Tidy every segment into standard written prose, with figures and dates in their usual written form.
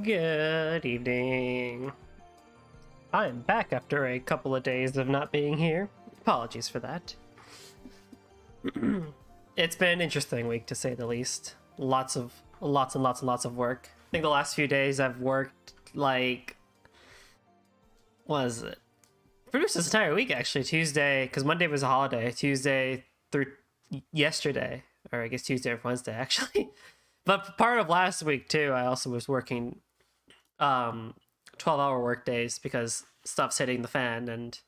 Good evening. I'm back after a couple of days of not being here. Apologies for that. It's been an interesting week, to say the least. Lots and lots of work. I think the last few days I've worked like... What is it? Pretty much this entire week, actually. Tuesday, because Monday was a holiday. Tuesday through yesterday. Or I guess Tuesday or Wednesday, actually. But part of last week, too, I also was working 12-hour work days because stuff's hitting the fan. And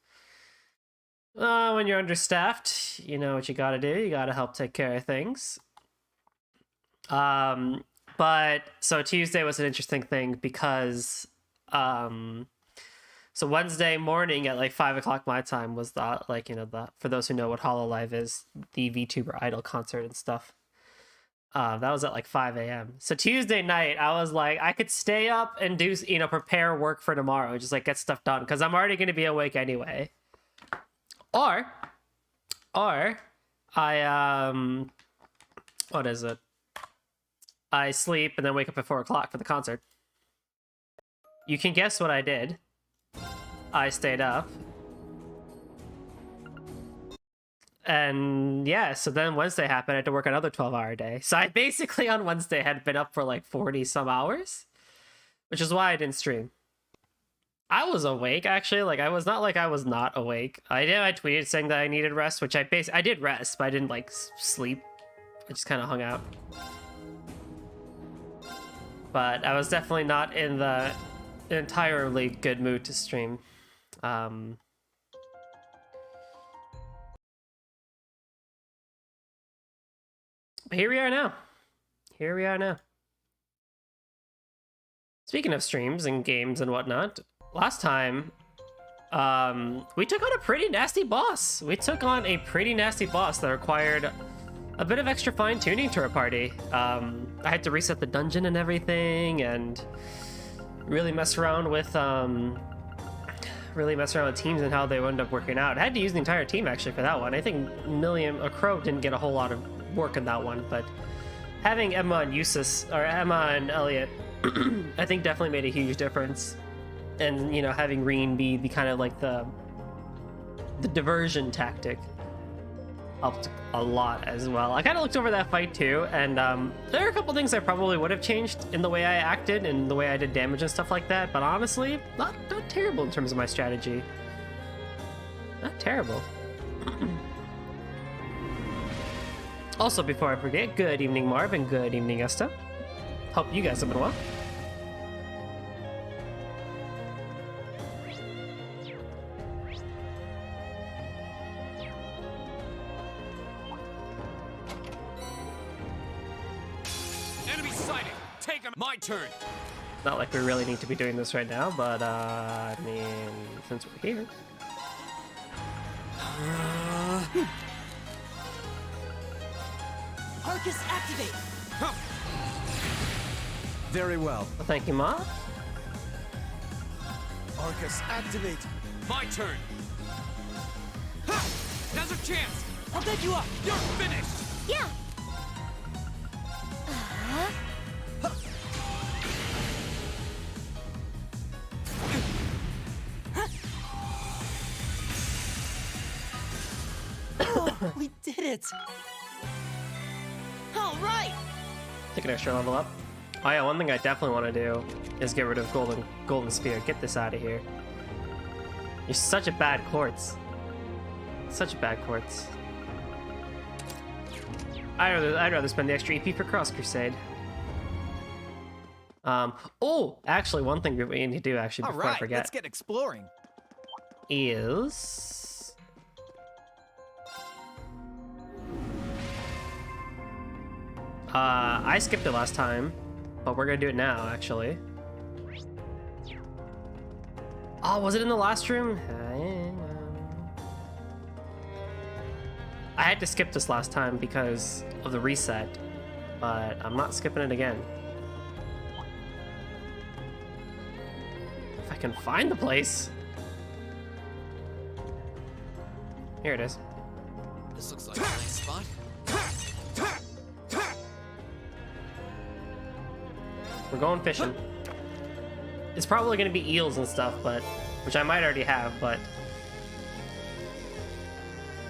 when you're understaffed, you know what you gotta do. You gotta help take care of things. But so Tuesday was an interesting thing because so Wednesday morning at like 5 o'clock my time was the, like, you know, the, for those who know what Hololive is, the VTuber Idol concert and stuff. That was at like 5 a.m. So Tuesday night, I was like, I could stay up and do, you know, prepare work for tomorrow, just like get stuff done, because I'm already going to be awake anyway. Or I, what is it? I sleep and then wake up at 4 o'clock for the concert. You can guess what I did. I stayed up. And yeah, so then Wednesday happened. I had to work another 12-hour day. So I basically on Wednesday had been up for like 40 some hours, which is why I didn't stream. I was awake, actually. Like, I was not like I was not awake. I tweeted saying that I needed rest, which I did rest, but I didn't like sleep. I just kind of hung out. But I was definitely not in the entirely good mood to stream. But here we are now. Here we are now. Speaking of streams and games and whatnot, last time, we took on a pretty nasty boss. We took on a pretty nasty boss that required a bit of extra fine-tuning to our party. I had to reset the dungeon and everything, and really mess around with teams and how they would end up working out. I had to use the entire team actually for that one. I think Crow didn't get a whole lot of work in that one, but having Emma and Elliot I think definitely made a huge difference. And, you know, having Reen be the kind of like the diversion tactic helped a lot as well. I kind of looked over that fight too, and there are a couple things I probably would have changed in the way I acted and the way I did damage and stuff like that, but honestly, not terrible in terms of my strategy. Not terrible. Also, before I forget, good evening Marv and good evening Esta. Hope you guys have been well. My turn. Not like we really need to be doing this right now, but I mean, since we're here. Arcus activate. Very well. Well, thank you, Ma. Arcus activate. My turn. Now's a chance. I'll back you up. You're finished. Yeah. We did it! All right. Take an extra level up. Oh yeah, one thing I definitely want to do is get rid of golden spear. Get this out of here. You're such a bad quartz. Such a bad quartz. I'd rather spend the extra EP for Cross Crusade. Oh, actually, one thing we need to do actually before I forget. Let's get exploring. Is I skipped it last time, but we're gonna do it now, actually. Oh, was it in the last room? I had to skip this last time because of the reset, but I'm not skipping it again. If I can find the place. Here it is. This looks like a nice spot. We're going fishing. It's probably going to be eels and stuff, but which I might already have, but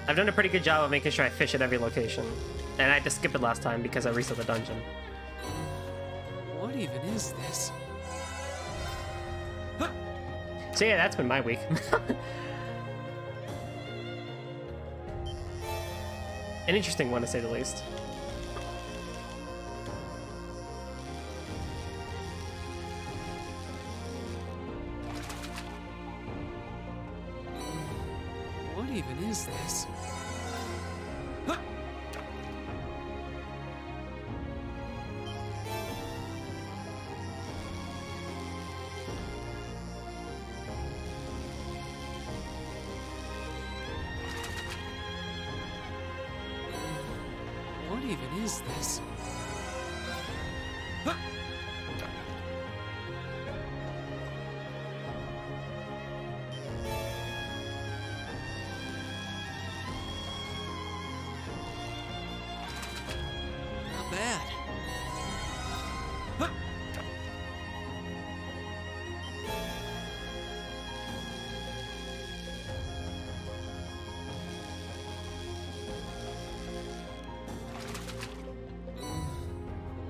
I've done a pretty good job of making sure I fish at every location. And I had to skip it last time because I reset the dungeon. What even is this? So yeah, that's been my week. An interesting one, to say the least. What even is this? What even is this? Not bad.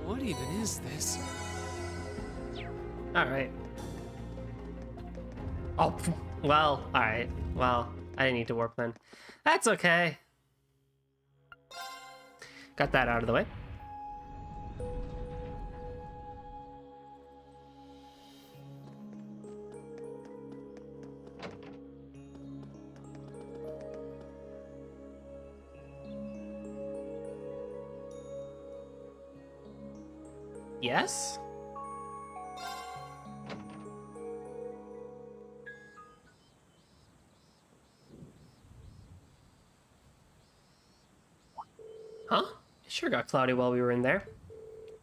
What even is this? Alright. Oh, well, alright. Well, I didn't need to warp then. That's okay. Got that out of the way. Yes? Huh? It sure got cloudy while we were in there.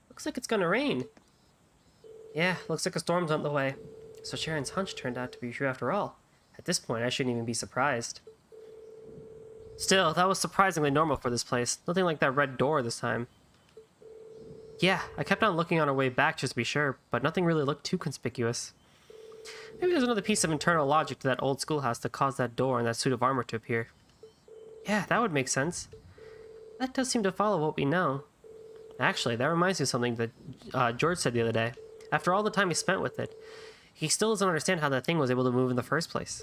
Looks like it's gonna rain. Yeah, looks like a storm's on the way. So Sharon's hunch turned out to be true after all. At this point, I shouldn't even be surprised. Still, that was surprisingly normal for this place. Nothing like that red door this time. Yeah, I kept on looking on our way back just to be sure, but nothing really looked too conspicuous. Maybe there's another piece of internal logic to that old schoolhouse that caused that door and that suit of armor to appear. Yeah, that would make sense. That does seem to follow what we know. Actually, that reminds me of something that George said the other day. After all the time he spent with it, he still doesn't understand how that thing was able to move in the first place.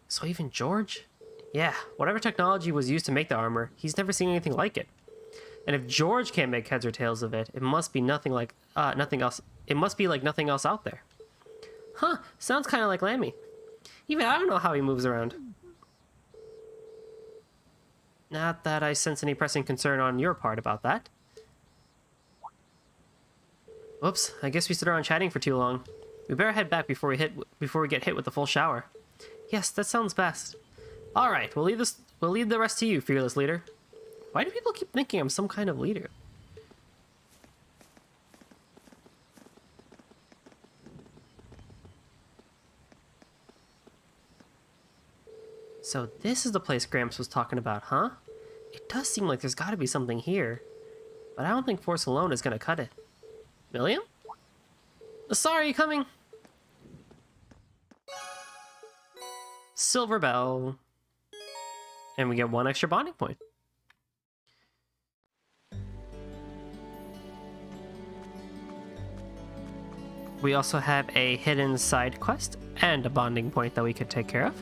So even George? Yeah, whatever technology was used to make the armor, he's never seen anything like it. And if George can't make heads or tails of it, it must be nothing else. It must be like nothing else out there. Huh? Sounds kind of like Lammy. Even I don't know how he moves around. Not that I sense any pressing concern on your part about that. Whoops! I guess we stood around chatting for too long. We better head back before we get hit with the full shower. Yes, that sounds best. All right, we'll leave the rest to you, fearless leader. Why do people keep thinking I'm some kind of leader? So this is the place Gramps was talking about, huh? It does seem like there's gotta be something here. But I don't think force alone is gonna cut it. William? Sorry, coming! Silver bell. And we get 1 extra bonding point. We also have a hidden side quest and a bonding point that we could take care of.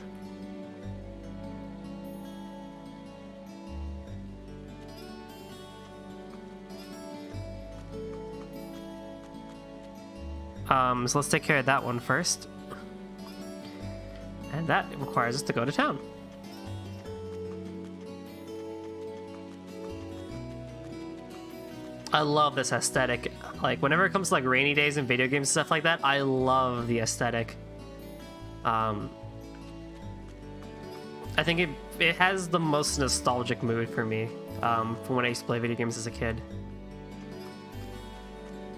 So let's take care of that one first. And that requires us to go to town. I love this aesthetic. Like, whenever it comes to like rainy days and video games and stuff like that, I love the aesthetic. I think it has the most nostalgic mood for me from when I used to play video games as a kid.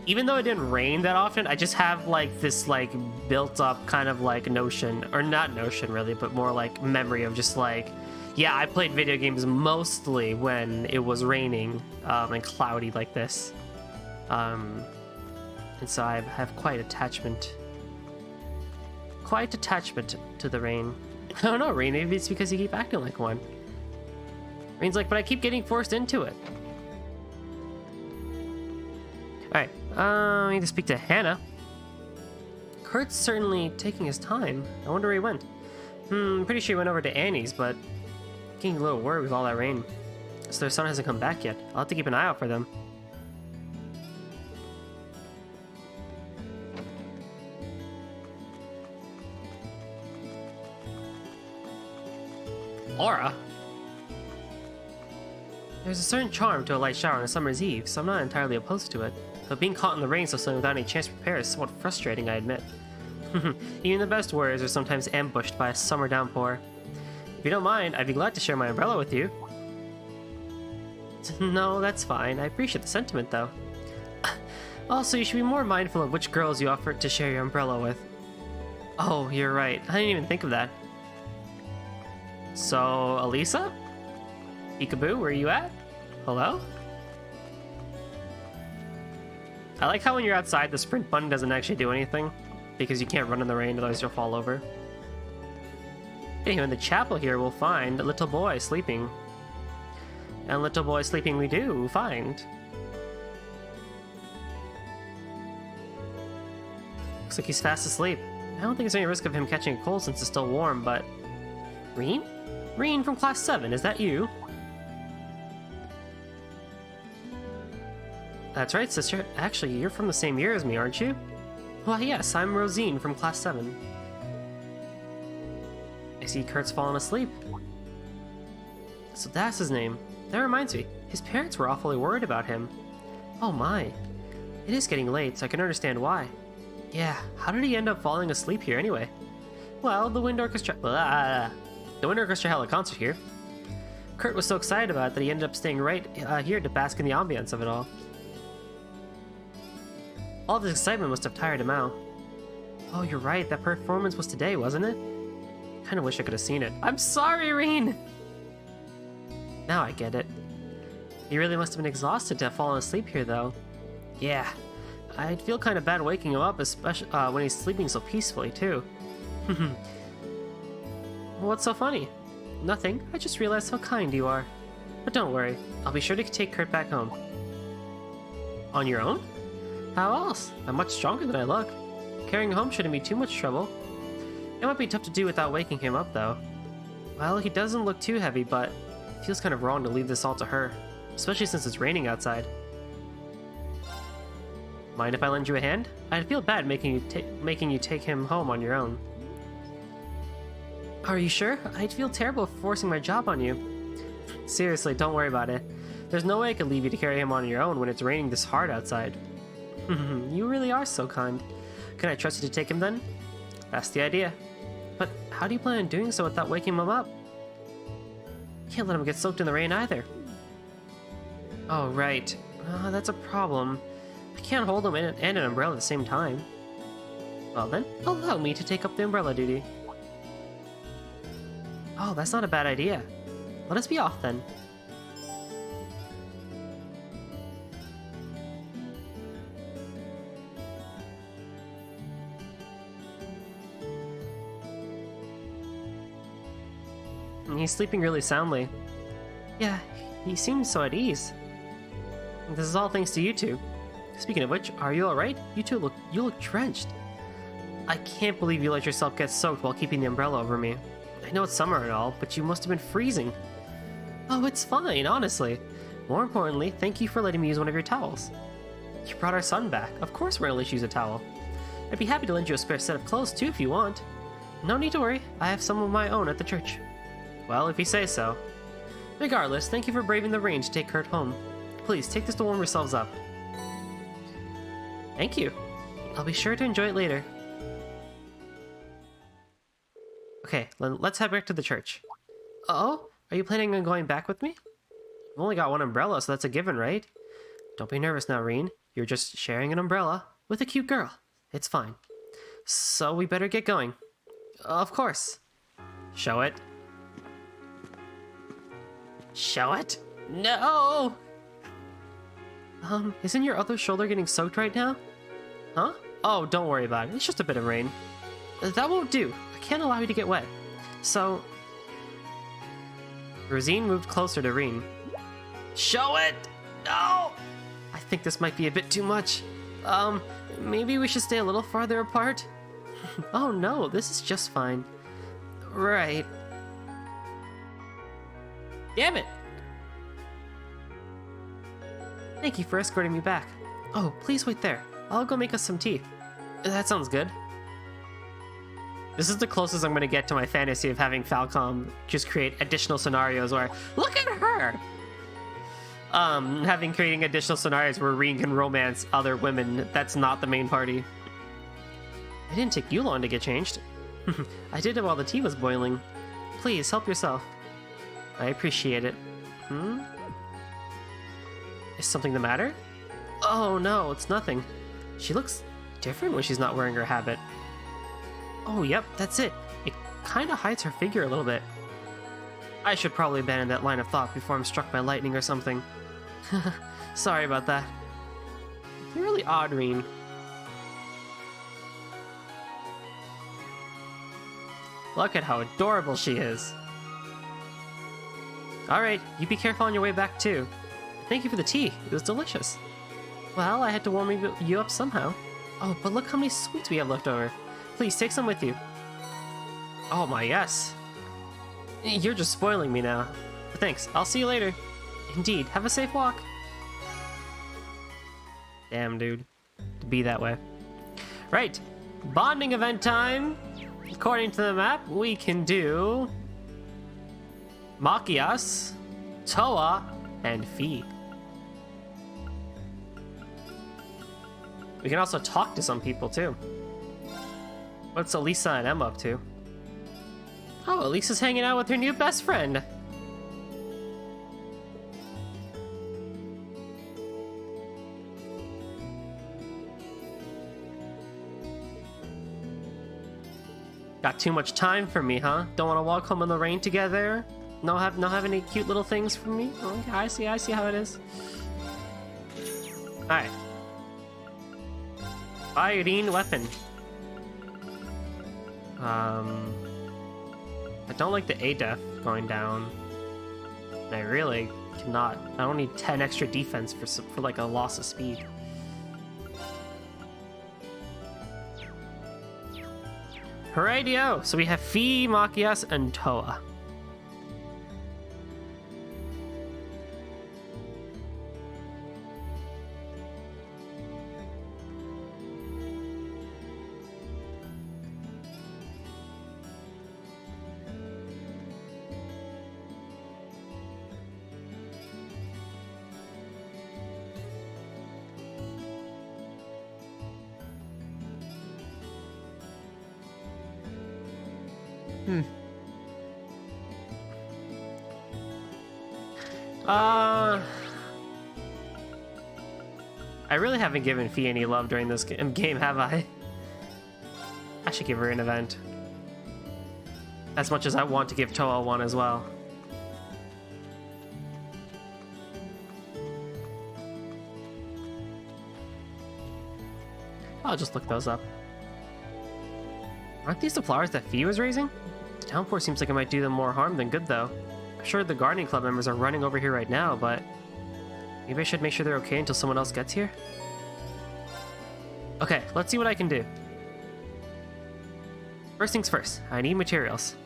Even though it didn't rain that often, I just have like this like built up kind of like notion, or not notion really, but more like memory of just like, yeah, I played video games mostly when it was raining and cloudy like this. And so I have quite attachment Quiet attachment to the rain. I don't know, Rain. Maybe it's because you keep acting like one. Rain's like, but I keep getting forced into it. Alright, I need to speak to Hannah. Kurt's certainly taking his time. I wonder where he went. I'm pretty sure he went over to Annie's, but getting a little worried with all that rain. So their son hasn't come back yet. I'll have to keep an eye out for them. Aura? There's a certain charm to a light shower on a summer's eve, so I'm not entirely opposed to it. But being caught in the rain so suddenly without any chance to prepare is somewhat frustrating, I admit. Even the best warriors are sometimes ambushed by a summer downpour. If you don't mind, I'd be glad to share my umbrella with you. No, that's fine. I appreciate the sentiment, though. Also, you should be more mindful of which girls you offer to share your umbrella with. Oh, you're right. I didn't even think of that. So, Elisa? Peekaboo, where are you at? Hello? I like how when you're outside, the sprint button doesn't actually do anything, because you can't run in the rain, otherwise you'll fall over. Anyway, in the chapel here, we'll find a little boy sleeping. And little boy sleeping we do find. Looks like he's fast asleep. I don't think there's any risk of him catching a cold since it's still warm, but... Reen? Reen from Class 7, is that you? That's right, sister. Actually, you're from the same year as me, aren't you? Why, yes, I'm Rosine from Class 7. I see Kurt's fallen asleep. So that's his name. That reminds me, his parents were awfully worried about him. Oh my. It is getting late, so I can understand why. Yeah, how did he end up falling asleep here anyway? Well, the Wind Orchestra... The Wind Orchestra held a concert here. Kurt was so excited about it that he ended up staying right here to bask in the ambience of it all. All of his excitement must have tired him out. Oh, you're right, that performance was today, wasn't it? Kinda wish I could have seen it. I'm sorry, Reen! Now I get it. He really must have been exhausted to have fallen asleep here, though. Yeah, I'd feel kind of bad waking him up, especially when he's sleeping so peacefully, too. What's so funny? Nothing, I just realized how kind you are. But don't worry, I'll be sure to take Kurt back home. On your own? How else? I'm much stronger than I look. Carrying him home shouldn't be too much trouble. It might be tough to do without waking him up, though. Well, he doesn't look too heavy, but it feels kind of wrong to leave this all to her, especially since it's raining outside. Mind if I lend you a hand? I'd feel bad making you take him home on your own. Are you sure? I'd feel terrible forcing my job on you. Seriously, don't worry about it. There's no way I could leave you to carry him on your own when it's raining this hard outside. You really are so kind. Can I trust you to take him then? That's the idea. But how do you plan on doing so without waking him up? Can't let him get soaked in the rain either. Oh, right. That's a problem. I can't hold him and an umbrella at the same time. Well then, allow me to take up the umbrella duty. Oh, that's not a bad idea. Let us be off then. He's sleeping really soundly. Yeah, he seems so at ease. This is all thanks to you two. Speaking of which, are you alright? You look drenched. I can't believe you let yourself get soaked while keeping the umbrella over me. I know it's summer and all, but you must have been freezing. Oh, it's fine, honestly. More importantly, thank you for letting me use one of your towels. You brought our son back. Of course we're gonna let you use a towel. I'd be happy to lend you a spare set of clothes too if you want. No need to worry, I have some of my own at the church. Well, if you say so. Regardless, thank you for braving the rain to take Kurt home. Please, take this to warm yourselves up. Thank you. I'll be sure to enjoy it later. Okay, let's head back to the church. Oh? Are you planning on going back with me? I've only got one umbrella, so that's a given, right? Don't be nervous now, Reen. You're just sharing an umbrella with a cute girl. It's fine. So we better get going. Of course. Show it. Show it? No! Isn't your other shoulder getting soaked right now? Huh? Oh, don't worry about it. It's just a bit of rain. That won't do. I can't allow you to get wet. So... Rosine moved closer to Reen. Show it! No! I think this might be a bit too much. Maybe we should stay a little farther apart? Oh no, this is just fine. Right. Damn it! Thank you for escorting me back. Oh, please wait there. I'll go make us some tea. That sounds good. This is the closest I'm gonna get to my fantasy of having Falcom just create additional scenarios where, look at her! Creating additional scenarios where Reen can romance other women that's not the main party. It didn't take you long to get changed. I did it while the tea was boiling. Please, help yourself. I appreciate it. Is something the matter? Oh no, it's nothing. She looks different when she's not wearing her habit. Oh, yep, that's it. It kinda hides her figure a little bit. I should probably abandon that line of thought before I'm struck by lightning or something. Sorry about that. You're really odd, Reen. Look at how adorable she is. Alright, you be careful on your way back too. Thank you for the tea, it was delicious. Well, I had to warm you up somehow. Oh, but look how many sweets we have left over. Please, take some with you. Oh my, yes. You're just spoiling me now. But thanks, I'll see you later. Indeed, have a safe walk. Damn, dude. To be that way. Right, bonding event time. According to the map, we can do... Machias, Toa, and Fi. We can also talk to some people, too. What's Elisa and Emma up to? Oh, Elisa's hanging out with her new best friend. Got too much time for me, huh? Don't want to walk home in the rain together? No have any cute little things for me? Okay, I see how it is. Alright. Iodine weapon. I don't like the A-def going down. And I really cannot. I don't need 10 extra defense for like a loss of speed. Alrighty-o! So we have Fi, Machias, and Toa. I really haven't given Fi any love during this game, have I? I should give her an event. As much as I want to give Toa one as well. I'll just look those up. Aren't these the flowers that Fi was raising? The downpour seems like it might do them more harm than good, though. I'm sure the gardening club members are running over here right now, but... maybe I should make sure they're okay until someone else gets here? Okay, let's see what I can do. First things first, I need materials.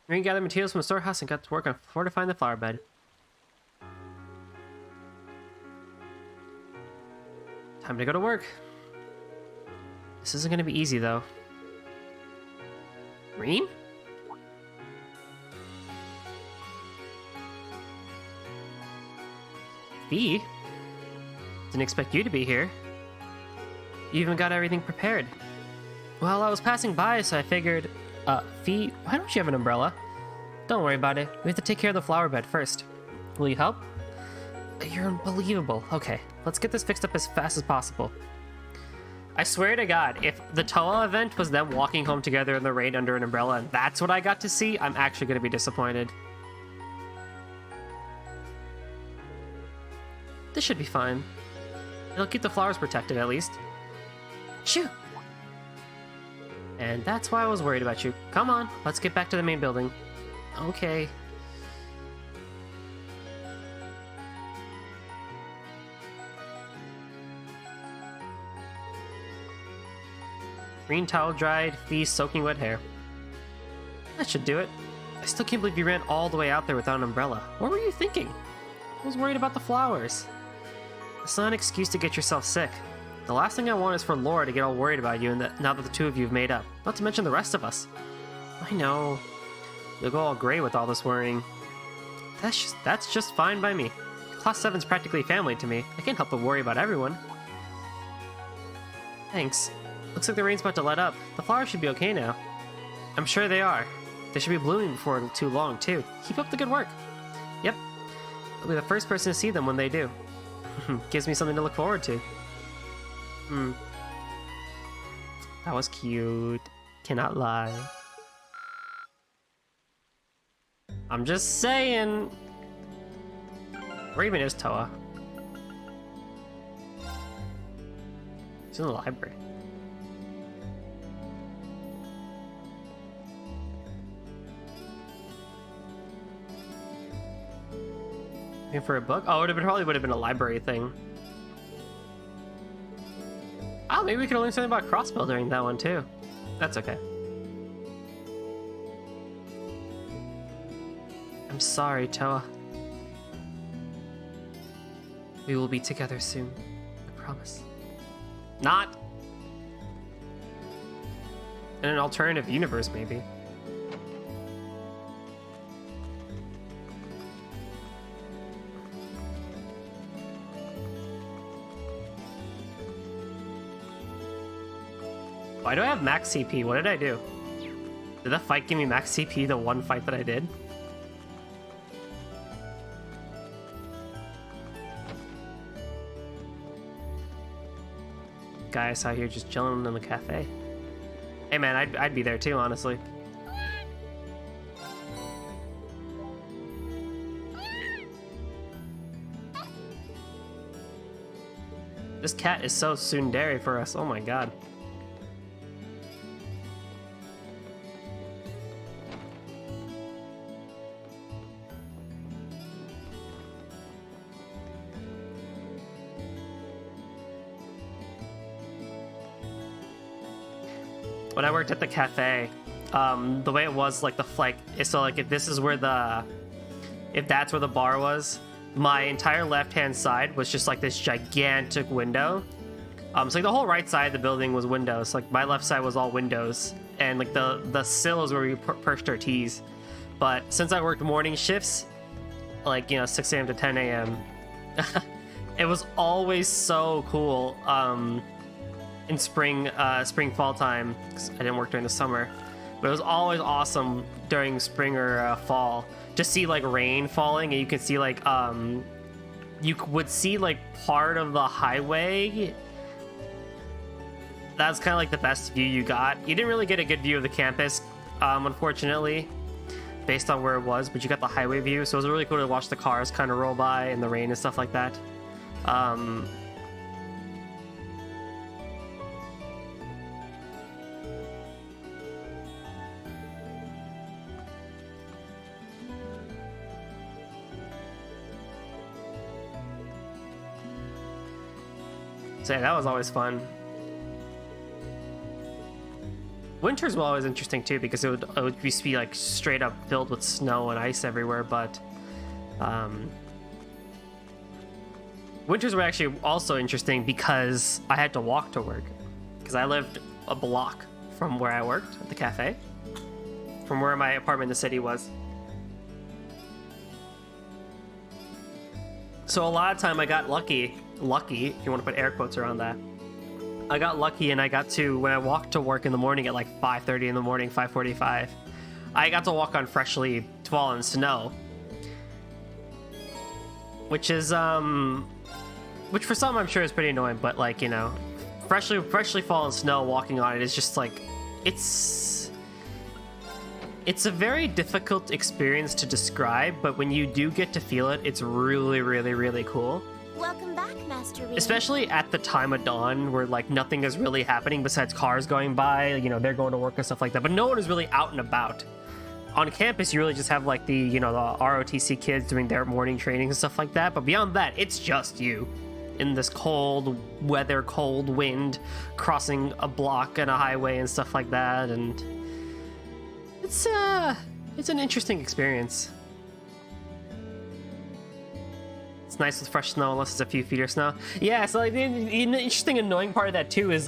Green gathered materials from the storehouse and got to work on fortifying the flower bed. Time to go to work. This isn't going to be easy, though. Reen? Fi? Didn't expect you to be here. You even got everything prepared. Well, I was passing by, so I figured... Fi, why don't you have an umbrella? Don't worry about it. We have to take care of the flower bed first. Will you help? You're unbelievable. Okay, let's get this fixed up as fast as possible. I swear to God, if the Toa event was them walking home together in the rain under an umbrella and that's what I got to see, I'm actually going to be disappointed. This should be fine. It'll keep the flowers protected, at least. Shoo! And that's why I was worried about you. Come on, let's get back to the main building. Okay. Green towel dried, feast, soaking wet hair. That should do it. I still can't believe you ran all the way out there without an umbrella. What were you thinking? I was worried about the flowers. It's not an excuse to get yourself sick. The last thing I want is for Laura to get all worried about you now that the two of you have made up. Not to mention the rest of us. I know. You'll go all gray with all this worrying. That's just fine by me. Class 7's practically family to me. I can't help but worry about everyone. Thanks. Looks like the rain's about to let up. The flowers should be okay now. I'm sure they are. They should be blooming before too long, too. Keep up the good work. Yep. I'll be the first person to see them when they do. Gives me something to look forward to. That was cute. Cannot lie. I'm just saying. Where even is Toa? He's in the library. Looking for a book? Oh, it probably would have been a library thing. Oh, maybe we could learn something about crossbow during that one too. That's okay. I'm sorry, Toa. We will be together soon. I promise. Not! In an alternative universe, maybe. Why do I have max CP? What did I do? Did that fight give me max CP, the one fight that I did? Guys out here just chilling in the cafe. Hey man, I'd be there too, honestly. This cat is so tsundere for us, oh my god. When I worked at the cafe, the way it was, like, so, like, if this is where if that's where the bar was, my entire left-hand side was just, like, this gigantic window. So, like, the whole right side of the building was windows. Like, my left side was all windows. And, like, the sill is where we perched our teas. But since I worked morning shifts, like, you know, 6 a.m. to 10 a.m., it was always so cool. In spring, fall time, 'cause I didn't work during the summer, but it was always awesome during spring or fall to see like rain falling, and you could see like you would see like part of the highway. That's kind of like the best view you got. You didn't really get a good view of the campus, unfortunately, based on where it was, but you got the highway view, so it was really cool to watch the cars kind of roll by in the rain and stuff like that. So yeah, that was always fun. Winters were always interesting too, because it would just be like straight up filled with snow and ice everywhere, but winters were actually also interesting because I had to walk to work, because I lived a block from where I worked at the cafe, from where my apartment in the city was. So a lot of time I got lucky, if you want to put air quotes around that. I got lucky and I got to, when I walked to work in the morning at like 5:30 in the morning, 5:45, I got to walk on freshly fallen snow. Which is, which for some I'm sure is pretty annoying, but like, you know, freshly fallen snow, walking on it is just like, it's a very difficult experience to describe, but when you do get to feel it, it's really, really, really cool. Welcome back, Master Reed. Especially at the time of dawn where like nothing is really happening besides cars going by, you know, they're going to work and stuff like that, but no one is really out and about. On campus, you really just have like the, you know, the ROTC kids doing their morning training and stuff like that, but beyond that, it's just you in this cold weather, cold wind, crossing a block and a highway and stuff like that, and it's an interesting experience. It's nice with fresh snow, unless it's a few feet of snow. Yeah, so like, the interesting, annoying part of that too is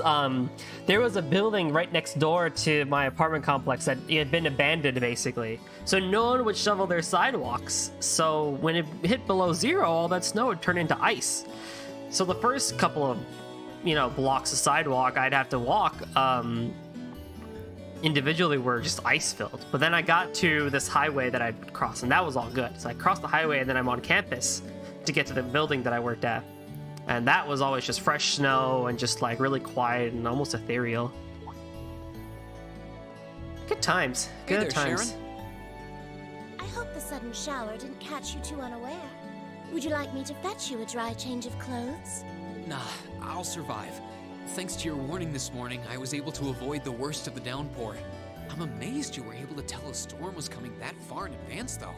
there was a building right next door to my apartment complex that had been abandoned, basically. So no one would shovel their sidewalks. So when it hit below zero, all that snow would turn into ice. So the first couple of, you know, blocks of sidewalk I'd have to walk individually were just ice filled. But then I got to this highway that I'd cross, and that was all good. So I crossed the highway, and then I'm on campus to get to the building that I worked at, and that was always just fresh snow and just like really quiet and almost ethereal. Good times. Good Hey there, times. Sharon. I hope the sudden shower didn't catch you too unaware. Would you like me to fetch you a dry change of clothes? Nah, I'll survive. Thanks to your warning this morning, I was able to avoid the worst of the downpour. I'm amazed you were able to tell a storm was coming that far in advance, though.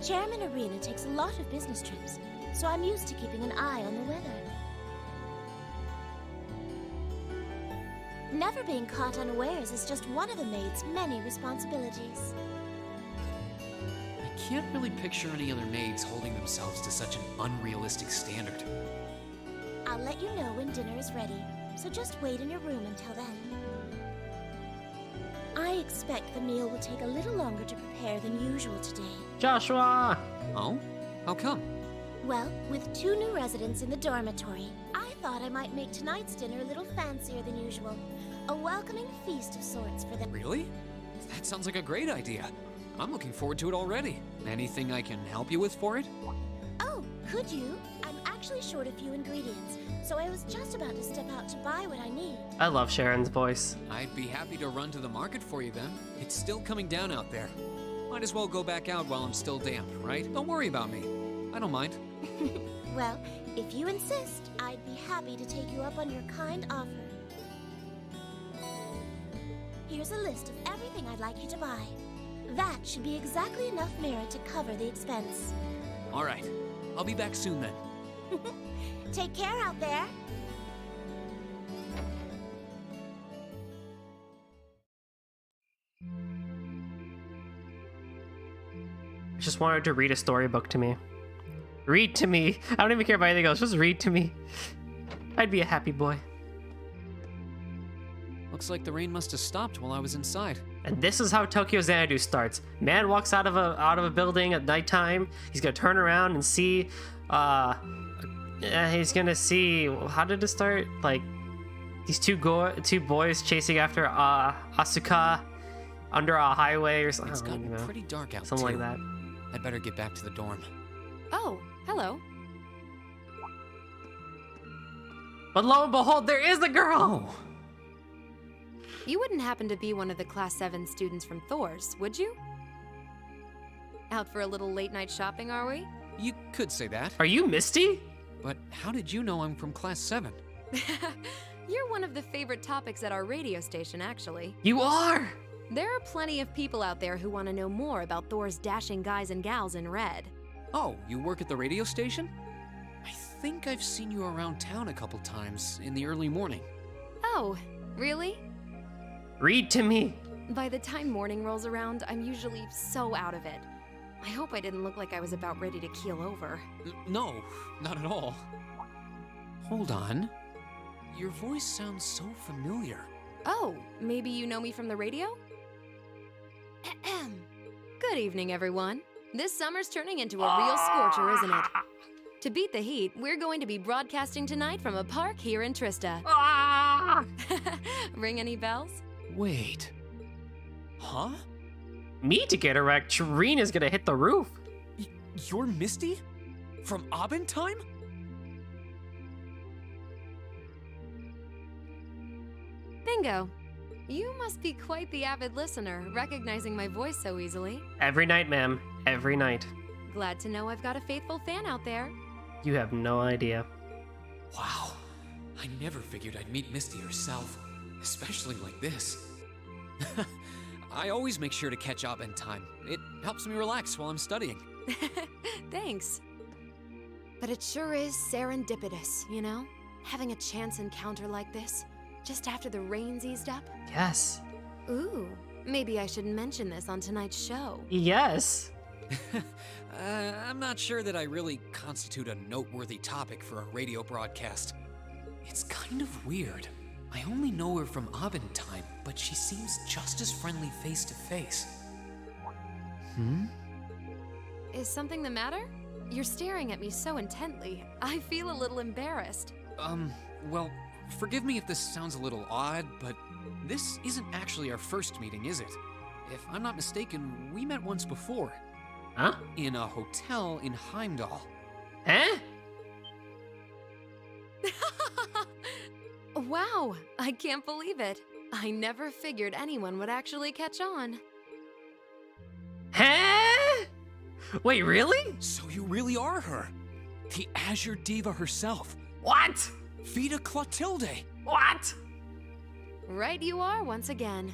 Chairman Arena takes a lot of business trips, so I'm used to keeping an eye on the weather. Never being caught unawares is just one of the maid's many responsibilities. I can't really picture any other maids holding themselves to such an unrealistic standard. I'll let you know when dinner is ready, so just wait in your room until then. I expect the meal will take a little longer to prepare than usual today. Joshua! Oh? How come? Well, with 2 new residents in the dormitory, I thought I might make tonight's dinner a little fancier than usual. A welcoming feast of sorts for them. Really? That sounds like a great idea. I'm looking forward to it already. Anything I can help you with for it? Oh, could you? I'm actually short a few ingredients, so I was just about to step out to buy what I need. I love Sharon's voice. I'd be happy to run to the market for you then. It's still coming down out there. Might as well go back out while I'm still damp, right? Don't worry about me. I don't mind. Well, if you insist, I'd be happy to take you up on your kind offer. Here's a list of everything I'd like you to buy. That should be exactly enough merit to cover the expense. All right. I'll be back soon then. Take care out there. I just wanted to read a storybook to me. Read to me. I don't even care about anything else. Just read to me. I'd be a happy boy. Looks like the rain must have stopped while I was inside. And this is how Tokyo Xanadu starts. Man walks out of a building at nighttime. He's gonna turn around and see. He's gonna see. How did it start? Like these two boys chasing after Asuka under a highway or something. It's I don't gotten even know. pretty dark out Something too. like that. I'd better get back to the dorm. Oh, hello. But lo and behold, there is a girl. Oh. You wouldn't happen to be one of the Class 7 students from Thor's, would you? Out for a little late-night shopping, are we? You could say that. Are you Misty? But how did you know I'm from Class 7? You're one of the favorite topics at our radio station, actually. You are. There are plenty of people out there who want to know more about Thor's dashing guys and gals in red. Oh, you work at the radio station? I think I've seen you around town a couple times in the early morning. Oh, really? Read to me. By the time morning rolls around, I'm usually so out of it. I hope I didn't look like I was about ready to keel over. No, not at all. Hold on. Your voice sounds so familiar. Oh, maybe you know me from the radio? Good evening, everyone. This summer's turning into a real scorcher, isn't it? To beat the heat, we're going to be broadcasting tonight from a park here in Trista. Ring any bells? Wait. Huh? Me to get erect. Shireena's gonna hit the roof. You're Misty? From Abentime? Bingo. You must be quite the avid listener, recognizing my voice so easily. Every night, ma'am. Every night. Glad to know I've got a faithful fan out there. You have no idea. Wow. I never figured I'd meet Misty herself, especially like this. I always make sure to catch up in time. It helps me relax while I'm studying. Thanks. But it sure is serendipitous, you know? Having a chance encounter like this, just after the rain's eased up. Yes. Ooh, maybe I should mention this on tonight's show. Yes. I'm not sure that I really constitute a noteworthy topic for a radio broadcast. It's kind of weird. I only know her from Abendtime, but she seems just as friendly face to face. Is something the matter? You're staring at me so intently. I feel a little embarrassed. Well, forgive me if this sounds a little odd, but this isn't actually our first meeting, is it? If I'm not mistaken, we met once before. Huh? In a hotel in Heimdall. Huh? Wow, I can't believe it. I never figured anyone would actually catch on. Huh? Wait, really? So you really are her. The Azure Diva herself. What? Vita Clotilde. What? Right you are once again.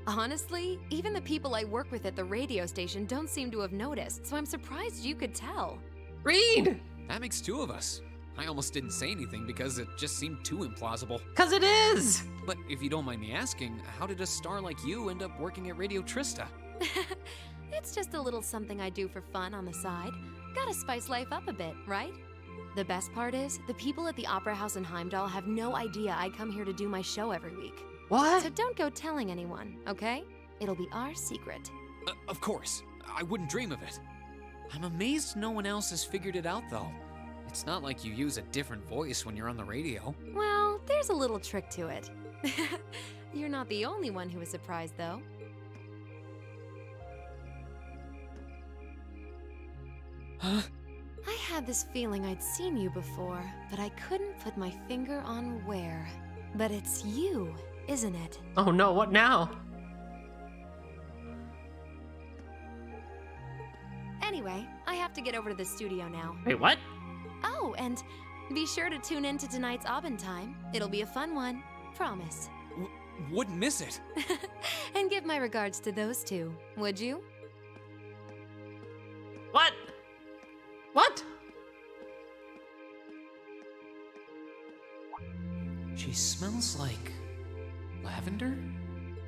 Honestly, even the people I work with at the radio station don't seem to have noticed, so I'm surprised you could tell. Reed! That makes two of us. I almost didn't say anything because it just seemed too implausible. 'Cause it is! But if you don't mind me asking, how did a star like you end up working at Radio Trista? It's just a little something I do for fun on the side. Gotta spice life up a bit, right? The best part is, the people at the Opera House in Heimdall have no idea I come here to do my show every week. What? So don't go telling anyone, okay? It'll be our secret. Of course. I wouldn't dream of it. I'm amazed no one else has figured it out, though. It's not like you use a different voice when you're on the radio. Well, there's a little trick to it. You're not the only one who is surprised, though. Huh? I had this feeling I'd seen you before, but I couldn't put my finger on where. But it's you, isn't it? Oh no, what now? Anyway, I have to get over to the studio now. Wait, what? Oh, and be sure to tune in to tonight's Abendtime. It'll be a fun one. Promise. Wouldn't miss it. And give my regards to those two, would you? What? What? She smells like lavender?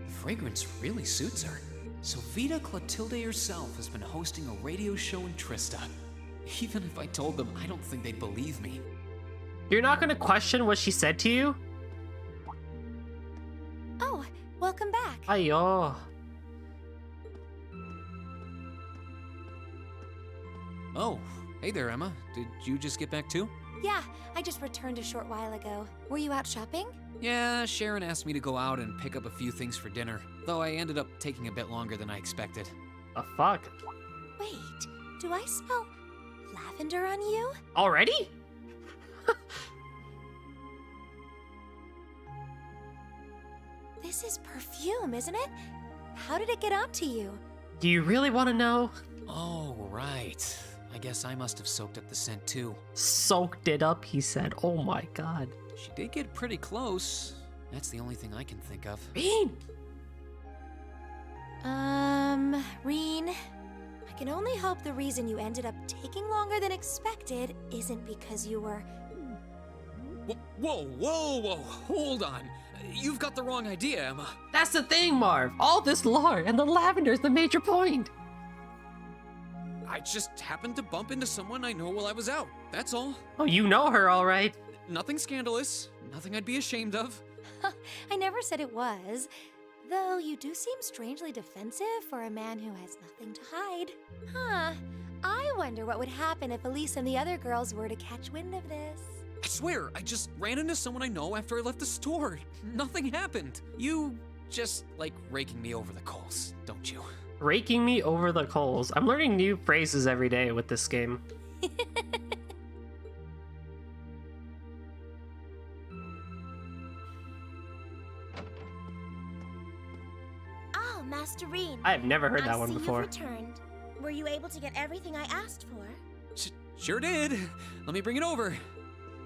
The fragrance really suits her. So Vita Clotilde herself has been hosting a radio show in Trista. Even if I told them, I don't think they'd believe me. You're not gonna question what she said to you? Oh, welcome back. Ayo. Oh, hey there, Emma. Did you just get back too? Yeah, I just returned a short while ago. Were you out shopping? Yeah, Sharon asked me to go out and pick up a few things for dinner, though I ended up taking a bit longer than I expected. The fuck? Wait, do I smell lavender on you? Already? This is perfume, isn't it? How did it get onto you? Do you really want to know? Oh, right. I guess I must have soaked up the scent too. Soaked it up, he said. Oh my god. She did get pretty close. That's the only thing I can think of. Bean! Reen, I can only hope the reason you ended up taking longer than expected isn't because you were... Whoa, hold on. You've got the wrong idea, Emma. That's the thing, Marv. All this lore and the lavender's the major point. I just happened to bump into someone I know while I was out. That's all. Oh, you know her, all right. Nothing scandalous. Nothing I'd be ashamed of. I never said it was. Though you do seem strangely defensive for a man who has nothing to hide. Huh. I wonder what would happen if Elise and the other girls were to catch wind of this. I swear, I just ran into someone I know after I left the store. Nothing happened. You just like raking me over the coals, don't you? Raking me over the coals. I'm learning new phrases every day with this game. Master Reen. I have never heard I that one see before. You've returned. Were you able to get everything I asked for? Sure did. Let me bring it over.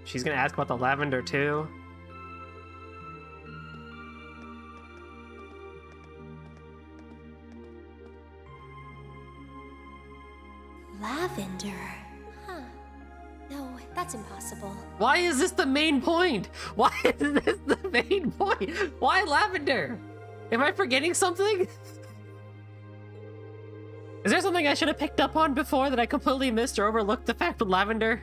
She's gonna ask about the lavender too. Lavender. Huh. No, that's impossible. Why is this the main point? Why is this the main point? Why lavender? Am I forgetting something? Is there something I should have picked up on before that I completely missed or overlooked the fact with lavender?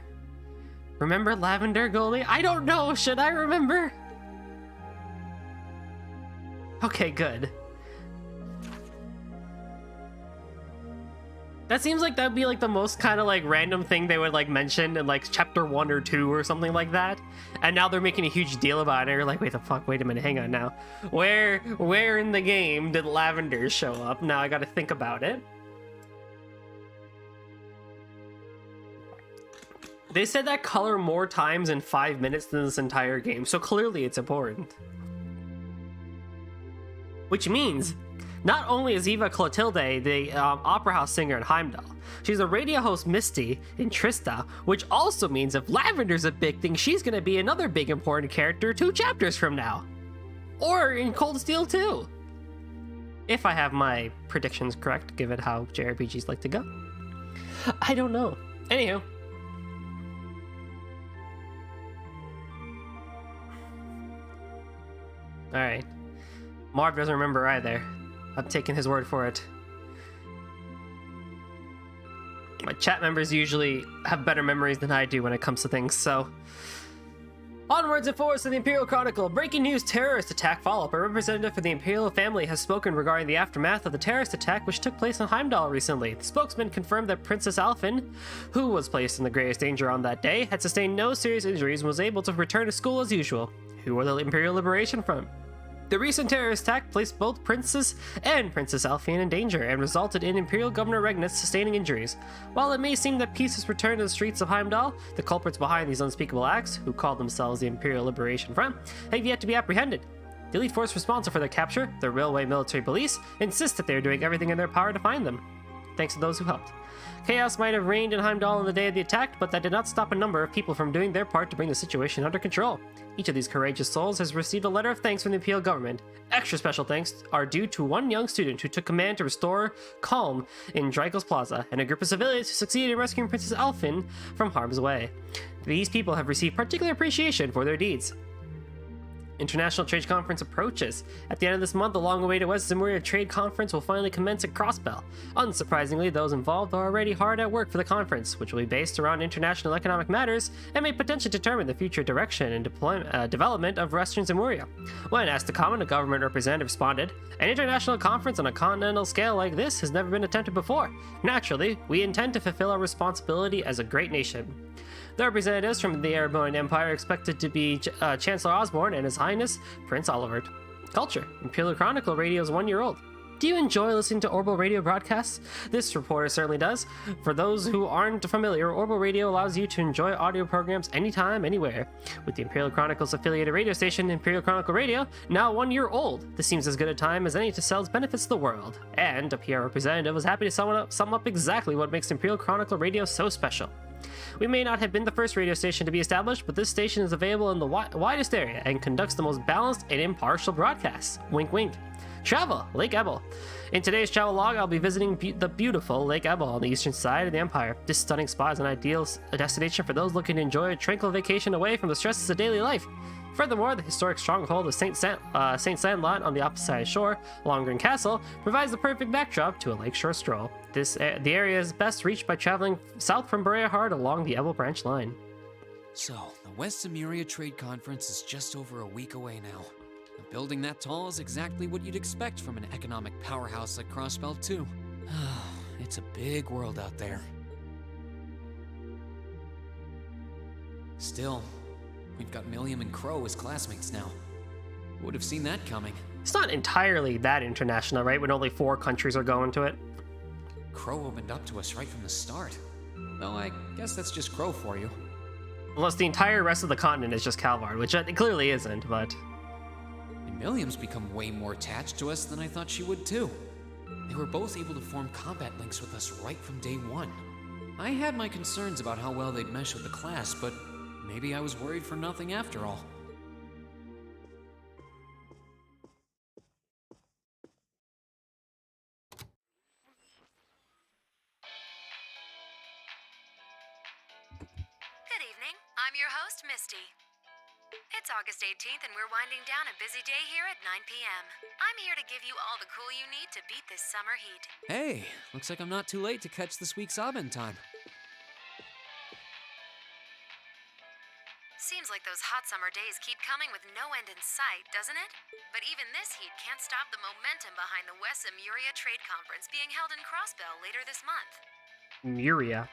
Remember lavender, Goldie? I don't know. Should I remember? Okay, good. That seems like that'd be like the most kind of like random thing they would like mention in like chapter 1 or 2 or something like that. And now they're making a huge deal about it. You're like, wait the fuck, wait a minute, hang on now. Where in the game did lavender show up? Now I gotta think about it. They said that color more times in 5 minutes than this entire game, so clearly it's important. Which means, not only is Eva Clotilde the opera house singer in Heimdall, she's a radio host Misty in Trista, which also means if Lavender's a big thing, she's gonna be another big important character 2 chapters from now. Or in Cold Steel 2. If I have my predictions correct, given how JRPGs like to go. I don't know. Anywho. Alright. Marv doesn't remember either. I'm taking his word for it. My chat members usually have better memories than I do when it comes to things, so... Onwards and forwards to the Imperial Chronicle. Breaking news, terrorist attack follow-up. A representative for the Imperial family has spoken regarding the aftermath of the terrorist attack which took place in Heimdall recently. The spokesman confirmed that Princess Alphen, who was placed in the greatest danger on that day, had sustained no serious injuries and was able to return to school as usual. Who were the Imperial Liberation Front? The recent terrorist attack placed both Princess and Princess Alphen in danger and resulted in Imperial Governor Regnitz sustaining injuries. While it may seem that peace has returned to the streets of Heimdall, the culprits behind these unspeakable acts, who call themselves the Imperial Liberation Front, have yet to be apprehended. The elite force responsible for their capture, the Railway Military Police, insist that they are doing everything in their power to find them. Thanks to those who helped. Chaos might have reigned in Heimdall on the day of the attack, but that did not stop a number of people from doing their part to bring the situation under control. Each of these courageous souls has received a letter of thanks from the Imperial government. Extra special thanks are due to one young student who took command to restore calm in Dreigel's Plaza, and a group of civilians who succeeded in rescuing Princess Alphen from harm's way. These people have received particular appreciation for their deeds. International Trade Conference approaches. At the end of this month, the long-awaited West Zemuria Trade Conference will finally commence at Crossbell. Unsurprisingly, those involved are already hard at work for the conference, which will be based around international economic matters and may potentially determine the future direction and development of Western Zemuria. When asked to comment, a government representative responded, "An international conference on a continental scale like this has never been attempted before. Naturally, we intend to fulfill our responsibility as a great nation." The representatives from the Airborne Empire are expected to be Chancellor Osborne and His Highness Prince Olivert. Culture. Imperial Chronicle Radio is 1 year old. Do you enjoy listening to Orbital Radio broadcasts? This reporter certainly does. For those who aren't familiar, Orbital Radio allows you to enjoy audio programs anytime, anywhere. With the Imperial Chronicle's affiliated radio station, Imperial Chronicle Radio, now 1 year old, this seems as good a time as any to sell its benefits to the world. And a PR representative was happy to sum up exactly what makes Imperial Chronicle Radio so special. We may not have been the first radio station to be established, but this station is available in the widest area and conducts the most balanced and impartial broadcasts. Wink wink. Travel, Lake Ebel. In today's travel log, I'll be visiting the beautiful Lake Ebel on the eastern side of the Empire. This stunning spot is an ideal destination for those looking to enjoy a tranquil vacation away from the stresses of daily life. Furthermore, the historic stronghold of Saint Sandlot on the opposite side of shore, Longren Castle, provides the perfect backdrop to a lakeshore stroll. The area is best reached by traveling south from Breahard along the Ebel Branch line. So, the West Zemuria Trade Conference is just over a week away now. A building that tall is exactly what you'd expect from an economic powerhouse like Crossbell 2. It's a big world out there. Still, we've got Milliam and Crow as classmates now. Who would have seen that coming? It's not entirely that international, right? When only 4 countries are going to it. Crow opened up to us right from the start. Though I guess that's just Crow for you. Unless the entire rest of the continent is just Calvard, which it clearly isn't, but... And Milliam's become way more attached to us than I thought she would too. They were both able to form combat links with us right from day one. I had my concerns about how well they'd mesh with the class, but maybe I was worried for nothing after all. Good evening. I'm your host, Misty. It's August 18th, and we're winding down a busy day here at 9 p.m. I'm here to give you all the cool you need to beat this summer heat. Hey, looks like I'm not too late to catch this week's Abend time. Seems like those hot summer days keep coming with no end in sight, doesn't it? But even this heat can't stop the momentum behind the West Emuria Trade Conference being held in Crossbell later this month. Muria.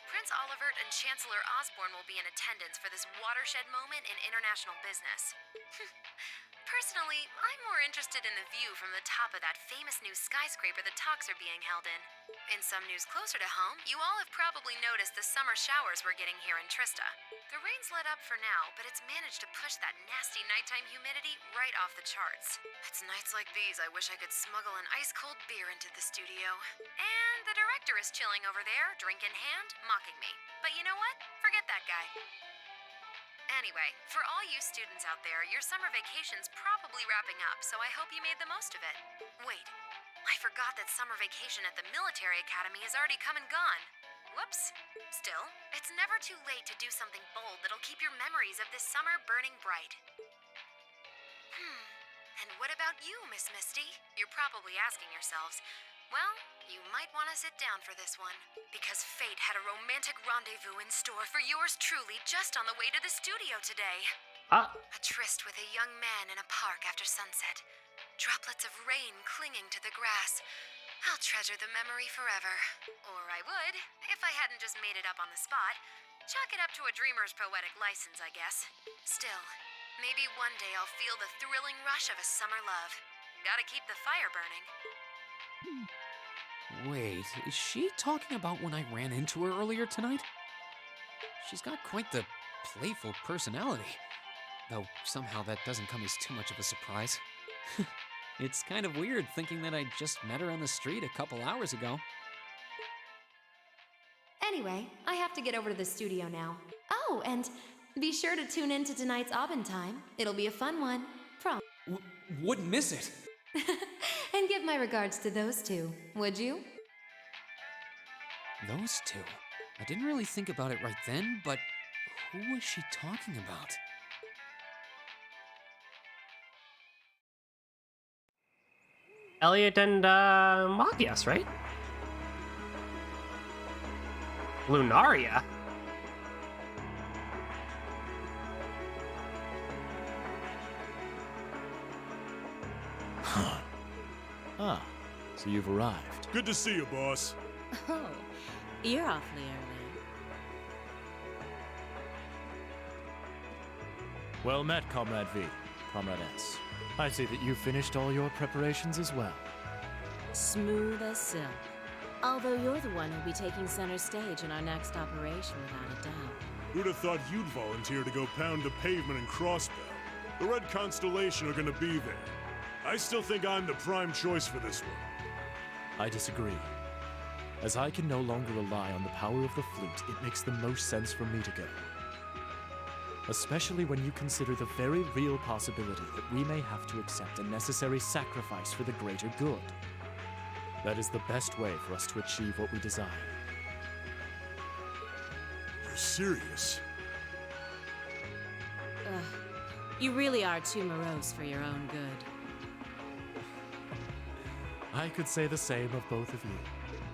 Prince Olivert and Chancellor Osborne will be in attendance for this watershed moment in international business. Personally, I'm more interested in the view from the top of that famous new skyscraper the talks are being held in. In some news closer to home, you all have probably noticed the summer showers we're getting here in Trista. The rain's let up for now, but it's managed to push that nasty nighttime humidity right off the charts. It's nights like these I wish I could smuggle an ice-cold beer into the studio. And the director is chilling over there, drink in hand, mocking me. But you know what? Forget that guy. Anyway, for all you students out there, your summer vacation's probably wrapping up, so I hope you made the most of it. Wait, I forgot that summer vacation at the military academy has already come and gone. Whoops. Still, it's never too late to do something bold that'll keep your memories of this summer burning bright. And what about you, Miss Misty? You're probably asking yourselves, well, you might want to sit down for this one, because fate had a romantic rendezvous in store for yours truly just on the way to the studio today. A tryst with a young man in a park after sunset. Droplets of rain clinging to the grass. I'll treasure the memory forever. Or I would, if I hadn't just made it up on the spot. Chalk it up to a dreamer's poetic license, I guess. Still, maybe one day I'll feel the thrilling rush of a summer love. Gotta keep the fire burning. Wait, is she talking about when I ran into her earlier tonight? She's got quite the playful personality. Though somehow that doesn't come as too much of a surprise. It's kind of weird thinking that I just met her on the street a couple hours ago. Anyway, I have to get over to the studio now. Oh, and be sure to tune in to tonight's Abend time. It'll be a fun one. Wouldn't miss it. And give my regards to those two, would you? Those two? I didn't really think about it right then, but who was she talking about? Elliot and Magias, right? Lunaria? Huh. Ah, so you've arrived. Good to see you, boss. Oh, you're awfully early. Well met, Comrade V, Comrade S. I see that you finished all your preparations as well. Smooth as silk. Although you're the one who'll be taking center stage in our next operation, without a doubt. Who'd have thought you'd volunteer to go pound the pavement in Crossbell? The Red Constellation are gonna be there. I still think I'm the prime choice for this one. I disagree. As I can no longer rely on the power of the flute, it makes the most sense for me to go. Especially when you consider the very real possibility that we may have to accept a necessary sacrifice for the greater good. That is the best way for us to achieve what we desire. You're serious? Ugh. You really are too morose for your own good. I could say the same of both of you.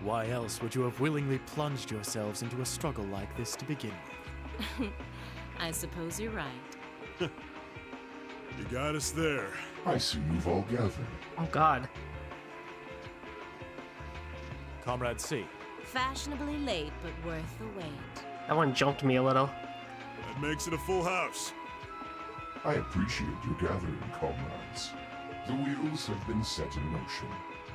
Why else would you have willingly plunged yourselves into a struggle like this to begin with? I suppose you're right. You got us there. I see you've all gathered. Oh god. Comrade C. Fashionably late, but worth the wait. That one jumped me a little. That makes it a full house. I appreciate your gathering, comrades. The wheels have been set in motion.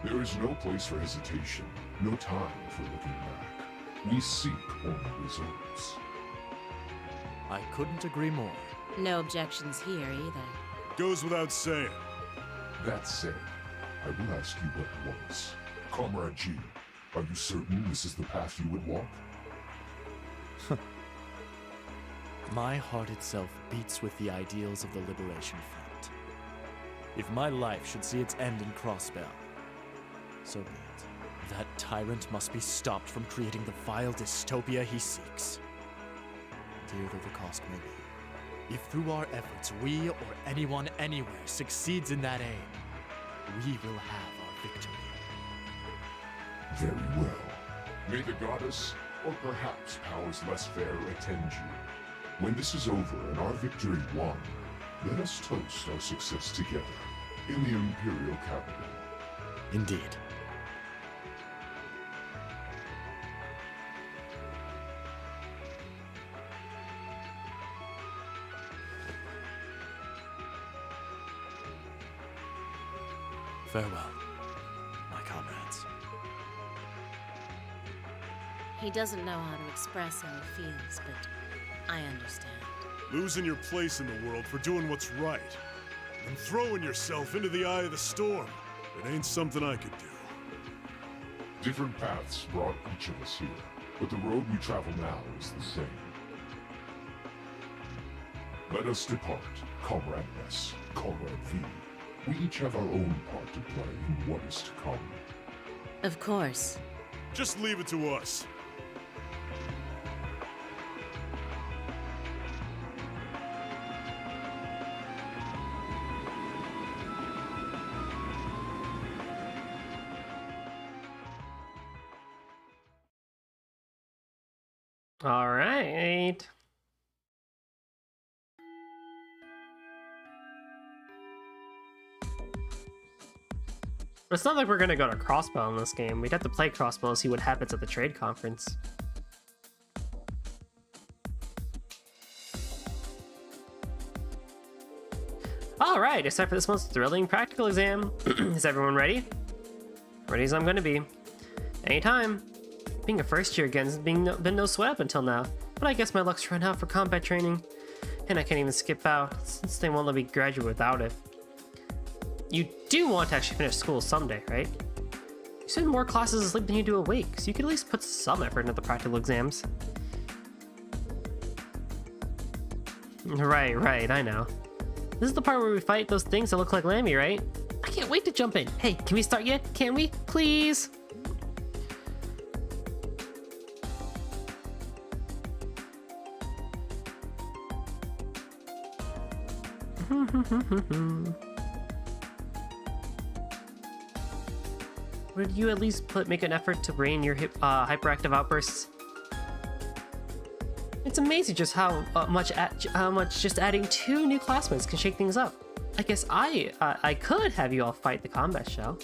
There is no place for hesitation, no time for looking back. We seek only results. I couldn't agree more. No objections here either. Goes without saying. That said, I will ask you at once. Comrade G, are you certain this is the path you would walk? My heart itself beats with the ideals of the Liberation Front. If my life should see its end in Crossbell, so be it. That tyrant must be stopped from creating the vile dystopia he seeks. Dear though the cost may be, if through our efforts we or anyone anywhere succeeds in that aim, we will have our victory. Very well. May the goddess, or perhaps powers less fair, attend you. When this is over and our victory won, let us toast our success together in the Imperial capital. Indeed. Farewell, my comrades. He doesn't know how to express how he feels, but I understand. Losing your place in the world for doing what's right, and throwing yourself into the eye of the storm. It ain't something I could do. Different paths brought each of us here, but the road we travel now is the same. Let us depart, Comrade S, Comrade V. We each have our own part to play in what is to come. Of course. Just leave it to us. All right. But it's not like we're gonna go to Crossbow in this game. We'd have to play Crossbow and see what happens at the trade conference. All right, it's time for this most thrilling practical exam. Is everyone ready? Ready as I'm gonna be. Anytime. Being a first year again has been no sweat up until now, but I guess my luck's run out for combat training, and I can't even skip out since they won't let me graduate without it. You do want to actually finish school someday, right? You spend more classes asleep than you do awake, so you could at least put some effort into the practical exams. Right, I know. This is the part where we fight those things that look like Lammy, right? I can't wait to jump in. Hey, can we start yet? Can we? Please? Would you at least make an effort to rein your hyperactive outbursts? It's amazing just how much just adding 2 new classmates can shake things up. I guess I could have you all fight the combat shell,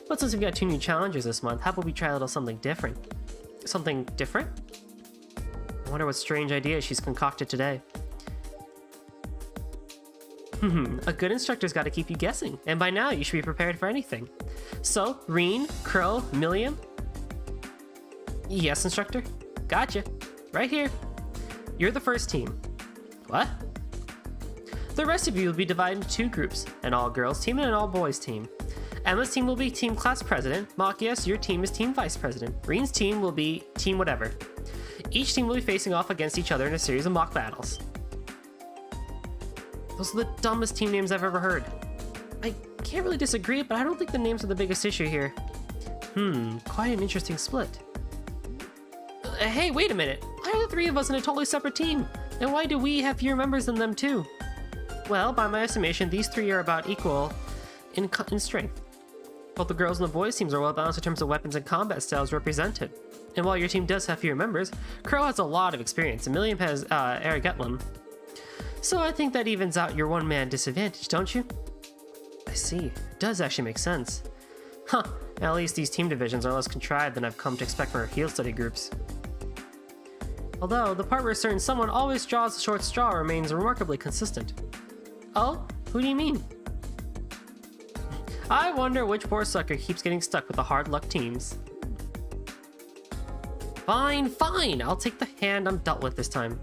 but since we've got 2 new challengers this month, how about we try a little something different? Something different? I wonder what strange idea she's concocted today. A good instructor's got to keep you guessing, and by now you should be prepared for anything. So, Reen, Crow, Milliam? Yes, instructor? Gotcha. Right here. You're the first team. What? The rest of you will be divided into 2 groups, an all-girls team and an all-boys team. Emma's team will be team class president. Machias, your team is team vice president. Reen's team will be team whatever. Each team will be facing off against each other in a series of mock battles. Those are the dumbest team names I've ever heard. I can't really disagree, but I don't think the names are the biggest issue here. Quite an interesting split. Hey, wait a minute. Why are the 3 of us in a totally separate team? And why do we have fewer members than them too? Well, by my estimation, these 3 are about equal in strength. Both the girls and the boys teams are well balanced in terms of weapons and combat styles represented. And while your team does have fewer members, Crow has a lot of experience, and Milliam has Eric Etlum. So I think that evens out your one-man disadvantage, don't you? I see. It does actually make sense. Huh. At least these team divisions are less contrived than I've come to expect from our field study groups. Although, the part where certain someone always draws the short straw remains remarkably consistent. Oh? Who do you mean? I wonder which poor sucker keeps getting stuck with the hard luck teams. Fine. I'll take the hand I'm dealt with this time.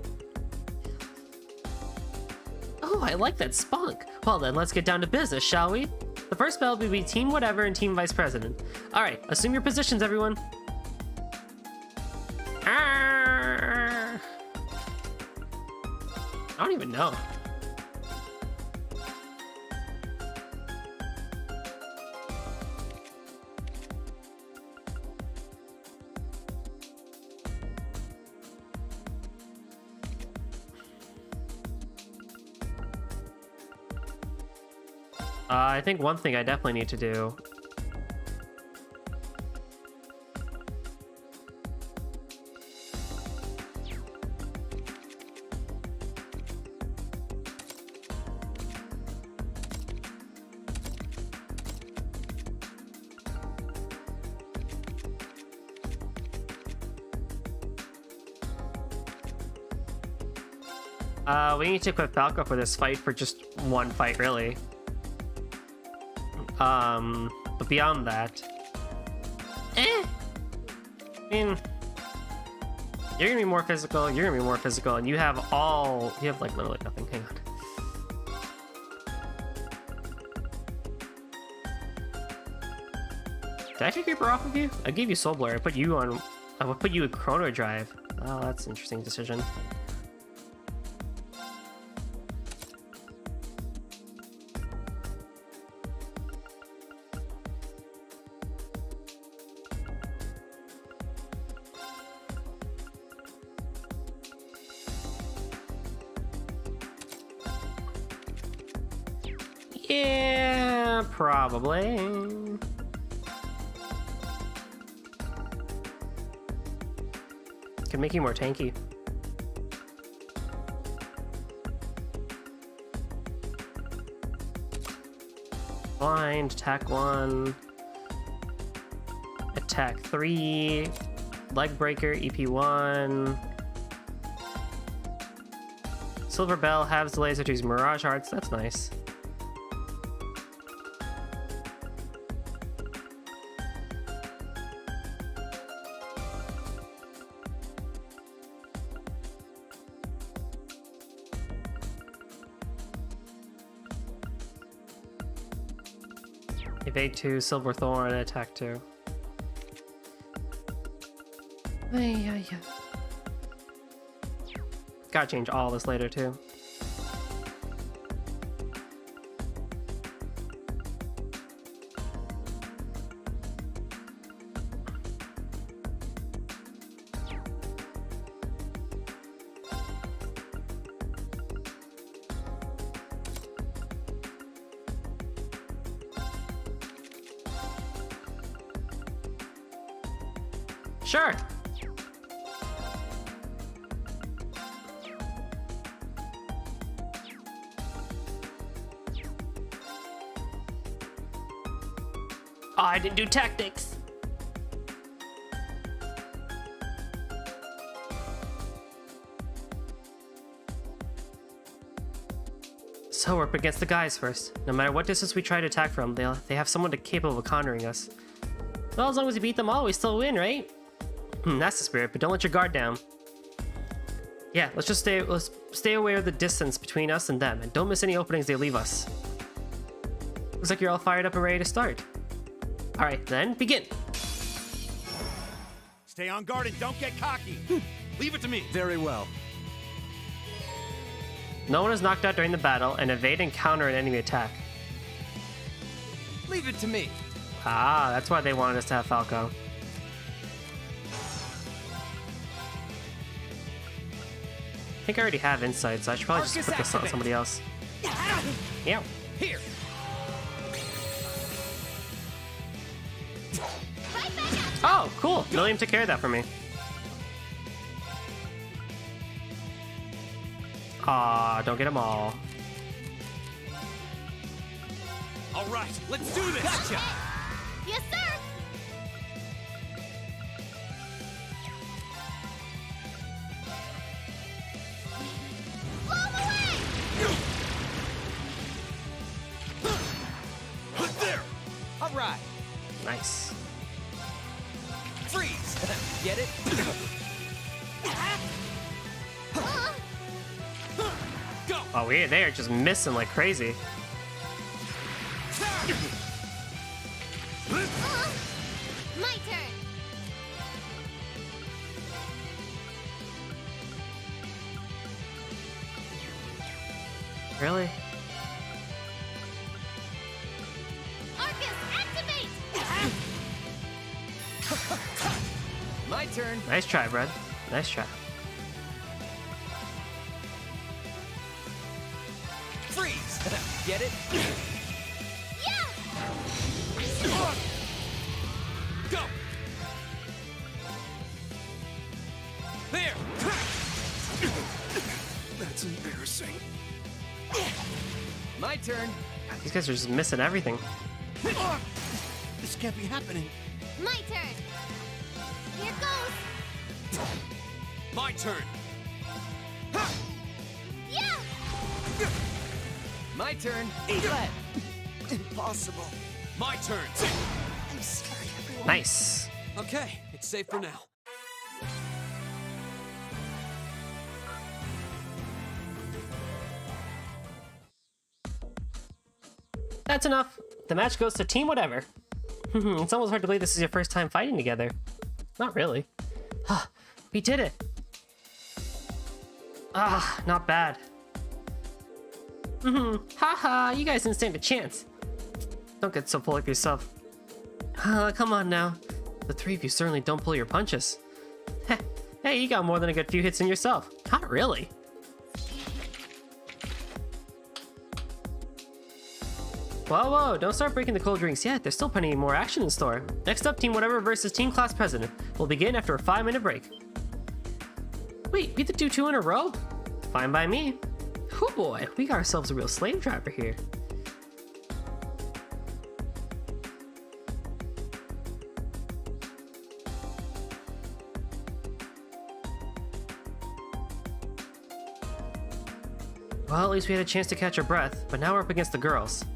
Oh, I like that spunk. Well then, let's get down to business, shall we? The first battle will be Team Whatever and Team Vice President. Alright, assume your positions, everyone. I don't even know. I think one thing I definitely need to do. We need to equip Falco for this fight for just one fight, really. But beyond that, I mean, you're gonna be more physical, you're gonna be more physical, and you have like literally nothing. Hang on. Did I take Reaper off of you? I gave you Soul Blur. I put you in Chrono Drive. Oh, that's an interesting decision. Yeah, probably. Could make you more tanky. Blind, attack 1. Attack 3. Leg breaker, EP 1. Silver Bell halves the laser to use Mirage Hearts, that's nice. Evade 2, Silver Thorn, attack 2. Yeah. Gotta change all this later too. Sure. Oh, I didn't do tactics. So we're up against the guys first. No matter what distance we try to attack from, they have someone capable of countering us. Well, as long as we beat them all, we still win, right? That's the spirit, but don't let your guard down. Yeah, let's stay aware of the distance between us and them, and don't miss any openings they leave us. Looks like you're all fired up and ready to start. Alright, then, begin! Stay on guard and don't get cocky! Leave it to me! Very well. No one is knocked out during the battle, and evade and counter an enemy attack. Leave it to me! Ah, that's why they wanted us to have Falco. I think I already have insight, so I should probably just put this on somebody else. Yeah. Here! Oh, cool! Milliam took care of that for me. Aw, don't get them all. All right, let's do this! Gotcha! Yes, sir! There! All right! Nice. Freeze! Get it? Go! Oh, they are just missing like crazy. Really? Arcus, activate! My turn. Nice try, bud. Nice try. Freeze! Get it? Yeah! Go! There! That's embarrassing. My turn. These guys are just missing everything. This can't be happening. My turn! Here goes! My turn. Yeah! My turn. Impossible. My turn. I'm sorry, everyone. Nice. Okay, it's safe for now. That's enough. The match goes to Team Whatever. It's almost hard to believe this is your first time fighting together. Not really. We did it. Not bad. Haha, you guys didn't stand a chance. Don't get so full of yourself. Come on now. The three of you certainly don't pull your punches. Hey, you got more than a good few hits in yourself. Not really. Whoa, don't start breaking the cold drinks yet. There's still plenty more action in store. Next up, Team Whatever versus Team Class President. We'll begin after a 5-minute break. Wait, we had to do 2 in a row? Fine by me. Oh boy, we got ourselves a real slave driver here. Well, at least we had a chance to catch our breath, but now we're up against the girls.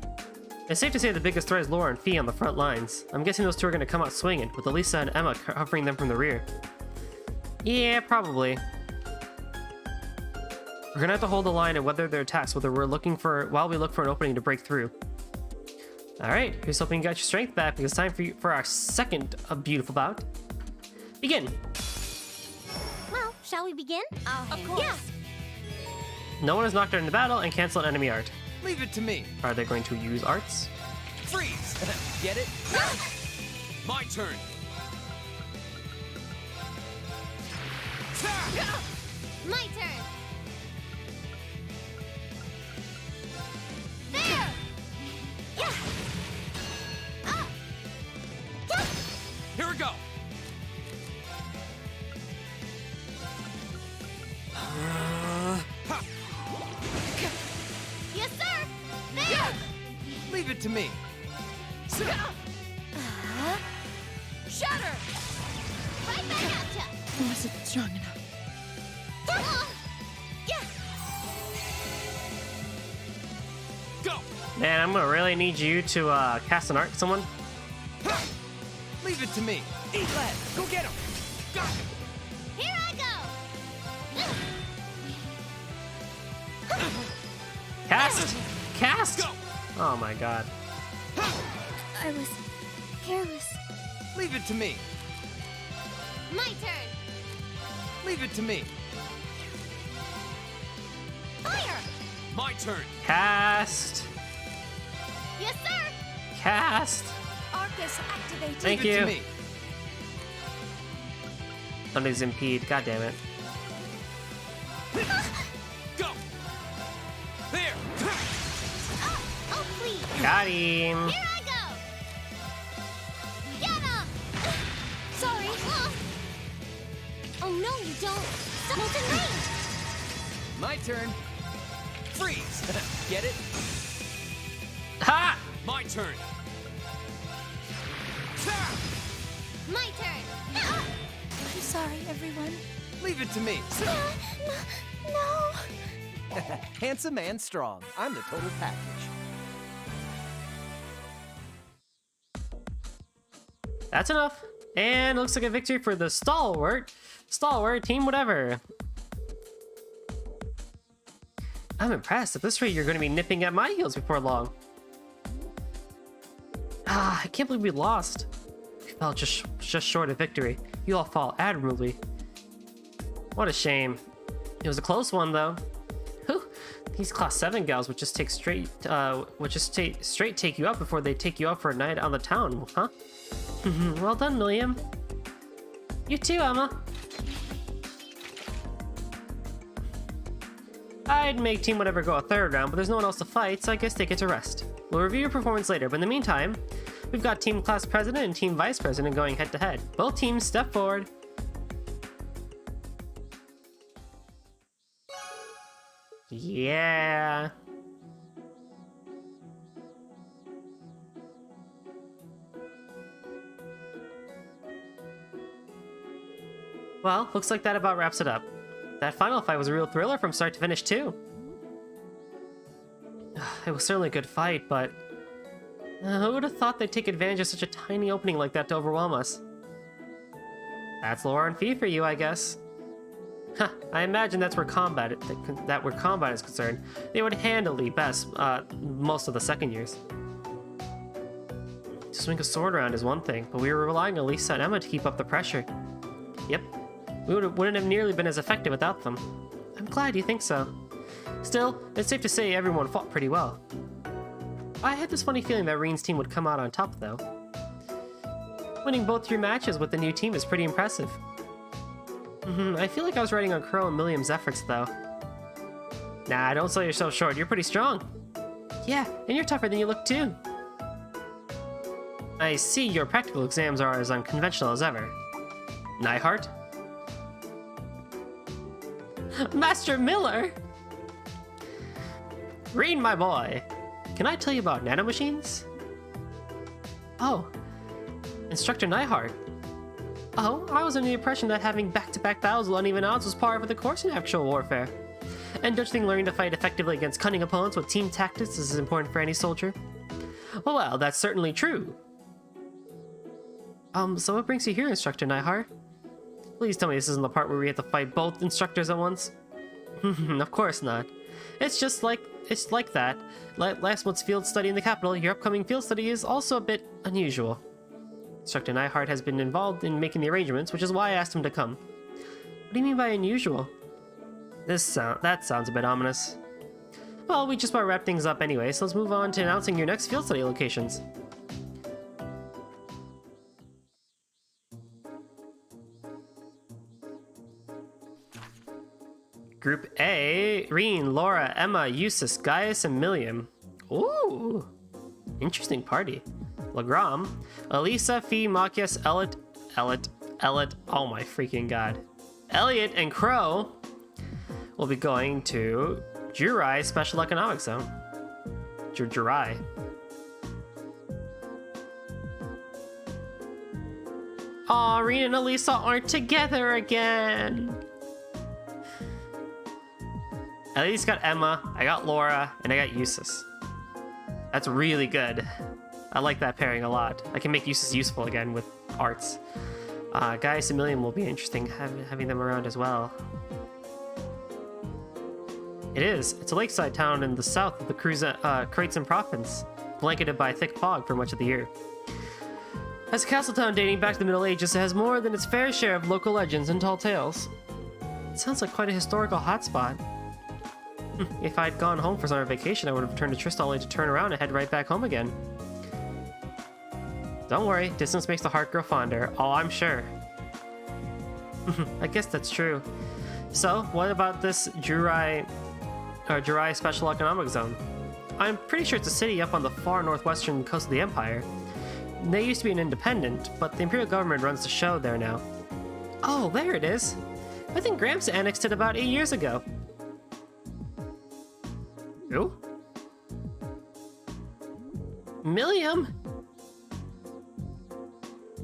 It's safe to say the biggest threat is Laura and Fee on the front lines. I'm guessing those two are going to come out swinging, with Elisa and Emma covering them from the rear. Yeah, probably. We're going to have to hold the line and weather their attacks while we look for an opening to break through. Alright, here's hoping you got your strength back because it's time for our second beautiful bout. Begin! Well, shall we begin? Of course. Yeah. No one is knocked out in the battle and cancel an enemy art. Leave it to me. Are they going to use arts? Freeze! Get it? My turn. My turn! There! Yeah! Here we go. Yes, sir! There! Leave it to me. Shatter! Right back at ya! I wasn't strong enough. Yeah! Go. Man, I'm gonna really need you to cast an art, someone. Leave it to me. Eat lad. Go get him. Got him. Here I go! Cast! Cast! Go. Oh my god. I was careless. Leave it to me. My turn! Leave it to me. Fire! My turn. Cast! Yes, sir! Cast! Arcus activated. Thank Leave it you. to me. Somebody's impede, god damn it. Go. There. Oh, please! Got him! Here I go! Get him! Sorry. Oh, no, you don't. Molten Rain! My turn. Freeze. Get it? Ha! My turn. My turn! I'm sorry, everyone. Leave it to me. No. Handsome and strong. I'm the total package. That's enough. And it looks like a victory for the stalwart Team Whatever. I'm impressed. At this rate, you're going to be nipping at my heels before long. I can't believe we lost. We fell just short of victory. You all fought admirably. What a shame. It was a close one, though. Whew. These class 7 gals would just take straight take you out before they take you out for a night on the town, huh? Well done, William. You too, Emma. I'd make Team Whatever go a third round, but there's no one else to fight, so I guess they get to rest. We'll review your performance later, but in the meantime, we've got Team Class President and Team Vice President going head to head. Both teams step forward. Yeah. Well, looks like that about wraps it up. That final fight was a real thriller from start to finish, too. It was certainly a good fight, but who would have thought they'd take advantage of such a tiny opening like that to overwhelm us? That's lore and fee for you, I guess. Huh, I imagine that's where combat is concerned. They would handily best most of the second years. To swing a sword around is one thing, but we were relying on Lisa and Emma to keep up the pressure. Yep, we wouldn't have nearly been as effective without them. I'm glad you think so. Still, it's safe to say everyone fought pretty well. I had this funny feeling that Reen's team would come out on top, though. Winning both your matches with the new team is pretty impressive. I feel like I was riding on Crow and Milliam's efforts, though. Nah, don't sell yourself short. You're pretty strong. Yeah, and you're tougher than you look, too. I see your practical exams are as unconventional as ever. Neihart? Master Miller! Reen, my boy! Can I tell you about nanomachines? Oh, Instructor Neihart. Oh, I was under the impression that having back-to-back battles with uneven odds was part of the course in actual warfare. And don't you think learning to fight effectively against cunning opponents with team tactics is as important for any soldier? Well, that's certainly true. So what brings you here, Instructor Neihart? Please tell me this isn't the part where we have to fight both instructors at once? Of course not. It's like that. Last month's field study in the capital, your upcoming field study is also a bit unusual. Instructor Neihart has been involved in making the arrangements, which is why I asked him to come. What do you mean by unusual? That sounds a bit ominous. Well, we just about wrap things up anyway, so let's move on to announcing your next field study locations. Group A, Reen, Laura, Emma, Eustace, Gaius, and Milliam. Ooh, interesting party. Legram, Elisa, Fee, Machias, Elliot, oh my freaking god. Elliot and Crow will be going to Jurai Special Economic Zone. Jurai. Aw, Reen and Elisa aren't together again. At least got Emma, I got Laura, and I got Eustace. That's really good. I like that pairing a lot. I can make Eustace useful again with arts. Gaius and Milliam will be interesting having them around as well. It is. It's a lakeside town in the south of the Kratzen province, blanketed by thick fog for much of the year. As a castle town dating back to the Middle Ages, it has more than its fair share of local legends and tall tales. It sounds like quite a historical hotspot. If I'd gone home for summer vacation, I would have returned to Tristol only to turn around and head right back home again. Don't worry, distance makes the heart grow fonder. Oh, I'm sure. I guess that's true. So, what about this Jurai Special Economic Zone? I'm pretty sure it's a city up on the far northwestern coast of the Empire. They used to be an independent, but the Imperial government runs the show there now. Oh, there it is. I think Gramps annexed it about 8 years ago. Who? Milliam?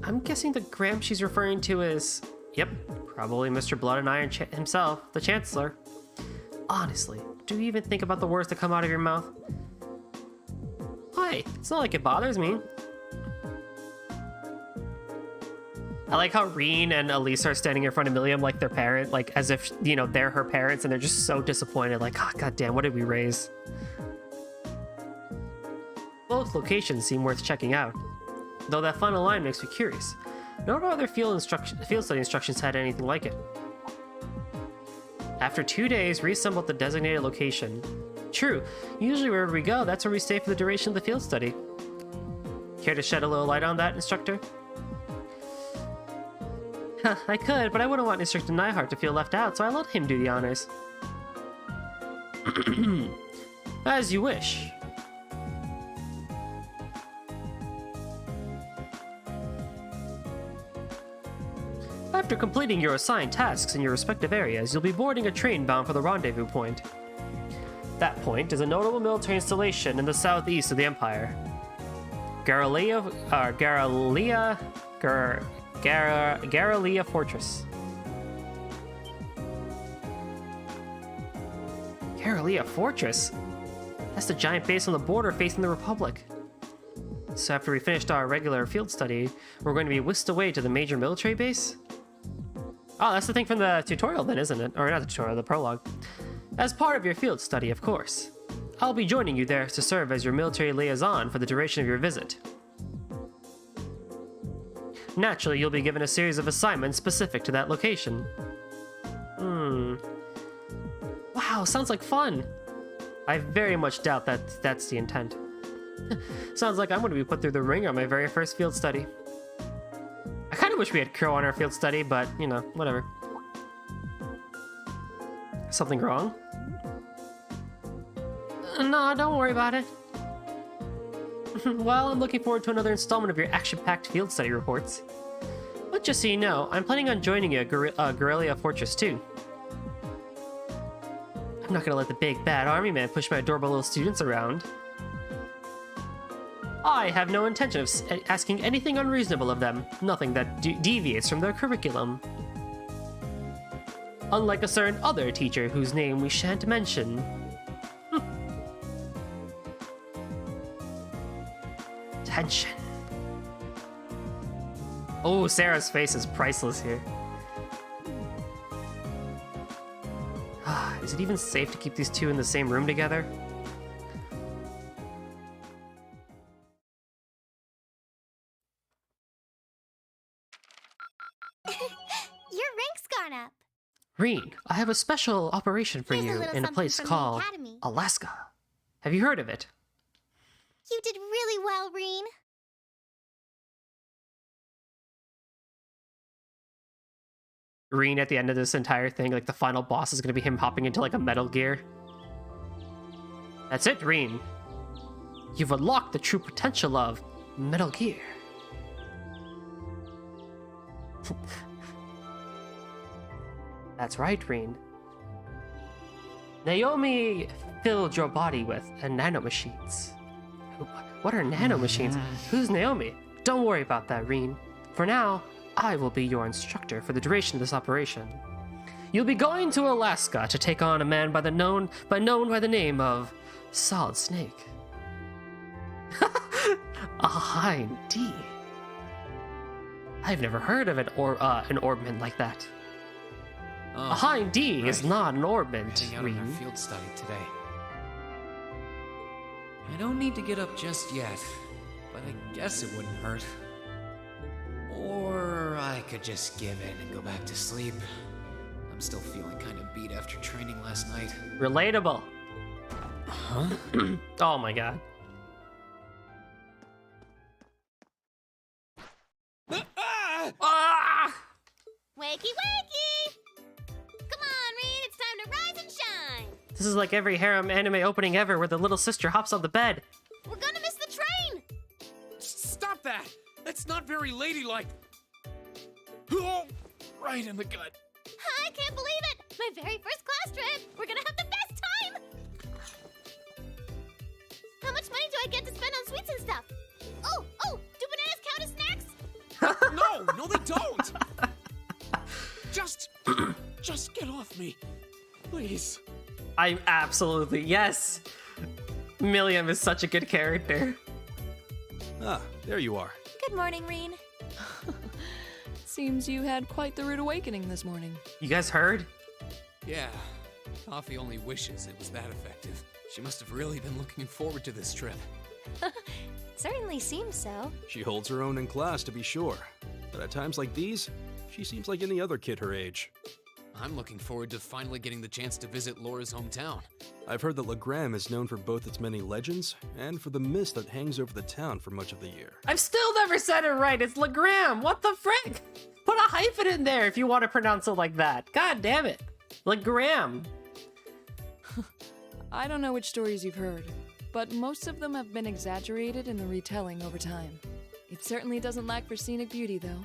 I'm guessing the Gramps she's referring to is... Yep, probably Mr. Blood and Iron himself, the Chancellor. Honestly, do you even think about the words that come out of your mouth? Why? It's not like it bothers me. I like how Reen and Elisa are standing in front of Milliam like their parent, like as if, you know, they're her parents, and they're just so disappointed, like, oh, goddamn, what did we raise? Both locations seem worth checking out, though that final line makes me curious. No other field study instructions had anything like it. After 2 days, reassemble at the designated location. True. Usually wherever we go, that's where we stay for the duration of the field study. Care to shed a little light on that, Instructor? I could, but I wouldn't want Instructor Nyhart to feel left out, so I let him do the honors. As you wish. After completing your assigned tasks in your respective areas, you'll be boarding a train bound for the rendezvous point. That point is a notable military installation in the southeast of the Empire. Garalea Fortress. Garalea Fortress? That's the giant base on the border facing the Republic. So after we finished our regular field study, we're going to be whisked away to the major military base? Oh, that's the thing from the tutorial then, isn't it? Or not the tutorial, the prologue. As part of your field study, of course. I'll be joining you there to serve as your military liaison for the duration of your visit. Naturally, you'll be given a series of assignments specific to that location. Wow, sounds like fun! I very much doubt that that's the intent. Sounds like I'm going to be put through the ringer on my very first field study. I kind of wish we had Crow on our field study, but, you know, whatever. Something wrong? No, don't worry about it. Well, I'm looking forward to another installment of your action-packed field study reports. But just so you know, I'm planning on joining you at Garalea Fortress too. I'm not gonna let the big bad army man push my adorable little students around. I have no intention of asking anything unreasonable of them, nothing that deviates from their curriculum. Unlike a certain other teacher whose name we shan't mention. Tension. Oh, Sarah's face is priceless here. Is it even safe to keep these two in the same room together? Your rank's gone up. Reen, I have a special operation for Here's a you little in a something place from the called Academy. Alaska. Have you heard of it? You did really well, Reen. Reen at the end of this entire thing, like the final boss is gonna be him hopping into like a Metal Gear. That's it, Reen. You've unlocked the true potential of Metal Gear. That's right, Reen. Naomi filled your body with nanomachines. What are nanomachines? Who's Naomi? Don't worry about that, Reen. For now, I will be your instructor for the duration of this operation. You'll be going to Alaska to take on a man known by the name of Solid Snake. Ah, indeed. I've never heard of an orbment like that. A Hind D is not an orbment, Heading out on our Reen. field study today. I don't need to get up just yet, but I guess it wouldn't hurt. Or I could just give in and go back to sleep. I'm still feeling kind of beat after training last night. Relatable. Huh? Oh my god. Ah! Wakey, wakey! Come on, Reen, it's time to rise and shine! This is like every harem anime opening ever where the little sister hops on the bed. We're gonna miss the train! Stop that! That's not very ladylike. Oh, right in the gut. I can't believe it! My very first class trip! We're gonna have the best time! How much money do I get to spend on sweets and stuff? Oh, do bananas count as snacks? No, they don't! Just get off me, please. I'm absolutely, yes! Milliam is such a good character. Ah, there you are. Good morning, Reen. Seems you had quite the rude awakening this morning. You guys heard? Yeah, Toffee only wishes it was that effective. She must have really been looking forward to this trip. Certainly seems so. She holds her own in class, to be sure. But at times like these, she seems like any other kid her age. I'm looking forward to finally getting the chance to visit Laura's hometown. I've heard that Legram is known for both its many legends and for the mist that hangs over the town for much of the year. I've still never said it right. It's Legram. What the frick? Put a hyphen in there if you want to pronounce it like that. God damn it. Legram. I don't know which stories you've heard, but most of them have been exaggerated in the retelling over time. It certainly doesn't lack for scenic beauty, though.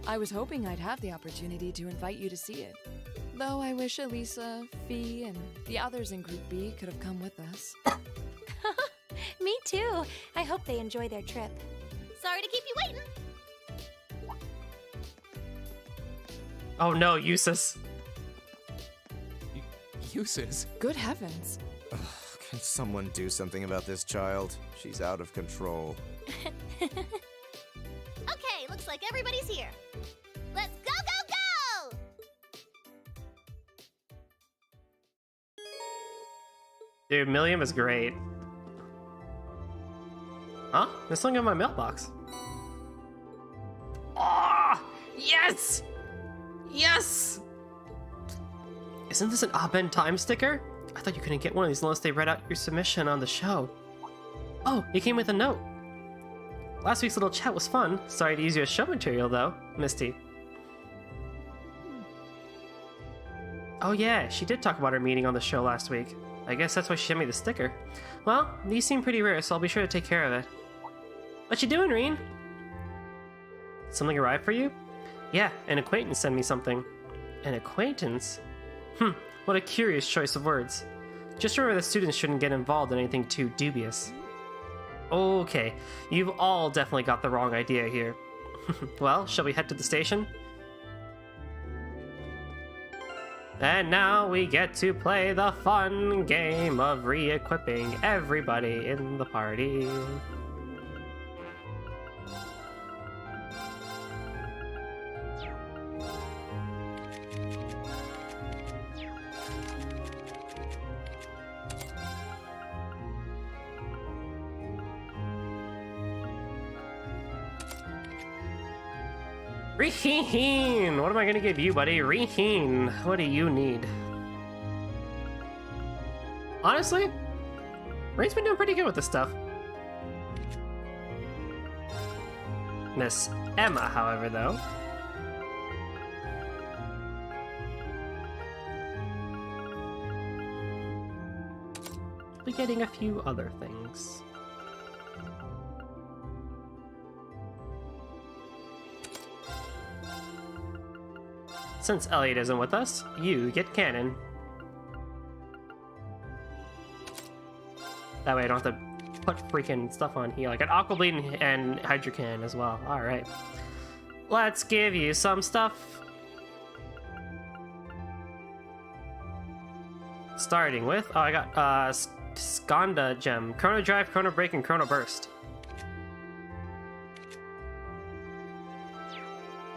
I was hoping I'd have the opportunity to invite you to see it. Though I wish Elisa, Fee, and the others in Group B could have come with us. Me too. I hope they enjoy their trip. Sorry to keep you waiting. Oh no, Eustace. Uses? Good heavens. Ugh, can someone do something about this child? She's out of control. Okay, looks like everybody's here. Let's go, go, go! Dude, Milliam is great. Huh? There's something in my mailbox. Oh! Yes! Yes! Isn't this an Aben time sticker? I thought you couldn't get one of these unless they read out your submission on the show. Oh, it came with a note. Last week's little chat was fun. Sorry to use you as show material, though, Misty. Oh yeah, she did talk about her meeting on the show last week. I guess that's why she sent me the sticker. Well, these seem pretty rare, so I'll be sure to take care of it. What you doing, Reen? Something arrived for you? Yeah, an acquaintance sent me something. An acquaintance? What a curious choice of words. Just remember that students shouldn't get involved in anything too dubious. Okay, you've all definitely got the wrong idea here. Well, shall we head to the station? And now we get to play the fun game of re-equipping everybody in the party. Reheen! What am I gonna give you, buddy? Reheen! What do you need? Honestly, Reen's been doing pretty good with this stuff. Miss Emma, however, though. Be getting a few other things. Since Elliot isn't with us, you get cannon. That way I don't have to put freaking stuff on here. Like an Aqua Bleed and Hydro Cannon as well. Alright. Let's give you some stuff. Starting with, oh, I got Skanda Gem, Chrono Drive, Chrono Break, and Chrono Burst.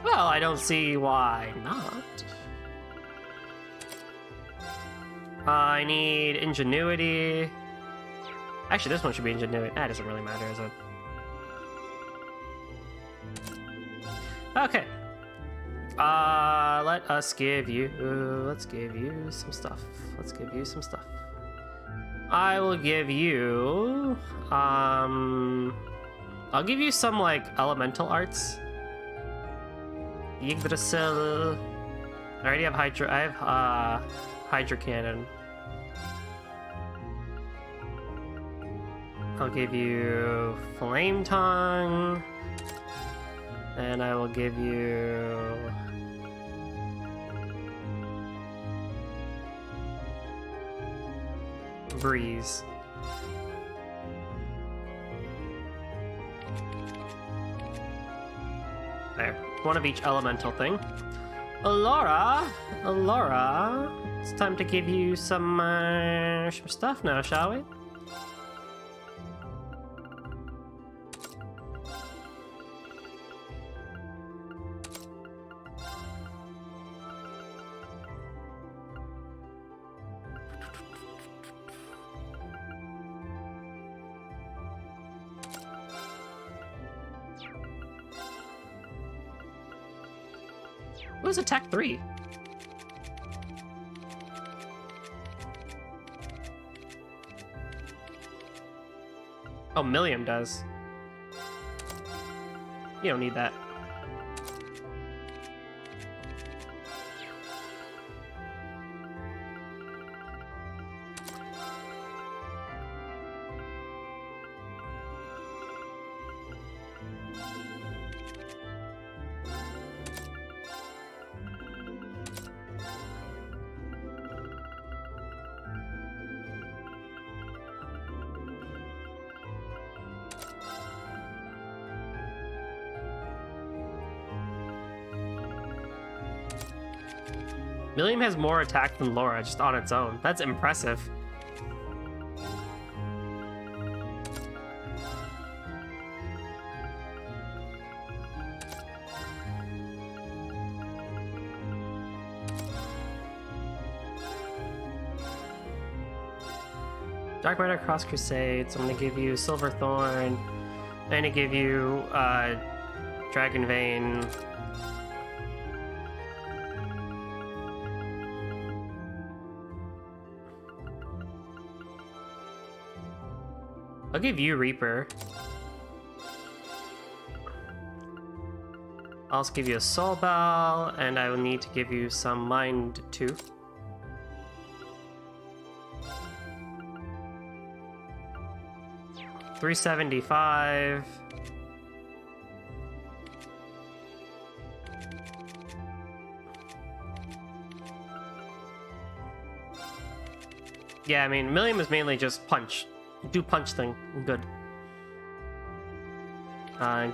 Well, I don't see why not. I need Ingenuity. Actually, this one should be Ingenuity. That doesn't really matter, is it? Okay. Let us give you... let's give you some stuff. Let's give you some stuff. I will give you... I'll give you some, like, elemental arts. Yggdrasil. I already have Hydro... I have, Hydro Cannon. I'll give you Flame Tongue. And I will give you... Breeze. There. One of each elemental thing. Laura! Laura! It's time to give you some stuff now, shall we? What is attack 3? Oh, Milliam does. You don't need that. Milliam has more attack than Laura just on its own. That's impressive. Dark Matter Cross Crusades. I'm gonna give you Silverthorn. I'm gonna give you Dragon Vein. I'll give you Reaper. I'll also give you a Soul Bell, and I will need to give you some Mind too. $375. Yeah, I mean, Milliam is mainly just punch. Do punch thing. Good.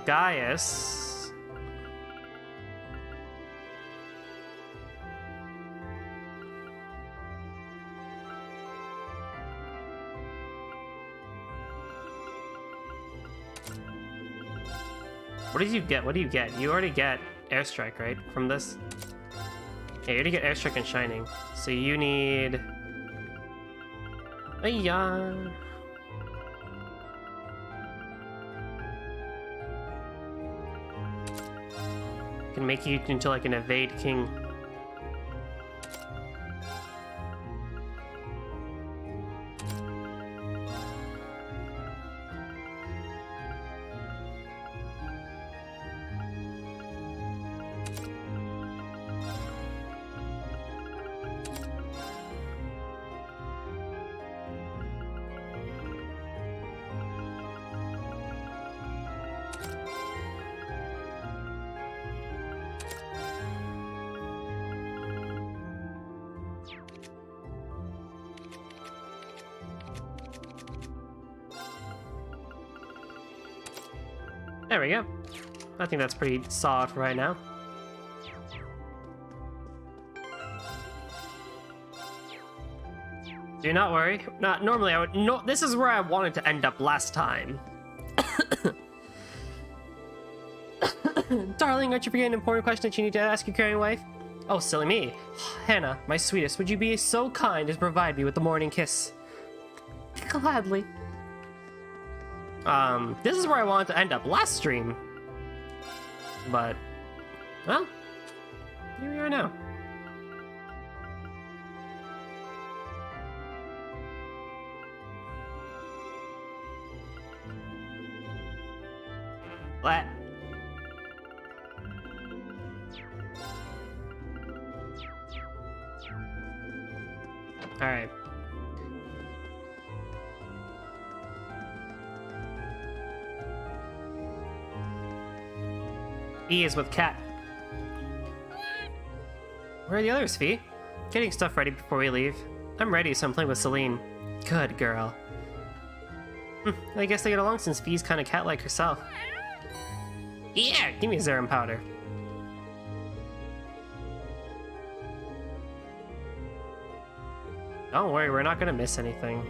Gaius. What did you get? What do you get? You already get Airstrike, right? From this? Yeah, you already get Airstrike and Shining. So you need... Ayya. Can make you into like an evade king. There we go. I think that's pretty solid for right now. Do not worry. Not normally I would. No, this is where I wanted to end up last time. Darling, aren't you forgetting an important question that you need to ask your caring wife? Oh, silly me. Hannah, my sweetest, would you be so kind as to provide me with the morning kiss? Gladly. This is where I wanted to end up last stream. But, well, here we are now. What? All right. E is with Cat. Where are the others, Fee? Getting stuff ready before we leave. I'm ready, so I'm playing with Celine. Good girl. I guess they get along since Fee's kind of cat-like herself. Yeah, give me a Zerum powder. Don't worry, we're not gonna miss anything.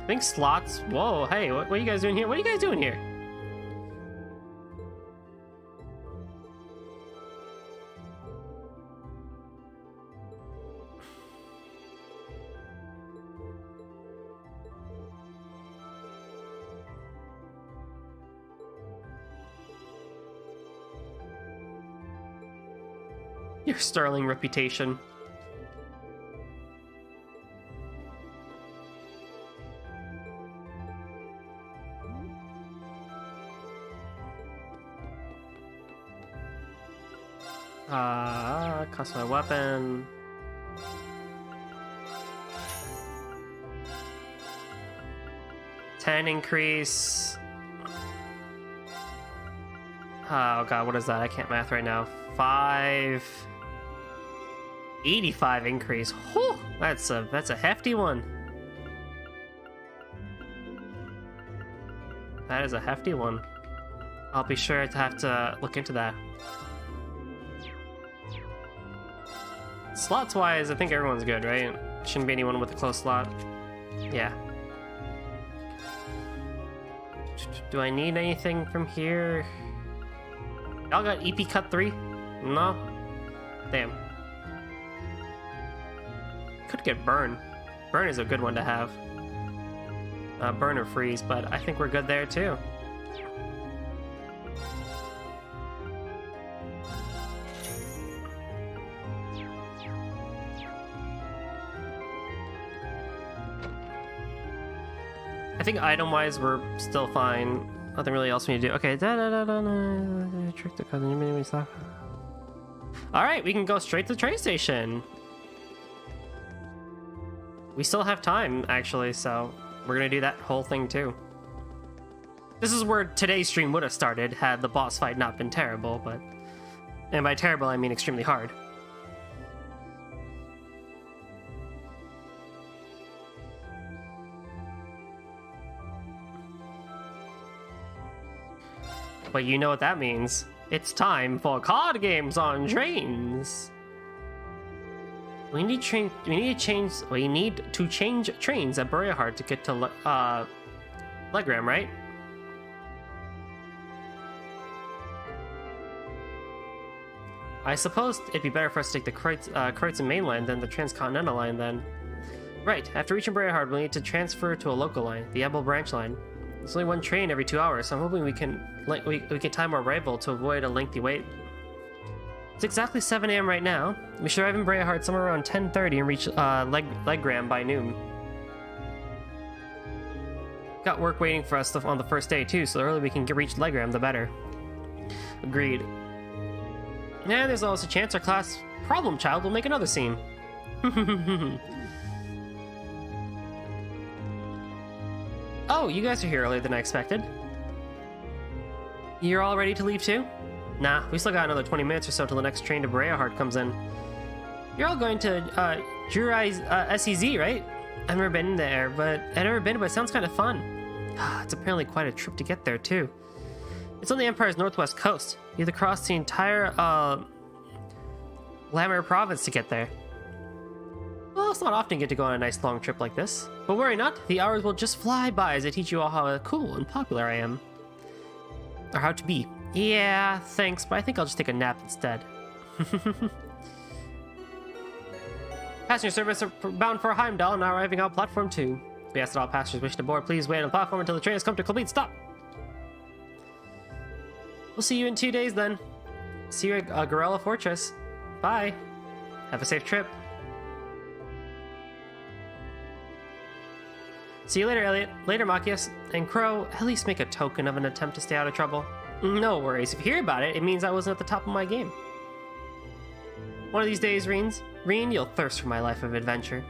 I think slots. Whoa, hey, what are you guys doing here? What are you guys doing here? Your sterling reputation. Cost my weapon. $10 increase. Oh god, what is that? I can't math right now. 85 increase. Whew, that's a hefty one. That is a hefty one. I'll be sure to have to look into that. Slots wise, I think everyone's good, right? Shouldn't be anyone with a close slot. Yeah. Do I need anything from here? Y'all got EP cut 3? No? Damn. Could get burn. Burn is a good one to have. Burn or freeze, but I think we're good there too. I think item-wise we're still fine. Nothing really else we need to do. Okay. Trick the cousin. All right, we can go straight to the train station. We still have time, actually, so we're gonna do that whole thing too. This is where today's stream would have started had the boss fight not been terrible, but... And by terrible, I mean extremely hard. But you know what that means. It's time for card games on trains. We need to change trains at Boreahard to get to Legram, right? I suppose it'd be better for us to take the Kreutz main line than the transcontinental line then. Right, after reaching Boreahard, we'll need to transfer to a local line, the Emblem branch line. There's only one train every 2 hours, so I'm hoping we can time our arrival to avoid a lengthy wait. It's exactly 7 a.m. right now. We should arrive in Boreahard somewhere around 10:30 and reach Legram by noon. Got work waiting for us on the first day too, so the earlier we can reach Legram, the better. Agreed. And there's always a chance our class problem child will make another scene. Oh, you guys are here earlier than I expected. You're all ready to leave too? Nah, we still got another 20 minutes or so till the next train to Boreahard comes in. You're all going to Jurai's SEZ, right? I've never been there, but it sounds kind of fun. It's apparently quite a trip to get there too. It's on the Empire's northwest coast. You have to cross the entire Lamer province to get there. Well, it's not often you get to go on a nice long trip like this. But worry not, the hours will just fly by as I teach you all how cool and popular I am. Or how to be. Yeah, thanks, but I think I'll just take a nap instead. Passenger service are bound for Heimdall now arriving on platform 2. We ask that all passengers wishing to board please wait on the platform until the train has come to a complete stop. We'll see you in 2 days then. See you at Gorilla Fortress. Bye. Have a safe trip. See you later, Elliot. Later, Machias. And Crow, at least make a token of an attempt to stay out of trouble. No worries. If you hear about it, it means I wasn't at the top of my game. One of these days, Reen, you'll thirst for my life of adventure.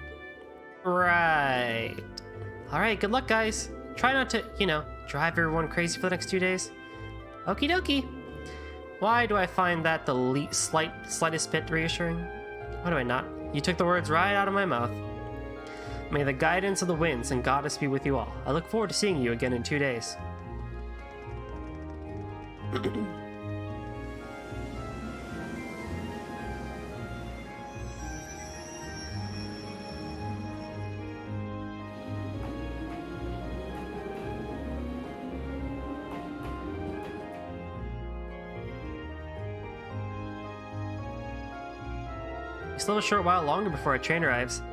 Right. Alright, good luck, guys. Try not to, drive everyone crazy for the next 2 days. Okie dokie. Why do I find that the slightest bit reassuring? Why do I not? You took the words right out of my mouth. May the guidance of the winds and goddess be with you all. I look forward to seeing you again in 2 days. We still have a short while longer before our train arrives.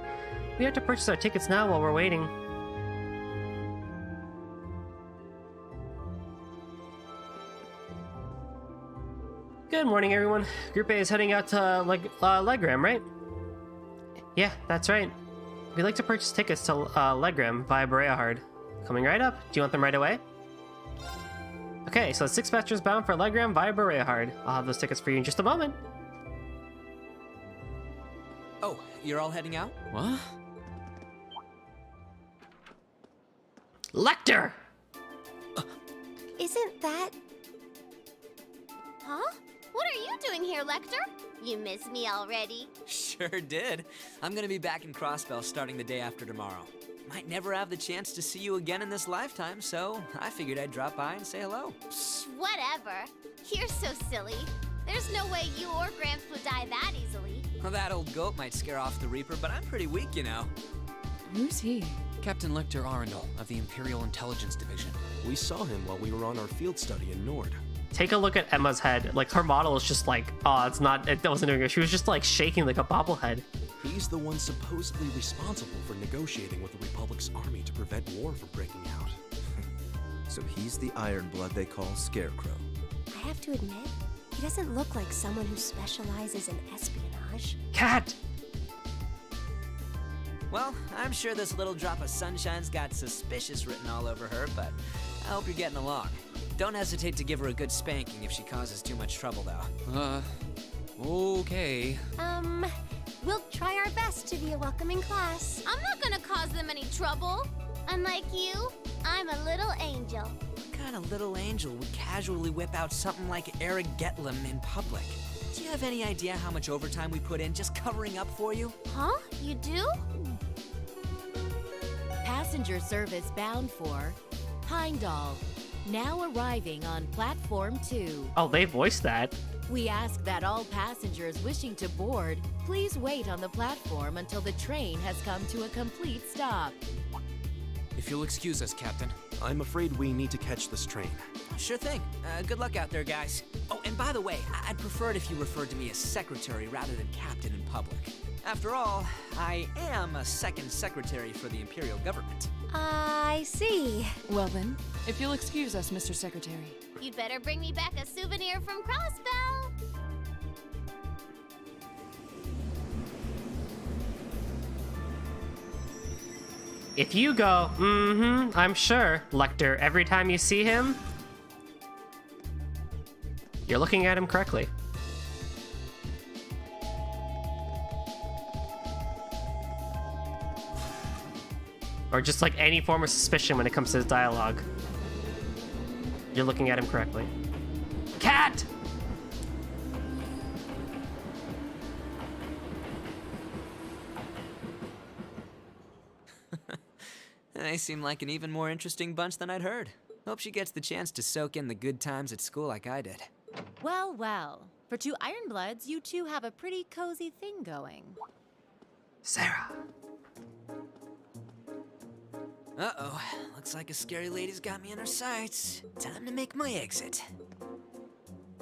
We have to purchase our tickets now while we're waiting. Good morning, everyone. Group A is heading out to Legram, right? Yeah, that's right. We'd like to purchase tickets to Legram via Boreahard. Coming right up. Do you want them right away? Okay, so 6 passengers bound for Legram via Boreahard. I'll have those tickets for you in just a moment. Oh, you're all heading out? What? Lichter! Isn't that... Huh? What are you doing here, Lichter? You miss me already? Sure did. I'm gonna be back in Crossbell starting the day after tomorrow. Might never have the chance to see you again in this lifetime, so I figured I'd drop by and say hello. Shh, whatever. You're so silly. There's no way you or Gramps would die that easily. Well, that old goat might scare off the Reaper, but I'm pretty weak, you know. Who's he? Captain Lichter Arnold of the Imperial Intelligence Division. We saw him while we were on our field study in Nord. Take a look at Emma's head. Like, her model is just like, oh, it wasn't doing it. She was just like shaking like a bobblehead. He's the one supposedly responsible for negotiating with the Republic's army to prevent war from breaking out. So he's the Ironblood they call Scarecrow. I have to admit, he doesn't look like someone who specializes in espionage. Cat! Well, I'm sure this little drop of sunshine's got suspicious written all over her, but I hope you're getting along. Don't hesitate to give her a good spanking if she causes too much trouble, though. Okay. We'll try our best to be a welcoming class. I'm not gonna cause them any trouble. Unlike you, I'm a little angel. What kind of little angel would casually whip out something like Eric Getlem in public? Do you have any idea how much overtime we put in just covering up for you? Huh? You do? Passenger service bound for Heimdall, now arriving on Platform 2. Oh, they voiced that. We ask that all passengers wishing to board please wait on the platform until the train has come to a complete stop. If you'll excuse us, Captain. I'm afraid we need to catch this train. Sure thing. Good luck out there, guys. Oh, and by the way, I'd prefer it if you referred to me as secretary rather than captain in public. After all, I am a second secretary for the Imperial government. I see. Well then, if you'll excuse us, Mr. Secretary. You'd better bring me back a souvenir from Crossbell. If you go, I'm sure, Lichter, every time you see him, you're looking at him correctly. Or just like any form of suspicion when it comes to his dialogue. You're looking at him correctly. Cat! They seem like an even more interesting bunch than I'd heard. Hope she gets the chance to soak in the good times at school like I did. Well, well. For two Ironbloods, you two have a pretty cozy thing going. Sarah. Uh-oh. Looks like a scary lady's got me in her sights. Time to make my exit.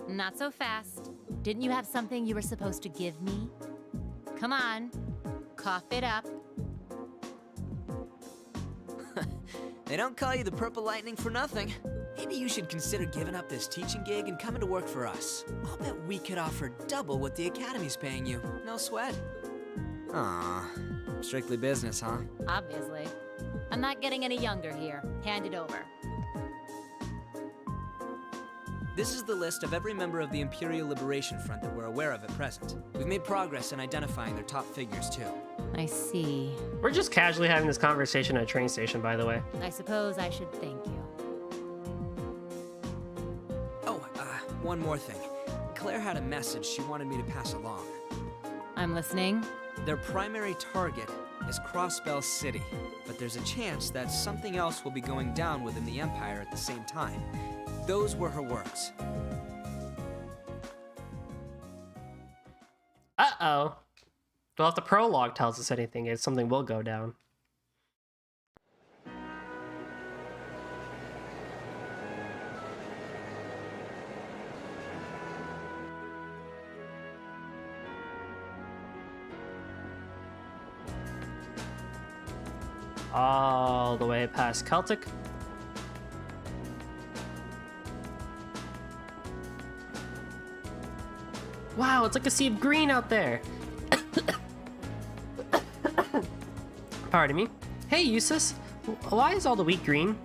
Not so fast. Didn't you have something you were supposed to give me? Come on. Cough it up. They don't call you the Purple Lightning for nothing. Maybe you should consider giving up this teaching gig and coming to work for us. I'll bet we could offer double what the Academy's paying you. No sweat. Aw, strictly business, huh? Obviously. I'm not getting any younger here. Hand it over. This is the list of every member of the Imperial Liberation Front that we're aware of at present. We've made progress in identifying their top figures, too. I see. We're just casually having this conversation at a train station, by the way. I suppose I should thank you. Oh, one more thing. Claire had a message she wanted me to pass along. I'm listening. Their primary target is Crossbell City, but there's a chance that something else will be going down within the Empire at the same time. Those were her words. Uh-oh. Well, if the prologue tells us anything, something will go down. All the way past Celtic. Wow, it's like a sea of green out there. Pardon me. Hey, Eustace. Why is all the wheat green?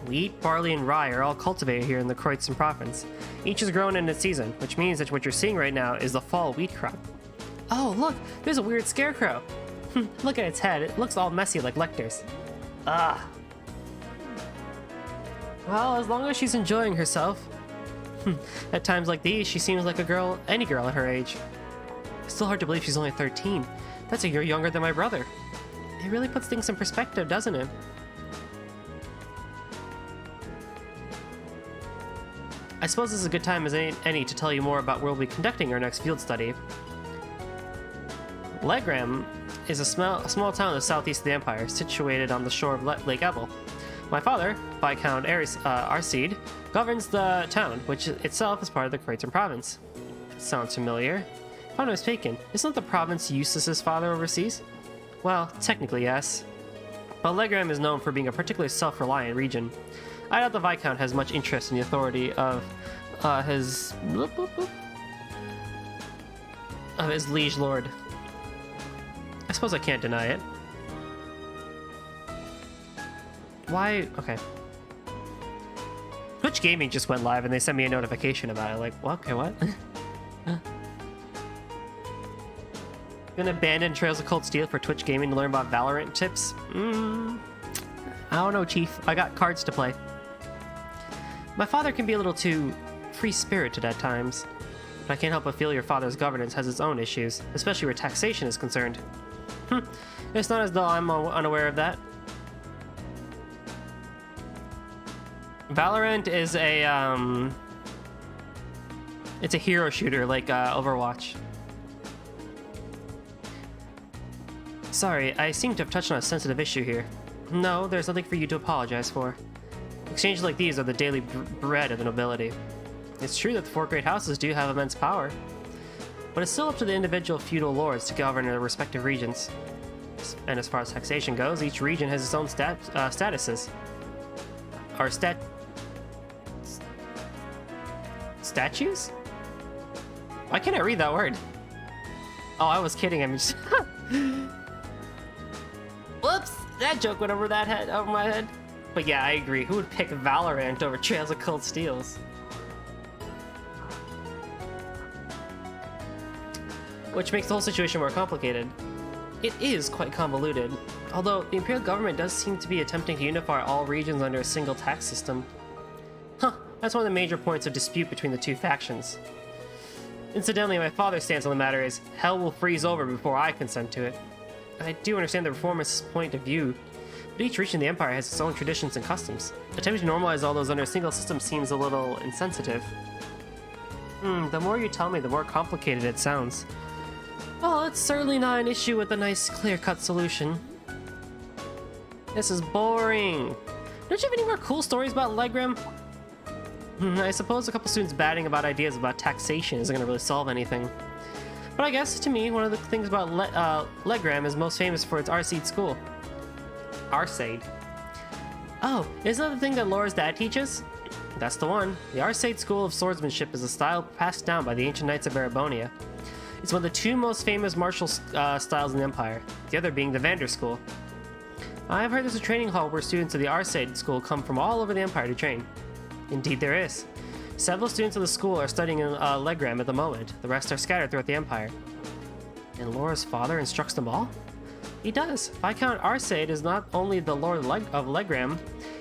Wheat, barley, and rye are all cultivated here in the Kreutzen province. Each is grown in its season, which means that what you're seeing right now is the fall wheat crop. Oh, look, there's a weird scarecrow. Look at its head. It looks all messy like Lichter's. Ah. Well, as long as she's enjoying herself. At times like these, she seems like a girl, any girl at her age. It's still hard to believe she's only 13. That's a year younger than my brother. It really puts things in perspective, doesn't it? I suppose this is a good time as any to tell you more about where we'll be conducting our next field study. Legram is a small town in the southeast of the Empire, situated on the shore of Lake Ebel. My father, Viscount Arseid, governs the town, which itself is part of the Creighton province. Sounds familiar. If I'm not mistaken, isn't the province Eustace's father oversees? Well, technically yes. But Legram is known for being a particularly self-reliant region. I doubt the Viscount has much interest in the authority of his liege lord. I suppose I can't deny it. Why? Okay. Twitch Gaming just went live and they sent me a notification about it. Like, well, okay, what? Gonna abandon Trails of Cold Steel for Twitch Gaming to learn about Valorant tips? I don't know, Chief. I got cards to play. My father can be a little too free-spirited at times, but I can't help but feel your father's governance has its own issues, especially where taxation is concerned. It's not as though I'm unaware of that. Valorant is a, it's a hero shooter like Overwatch. Sorry, I seem to have touched on a sensitive issue here. No, there's nothing for you to apologize for. Exchanges like these are the daily bread of the nobility. It's true that the four great houses do have immense power, but it's still up to the individual feudal lords to govern their respective regions. And as far as taxation goes, each region has its own statuses. Or statues? Why can't I read that word? Oh, I was kidding. I'm just... Whoops! That joke went over my head. But yeah, I agree. Who would pick Valorant over Trails of Cold Steels? Which makes the whole situation more complicated. It is quite convoluted, although the Imperial government does seem to be attempting to unify all regions under a single tax system. That's one of the major points of dispute between the two factions. Incidentally, my father's stance on the matter is, hell will freeze over before I consent to it. I do understand the reformist's point of view, but each region of the Empire has its own traditions and customs. Attempting to normalize all those under a single system seems a little insensitive. The more you tell me, the more complicated it sounds. Well, it's certainly not an issue with a nice, clear-cut solution. This is boring. Don't you have any more cool stories about Legram? I suppose a couple students batting about ideas about taxation isn't going to really solve anything. But I guess, to me, one of the things about Legram is most famous for its Arseid school. Arseid? Oh, isn't that the thing that Laura's dad teaches? That's the one. The Arseid School of Swordsmanship is a style passed down by the ancient knights of Barebonia. It's one of the two most famous martial styles in the Empire, the other being the Vander School. I've heard there's a training hall where students of the Arseid School come from all over the Empire to train. Indeed there is. Several students of the school are studying in Legram at the moment. The rest are scattered throughout the Empire. And Laura's father instructs them all? He does. Viscount Arseid is not only the Lord of Legram,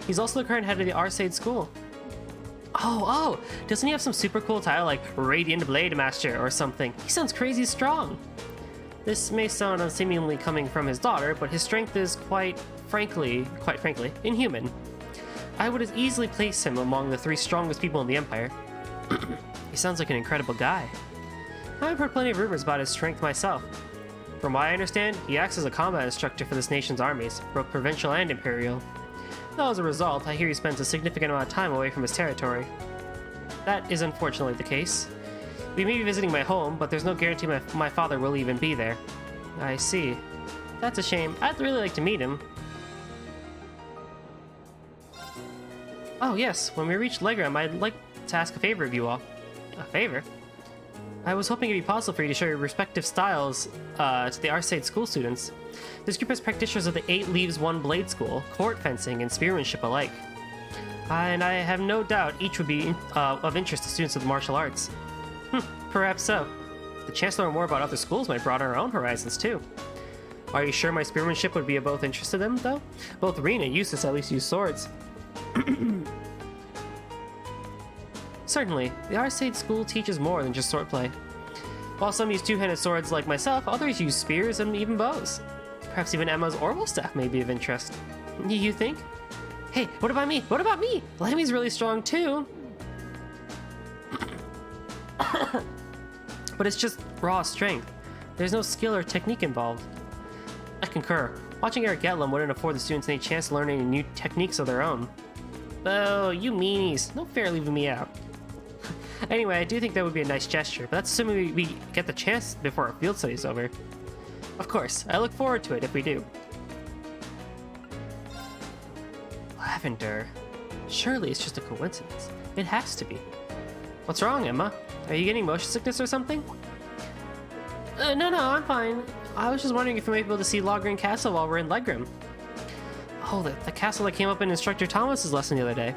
he's also the current head of the Arseid School. Oh, doesn't he have some super cool title like Radiant Blade Master or something? He sounds crazy strong. This may sound unseemingly coming from his daughter, but his strength is quite frankly, inhuman. I would as easily place him among the 3 strongest people in the Empire. He sounds like an incredible guy. I've heard plenty of rumors about his strength myself. From what I understand, he acts as a combat instructor for this nation's armies, both provincial and imperial. Though as a result, I hear he spends a significant amount of time away from his territory. That is unfortunately the case. We may be visiting my home, but there's no guarantee my father will even be there. I see. That's a shame. I'd really like to meet him. Oh yes, when we reach Legram, I'd like to ask a favor of you all. A favor? I was hoping it'd be possible for you to show your respective styles to the Arseid school students. This group is practitioners of the 8 Leaves 1 Blade School, court fencing, and spearmanship alike. And I have no doubt each would be of interest to students of the martial arts. Perhaps so. The chance to learn more about other schools might broaden our own horizons, too. Are you sure my spearmanship would be of both interest to them, though? Both Reen and Eustace at least use swords. Certainly, the Arcade School teaches more than just swordplay. While some use two-handed swords like myself, others use spears and even bows. Perhaps even Emma's Orwell staff may be of interest. You think? Hey, what about me? What about me? Lammy's really strong too. But it's just raw strength. There's no skill or technique involved. I concur. Watching Eric Getlum wouldn't afford the students any chance to learn any new techniques of their own. Oh, you meanies. No fair leaving me out. Anyway, I do think that would be a nice gesture, but that's assuming we get the chance before our field study's over. Of course, I look forward to it if we do. Lavender. Surely it's just a coincidence. It has to be. What's wrong, Emma? Are you getting motion sickness or something? No, I'm fine. I was just wondering if we might be able to see Logren Castle while we're in Legram. Oh, the castle that came up in Instructor Thomas's lesson the other day.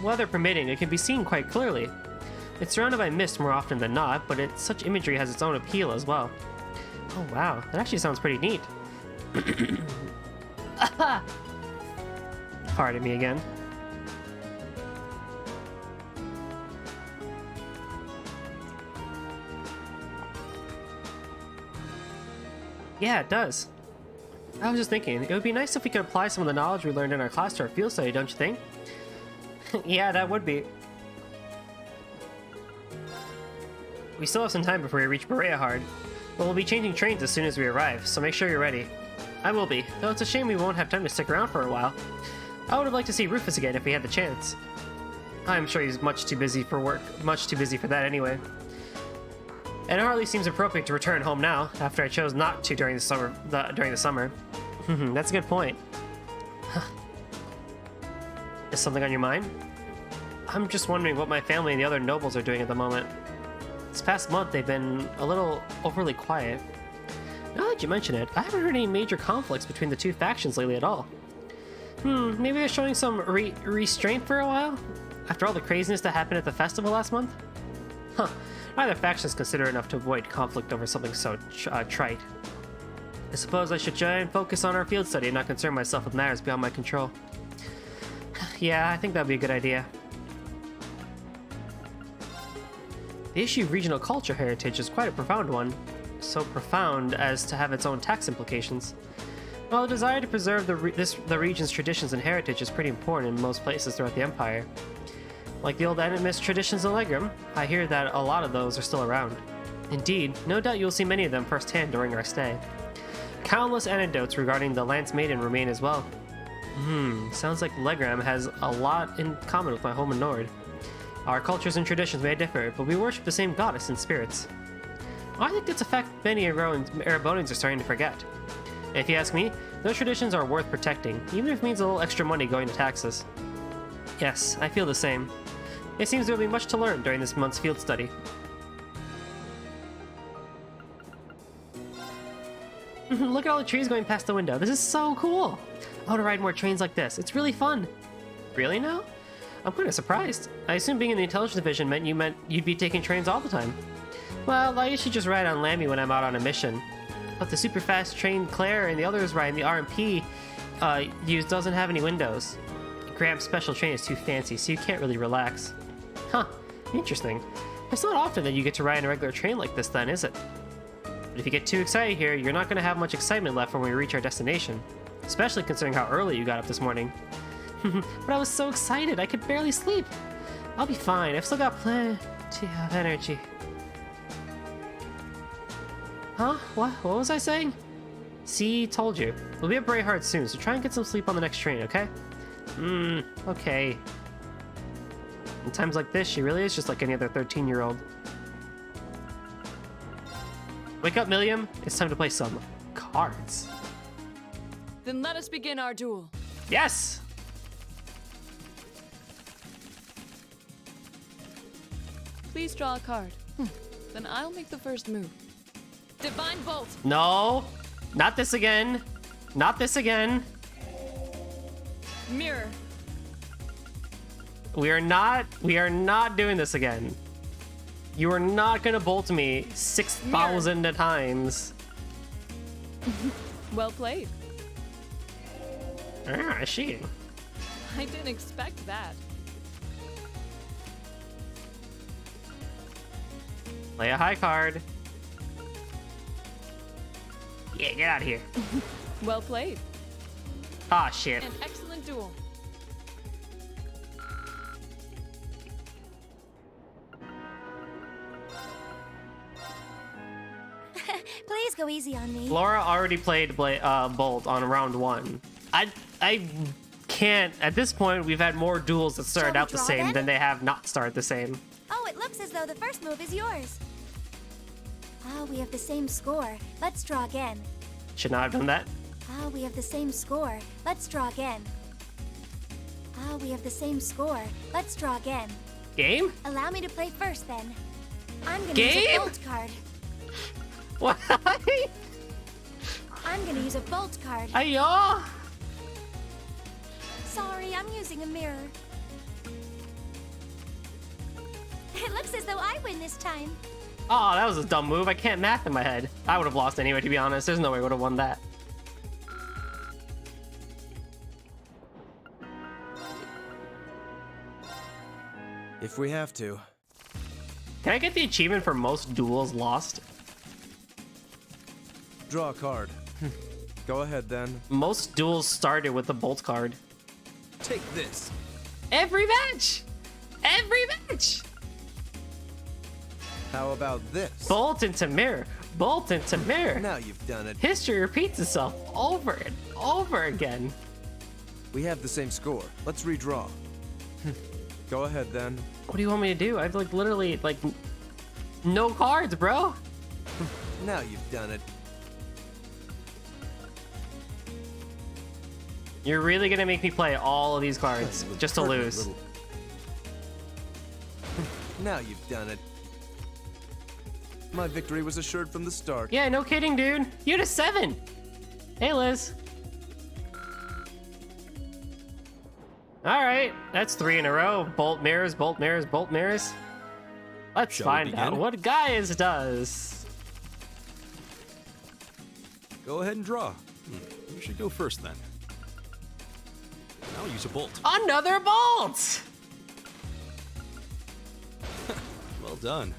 Weather permitting, it can be seen quite clearly. It's surrounded by mist more often than not, but such imagery has its own appeal as well. Oh wow, that actually sounds pretty neat. Pardon me again. Yeah, it does. I was just thinking, it would be nice if we could apply some of the knowledge we learned in our class to our field study, don't you think? Yeah, that would be. We still have some time before we reach Berea-Hard, but we'll be changing trains as soon as we arrive, so make sure you're ready. I will be, though it's a shame we won't have time to stick around for a while. I would have liked to see Rufus again if we had the chance. I'm sure he's much too busy for work, much too busy for that anyway. And it hardly seems appropriate to return home now, after I chose not to during the summer. That's a good point. Is something on your mind? I'm just wondering what my family and the other nobles are doing at the moment. This past month, they've been a little overly quiet. Now that you mention it, I haven't heard any major conflicts between the two factions lately at all. Maybe they're showing some restraint for a while? After all the craziness that happened at the festival last month? Huh. Neither faction is considerate enough to avoid conflict over something so trite. I suppose I should try and focus on our field study and not concern myself with matters beyond my control. Yeah, I think that'd be a good idea. The issue of regional culture heritage is quite a profound one. So profound as to have its own tax implications. While the desire to preserve the region's traditions and heritage is pretty important in most places throughout the Empire. Like the old animist traditions in Legram, I hear that a lot of those are still around. Indeed, no doubt you'll see many of them firsthand during our stay. Countless anecdotes regarding the Lance Maiden remain as well. Sounds like Legram has a lot in common with my home in Nord. Our cultures and traditions may differ, but we worship the same goddess and spirits. I think it's a fact many Erebonians are starting to forget. And if you ask me, those traditions are worth protecting, even if it means a little extra money going to taxes. Yes, I feel the same. It seems there will be much to learn during this month's field study. Look at all the trees going past the window. This is so cool. I want to ride more trains like this. It's really fun. Really now? I'm kind of surprised. I assumed being in the Intelligence Division meant you'd be taking trains all the time. Well, I usually just ride on Lammy when I'm out on a mission. But the super fast train Claire and the others ride in the RMP use doesn't have any windows. Graham's special train is too fancy, so you can't really relax. Huh, interesting. It's not often that you get to ride in a regular train like this then, is it? But if you get too excited here, you're not going to have much excitement left when we reach our destination. Especially considering how early you got up this morning. But I was so excited, I could barely sleep. I'll be fine, I've still got plenty of energy. Huh? What was I saying? See, told you. We'll be at Berea-Hard soon, so try and get some sleep on the next train, okay? Okay. In times like this, she really is just like any other 13-year-old. Wake up, Milliam. It's time to play some cards. Then let us begin our duel. Yes! Please draw a card. Then I'll make the first move. Divine Bolt! No! Not this again! Not this again! Mirror. We are not doing this again. You are not gonna bolt me 6,000 times. Well played. Ah, she. I didn't expect that. Play a high card. Yeah, get out of here. Well played. Ah, shit. An excellent duel. Please go easy on me. Laura already played Bolt on round 1. I can't. At this point, we've had more duels that started out the draw same then? than they have not started the same. Oh, it looks as though the first move is yours. Oh, we have the same score. Let's draw again. Should not have done that. Oh, we have the same score. Let's draw again. Oh, we have the same score. Let's draw again. Game? Allow me to play first, then. I'm gonna use Game? a bolt card. What? I'm gonna use a bolt card. Ayo! Sorry, I'm using a mirror. It looks as though I win this time. Oh, that was a dumb move. I can't math in my head. I would have lost anyway, to be honest. There's no way I would have won that. If we have to. Can I get the achievement for most duels lost? Draw a card. Go ahead then. Most duels started with the bolt card. Take this. Every match! Every match! How about this? Bolt into mirror. Bolt into mirror. Now you've done it. History repeats itself over and over again. We have the same score. Let's redraw. Go ahead then. What do you want me to do? I've like literally like no cards, bro. Now you've done it. You're really gonna make me play all of these cards just to lose. Now you've done it. My victory was assured from the start. Yeah, no kidding, dude. You had a 7. Hey, Liz. All right, that's 3 in a row. Bolt mirrors, bolt mirrors, bolt mirrors. Let's Shall we find out begin? what Gaius does. Go ahead and draw. You should go first then. I'll use a bolt. Another bolt! Well done.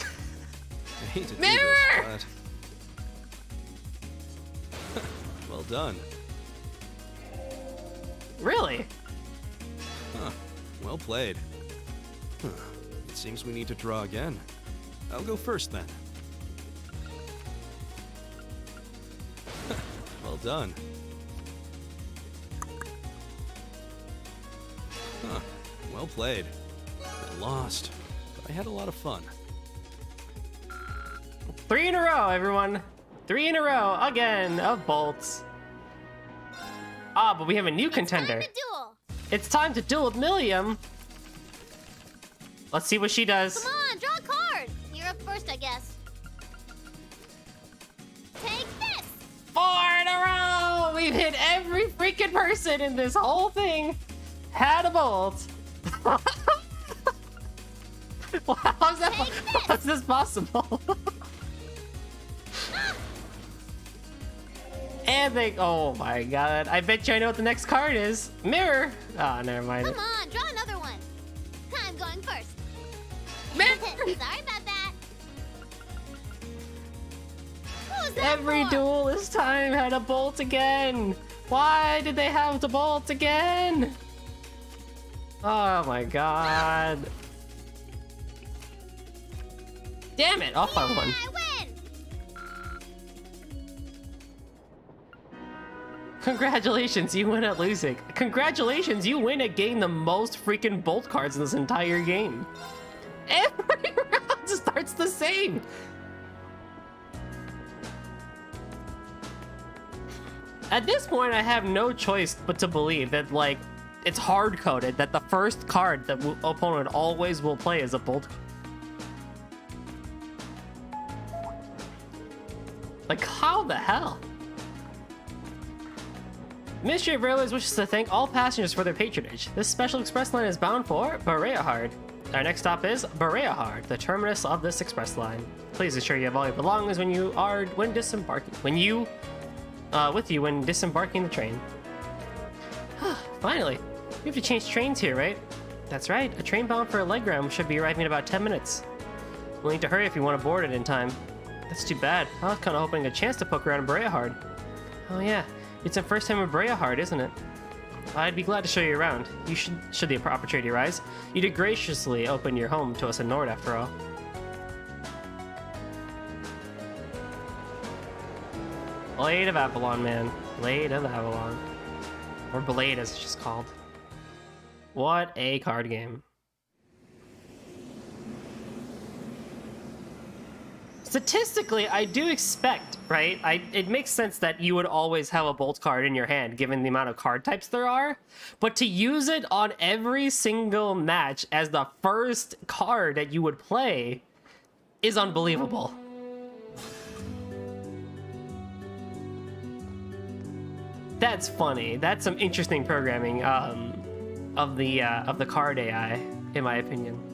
I hate to do Mirror! this, but... well done. Really? Huh. Well played. Huh. It seems we need to draw again. I'll go first then. Well done. Huh. Well played. I lost, but I had a lot of fun. 3 in a row, everyone. 3 in a row, again, of bolts. Ah, but we have a new contender. It's time to duel with Milliam. Let's see what she does. Come on, draw a card. You're up first, I guess. Take this. 4 in a row! We've hit every freaking person in this whole thing. Had a bolt. How's this possible? And they, oh my god, I bet you I know what the next card is. Mirror. Oh, never mind. Come on, draw another one. I'm going first. Mirror. Sorry about that. What was that Every for? duel this time had a bolt again. Why did they have to bolt again? Oh my god. Damn it, off by one. I win. Congratulations, you win at losing. Congratulations, you win at getting the most freaking bolt cards in this entire game. Every round starts the same. At this point, I have no choice but to believe that, like, it's hard-coded that the first card that opponent always will play is a bolt. Like, how the hell? Ministry of Railways wishes to thank all passengers for their patronage. This special express line is bound for Bareahard. Our next stop is Bareahard, the terminus of this express line. Please ensure you have all your belongings when disembarking. When disembarking the train. Finally, we have to change trains here, right? That's right. A train bound for Allegram should be arriving in about 10 minutes. We'll need to hurry if you want to board it in time. That's too bad. I was kind of hoping a chance to poke around in Bareahard. Oh yeah, it's the first time in Bareahard, isn't it? I'd be glad to show you around. You should the opportunity arise. You did graciously open your home to us in Nord, after all. Blade of Avalon, man. Blade of Avalon. Or Blade, as it's just called. What a card game. Statistically, I do expect, right? It makes sense that you would always have a Bolt card in your hand, given the amount of card types there are. But to use it on every single match as the first card that you would play is unbelievable. That's funny. That's some interesting programming of the card AI, in my opinion.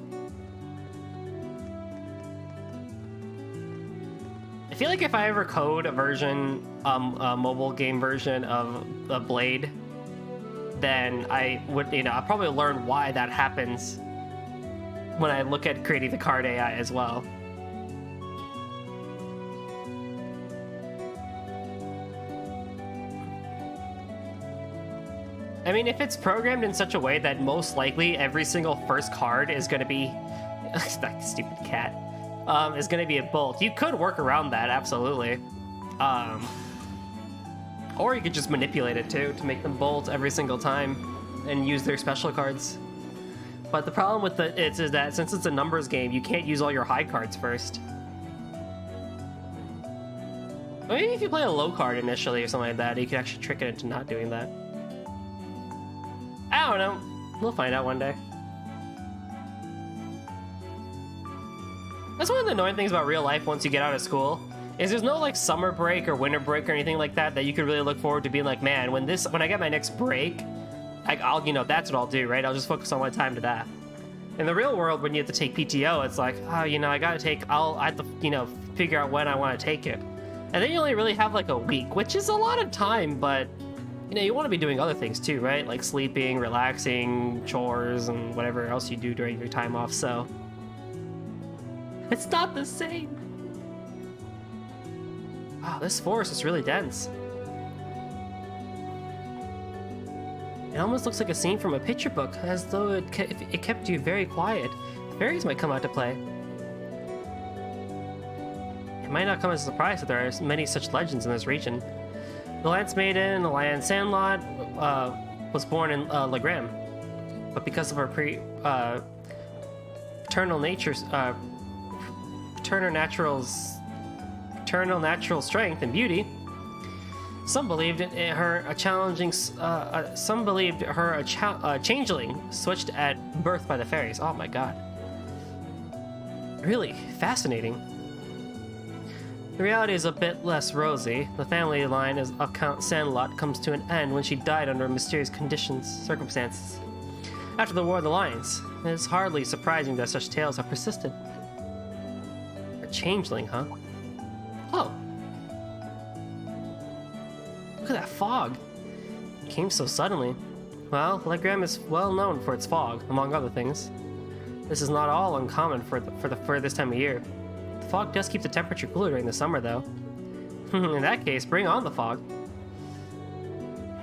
I feel like if I ever code a version, a mobile game version of the Blade, then I would, I'll probably learn why that happens when I look at creating the card AI as well. I mean, if it's programmed in such a way that most likely every single first card is going to be that stupid cat. Is going to be a Bolt. You could work around that, absolutely. Or you could just manipulate it too to make them Bolt every single time and use their special cards. But the problem with it is that since it's a numbers game, you can't use all your high cards first. Maybe if you play a low card initially or something like that, you can actually trick it into not doing that. I don't know. We'll find out one day. That's one of the annoying things about real life once you get out of school, is there's no like summer break or winter break or anything like that you could really look forward to being like, man, when I get my next break, I'll that's what I'll do, right? I'll just focus all my time to that. In the real world, when you have to take PTO, it's like, oh, I have to, figure out when I want to take it. And then you only really have like a week, which is a lot of time, but you want to be doing other things too, right? Like sleeping, relaxing, chores, and whatever else you do during your time off, so it's not the same. Wow, this forest is really dense. It almost looks like a scene from a picture book, as though it kept you very quiet. The fairies might come out to play. It might not come as a surprise that there are many such legends in this region. The Lance Maiden, the Lion Sandlot, was born in Legram, but because of her paternal natural strength and beauty, some believed her a changeling switched at birth by the fairies. Oh my god. Really fascinating. The reality is a bit less rosy. The family line of Count Sandlot comes to an end when she died under mysterious circumstances. After the War of the Lions, it is hardly surprising that such tales have persisted. A changeling, huh? Oh. Look at that fog. It came so suddenly. Well, Legram is well known for its fog, among other things. This is not all uncommon for this time of year. The fog does keep the temperature cooler during the summer, though. In that case, bring on the fog.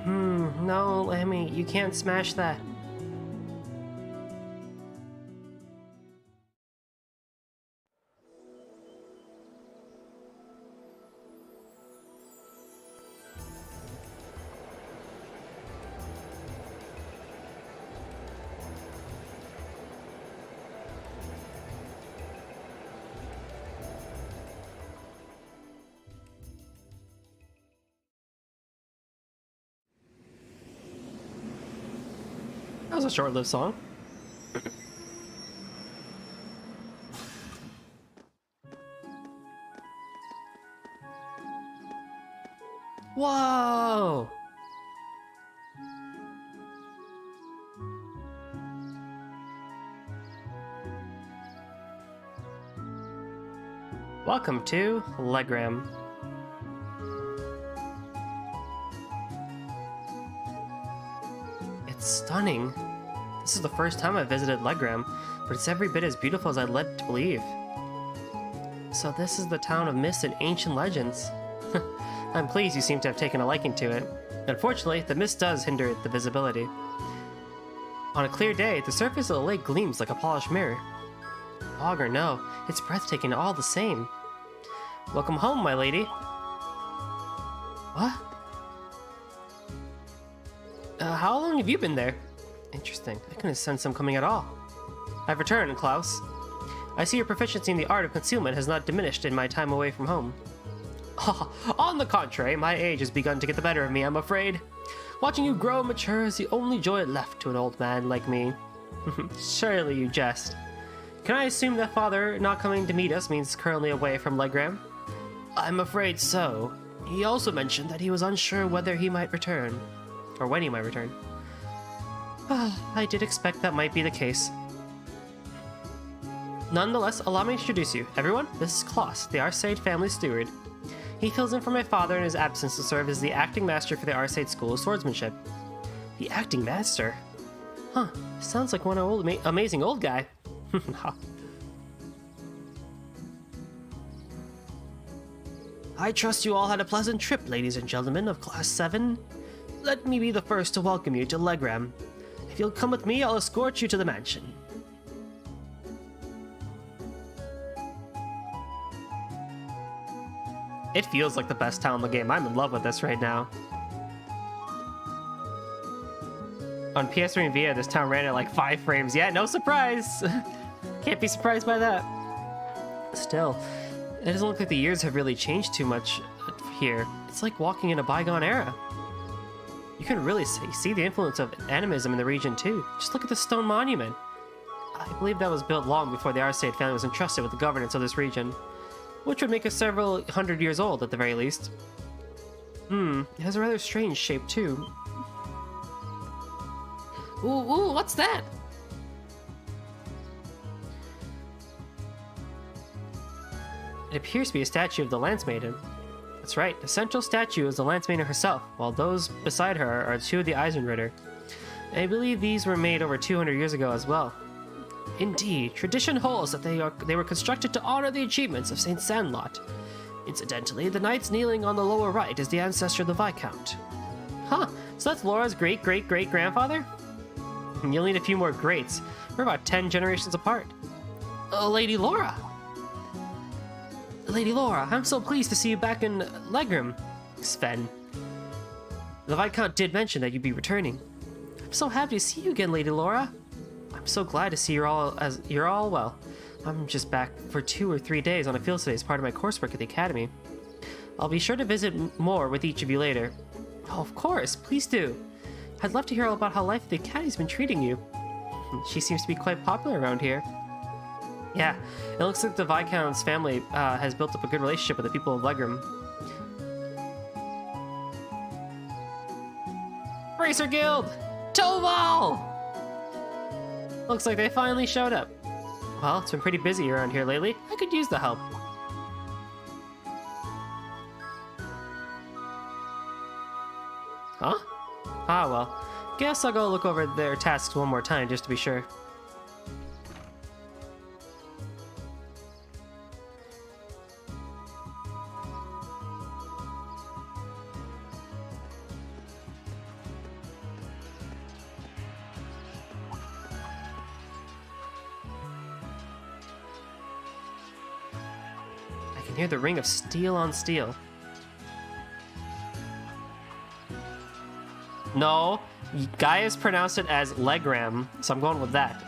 No, Lemmy, you can't smash that. That was a short-lived song. Whoa! Welcome to Legram. It's stunning. This is the first time I've visited Legram, but it's every bit as beautiful as I'd led to believe. So this is the town of myths and ancient legends. I'm pleased you seem to have taken a liking to it. Unfortunately, the mist does hinder the visibility. On a clear day, the surface of the lake gleams like a polished mirror. Fog or no, it's breathtaking all the same. Welcome home, my lady. What? How long have you been there? Interesting. I couldn't sense them coming at all. I've returned, Klaus. I see your proficiency in the art of concealment has not diminished in my time away from home. On the contrary, my age has begun to get the better of me, I'm afraid. Watching you grow and mature is the only joy left to an old man like me. Surely you jest. Can I assume that father not coming to meet us means currently away from Legram? I'm afraid so. He also mentioned that he was unsure whether he might return. Or when he might return. I did expect that might be the case. Nonetheless, allow me to introduce you. Everyone, this is Klaus, the Arcade family steward. He fills in for my father in his absence to serve as the acting master for the Arcade School of Swordsmanship. The acting master? Huh, sounds like one old amazing old guy. I trust you all had a pleasant trip, ladies and gentlemen of Class 7. Let me be the first to welcome you to Legram. If you'll come with me, I'll escort you to the mansion. It feels like the best town in the game. I'm in love with this right now. On PS3 and Vita, this town ran at like 5 frames. Yeah, no surprise! Can't be surprised by that. Still, it doesn't look like the years have really changed too much here. It's like walking in a bygone era. You can really see the influence of animism in the region too. Just look at the stone monument. I believe that was built long before the Arcade family was entrusted with the governance of this region, which would make it several hundred years old at the very least. It has a rather strange shape too. Ooh, what's that? It appears to be a statue of the Lance Maiden. That's right, the central statue is the Lance Maiden herself, while those beside her are 2 of the Eisenritter. I believe these were made over 200 years ago as well. Indeed, tradition holds that they were constructed to honor the achievements of Saint Sandlot. Incidentally, the knights kneeling on the lower right is the ancestor of the Viscount. Huh, so that's Laura's great-great-great-grandfather? You'll need a few more greats. We're about 10 generations apart. Lady Laura! Lady Laura, I'm so pleased to see you back in Legram, Sven. The Viscount did mention that you'd be returning. I'm so happy to see you again, Lady Laura. I'm so glad to see you're all well. I'm just back for 2 or 3 days on a field study as part of my coursework at the Academy. I'll be sure to visit more with each of you later. Oh, of course, please do. I'd love to hear all about how life at the Academy's been treating you. She seems to be quite popular around here. Yeah, it looks like the Viscount's family has built up a good relationship with the people of Legram. Racer Guild! Tobal! Looks like they finally showed up. Well, it's been pretty busy around here lately. I could use the help. Huh? Ah, well. Guess I'll go look over their tasks one more time just to be sure. Hear the ring of steel on steel. No, Gaius pronounced it as Legram, so I'm going with that.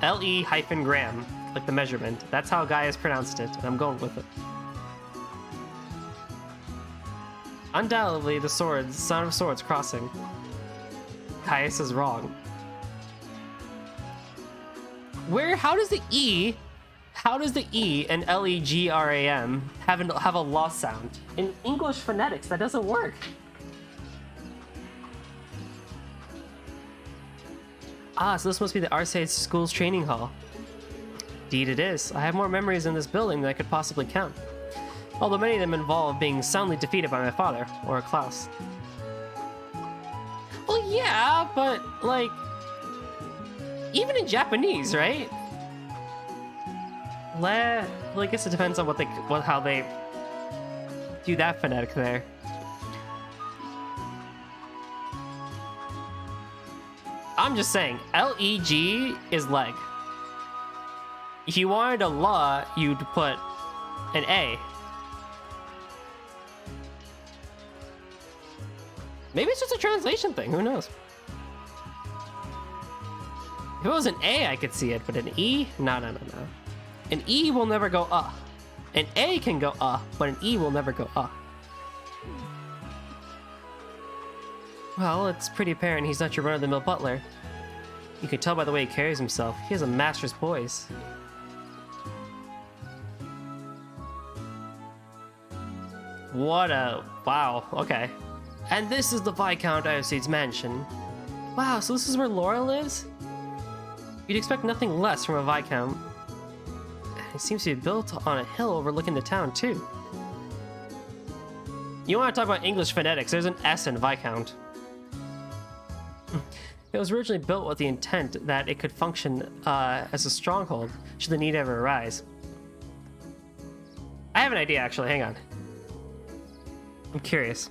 L-E-Gram, like the measurement. That's how Gaius pronounced it, and I'm going with it. Undoubtedly, the sound of swords crossing. Gaius is wrong. How does the E and L-E-G-R-A-M have a lost sound? In English phonetics, that doesn't work. Ah, so this must be the Arcade School's training hall. Indeed it is. I have more memories in this building than I could possibly count. Although many of them involve being soundly defeated by my father, or Klaus. Well, yeah, but, like, even in Japanese, right? Well, I guess it depends on how they do that phonetic there. I'm just saying, L-E-G is leg. If you wanted a la, you'd put an A. Maybe it's just a translation thing, who knows? If it was an A, I could see it, but an E? No. An E will never go An A can go but an E will never go Well, it's pretty apparent he's not your run-of-the-mill butler. You can tell by the way he carries himself. He has a master's poise. Wow, okay. And this is the Viscount Ioside's mansion. Wow, so this is where Laura lives? You'd expect nothing less from a Viscount. It seems to be built on a hill overlooking the town, too. You want to talk about English phonetics, there's an S in Viscount. It was originally built with the intent that it could function as a stronghold should the need ever arise. I have an idea, actually. Hang on. I'm curious.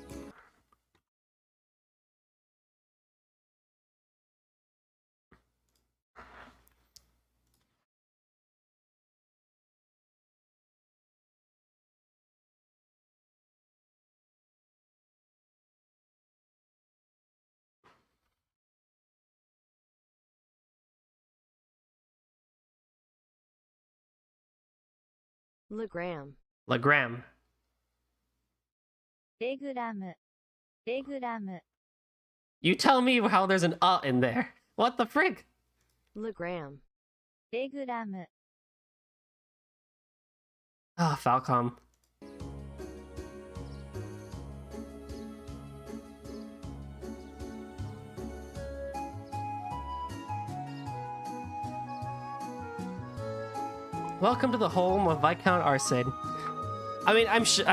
Legram. Legram. Legram. Legram. You tell me how there's an in there. What the frig? Legram. Legram. Ah, Falcom. Welcome to the home of Viscount Arcade. I mean, I'm sure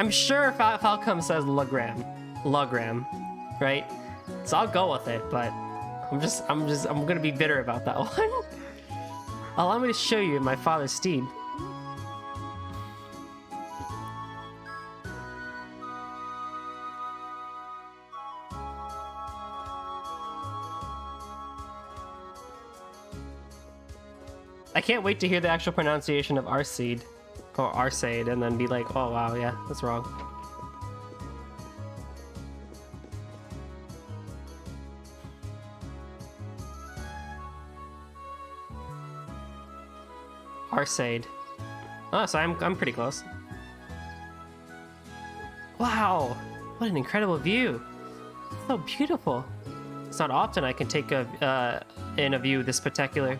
Falcom says Legram, right? So I'll go with it, but I'm gonna be bitter about that one. Allow me to show you my father's steed. I can't wait to hear the actual pronunciation of Arcade, or Arcade, and then be like, oh wow, yeah, that's wrong. Arcade. Oh, so I'm pretty close. Wow, what an incredible view! So beautiful. It's not often I can take in a view this spectacular.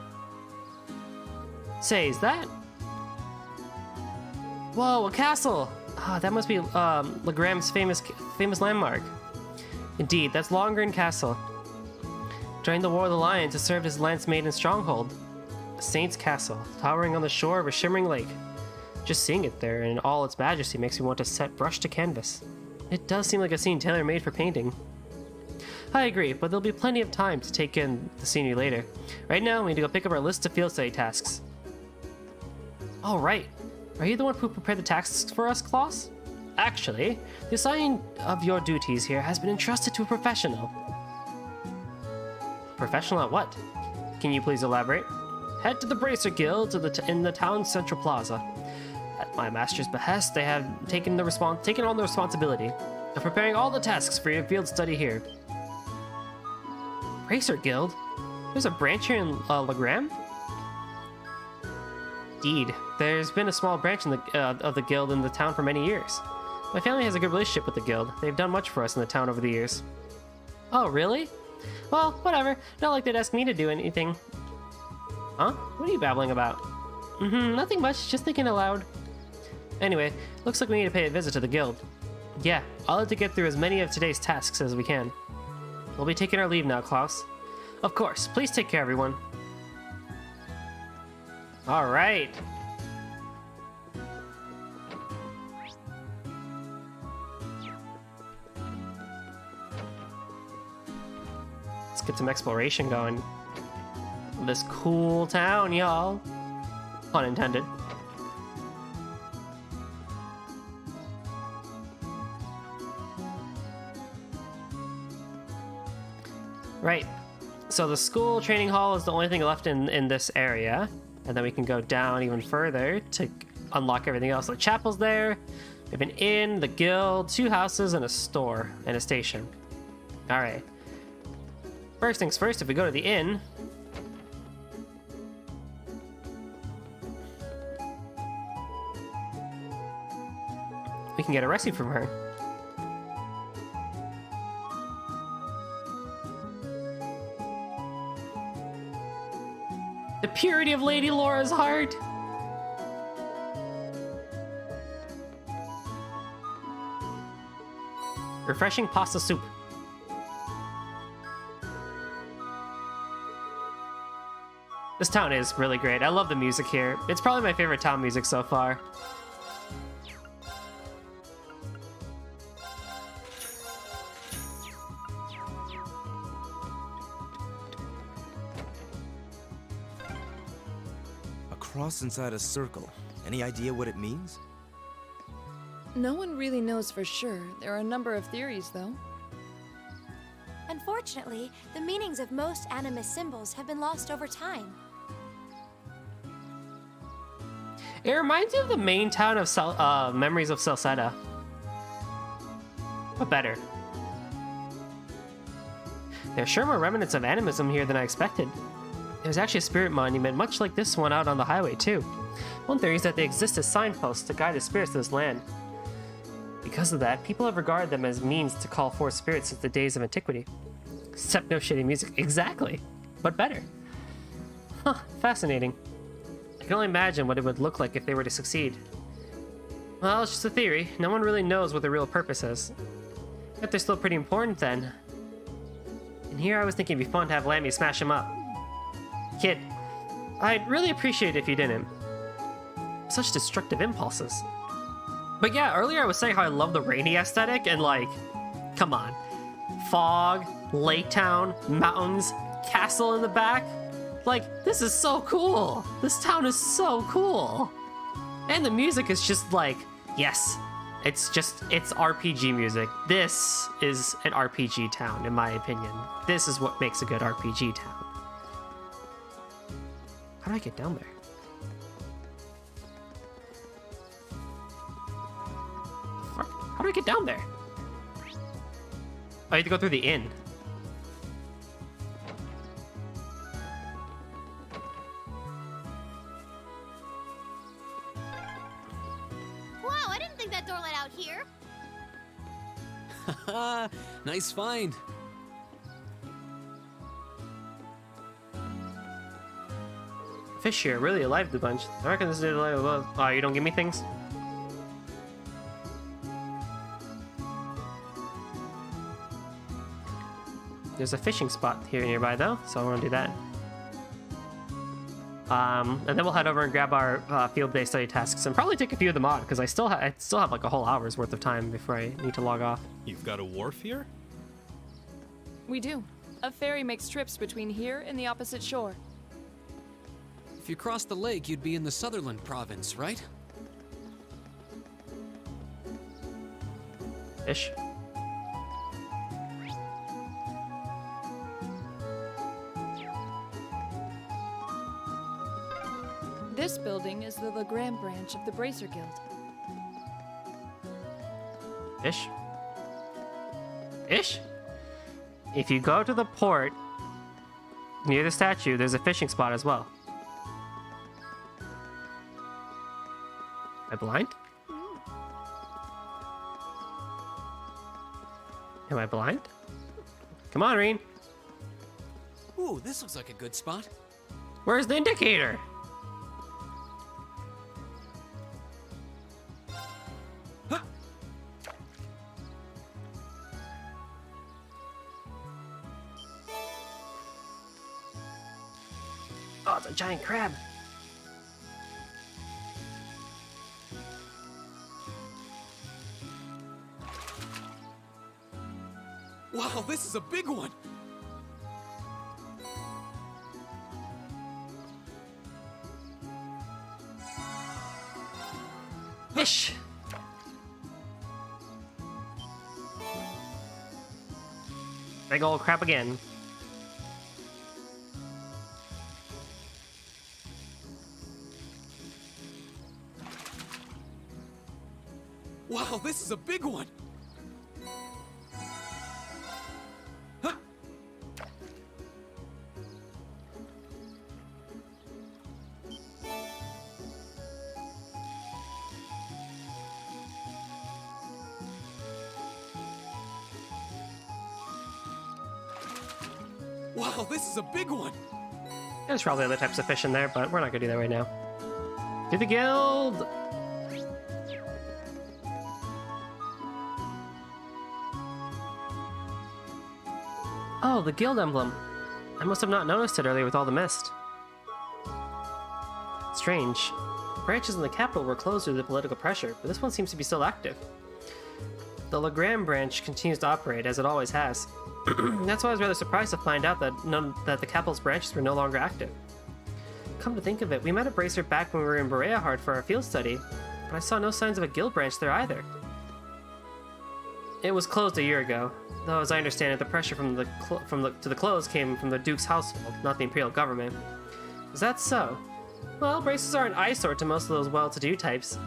Say, is that? Whoa, a castle! Ah, that must be Legram's famous landmark. Indeed, that's Lohengrin Castle. During the War of the Lions, it served as Lance Maiden's stronghold. The Saint's Castle, towering on the shore of a shimmering lake. Just seeing it there in all its majesty makes me want to set brush to canvas. It does seem like a scene tailor-made for painting. I agree, but there'll be plenty of time to take in the scenery later. Right now, we need to go pick up our list of field study tasks. Oh, right. Are you the one who prepared the tasks for us, Klaus? Actually, the assignment of your duties here has been entrusted to a professional. Professional at what? Can you please elaborate? Head to the Bracer Guild in the town's central plaza. At my master's behest, they have taken on the responsibility of preparing all the tasks for your field study here. Bracer Guild? There's a branch here in Legram? Indeed, there's been a small branch of the guild in the town for many years. My family has a good relationship with the guild. They've done much for us in the town over the years. Oh, really? Well, whatever. Not like they'd ask me to do anything. Huh? What are you babbling about? Nothing much. Just thinking aloud. Anyway, looks like we need to pay a visit to the guild. Yeah, I'll have to get through as many of today's tasks as we can. We'll be taking our leave now, Klaus. Of course. Please take care, everyone. All right. Let's get some exploration going. This cool town, y'all. Pun intended. Right. So the school training hall is the only thing left in this area. And then we can go down even further to unlock everything else. The chapel's there. We have an inn, the guild, 2 houses, and a store, and a station. Alright. First things first, if we go to the inn... we can get a recipe from her. The purity of Lady Laura's heart! Refreshing pasta soup. This town is really great. I love the music here. It's probably my favorite town music so far. A cross inside a circle. Any idea what it means? No one really knows for sure. There are a number of theories, though. Unfortunately, the meanings of most animist symbols have been lost over time. It reminds me of the main town of Memories of Salsetta. But better. There's sure more remnants of animism here than I expected. There's actually a spirit monument much like this one out on the highway, too. One theory is that they exist as signposts to guide the spirits of this land. Because of that, people have regarded them as means to call forth spirits since the days of antiquity. Except no shitty music. Exactly. But better. Huh, fascinating. I can only imagine what it would look like if they were to succeed. Well, it's just a theory. No one really knows what the real purpose is. Yet they're still pretty important then. And here I was thinking it'd be fun to have Lammy smash him up. Kid, I'd really appreciate it if you didn't. Such destructive impulses. But yeah, earlier I was saying how I love the rainy aesthetic, and like, come on. Fog, lake town, mountains, castle in the back. Like, this is so cool. This town is so cool. And the music is just like, yes, it's RPG music. This is an RPG town, in my opinion. This is what makes a good RPG town. How do I get down there? How do I get down there? I have to go through the inn. Wow, I didn't think that door led out here. Haha, nice find. Fish here, really alive the bunch. I reckon this is alive. Oh, you don't give me things? There's a fishing spot here nearby though, so I want to do that. And then we'll head over and grab our field-based study tasks and probably take a few of them on because I still have like a whole hour's worth of time before I need to log off. You've got a wharf here? We do. A ferry makes trips between here and the opposite shore. If you cross the lake, you'd be in the Sutherland province, right? Fish. This building is the Legrand branch of the Bracer Guild. Fish. Fish? If you go to the port near the statue, there's a fishing spot as well. Am I blind? Am I blind? Come on, Reen. Ooh, this looks like a good spot. Where's the indicator? Huh. Oh, it's a giant crab. Wow, this is a big one. Squish! Big old crap again. Wow, this is a big one! Huh. Wow, this is a big one! There's probably other types of fish in there, but we're not gonna do that right now. To the guild! Oh, the guild emblem. I must have not noticed it earlier with all the mist. Strange. Branches in the capital were closed due to the political pressure, but this one seems to be still active. The Legram branch continues to operate, as it always has. That's why I was rather surprised to find out that the capital's branches were no longer active. Come to think of it, we met a Bracer back when we were in Bereahard for our field study, but I saw no signs of a guild branch there either. It was closed a year ago, though as I understand it, the pressure to the close came from the Duke's household, not the Imperial government. Is that so? Well, Bracers are an eyesore to most of those well-to-do types.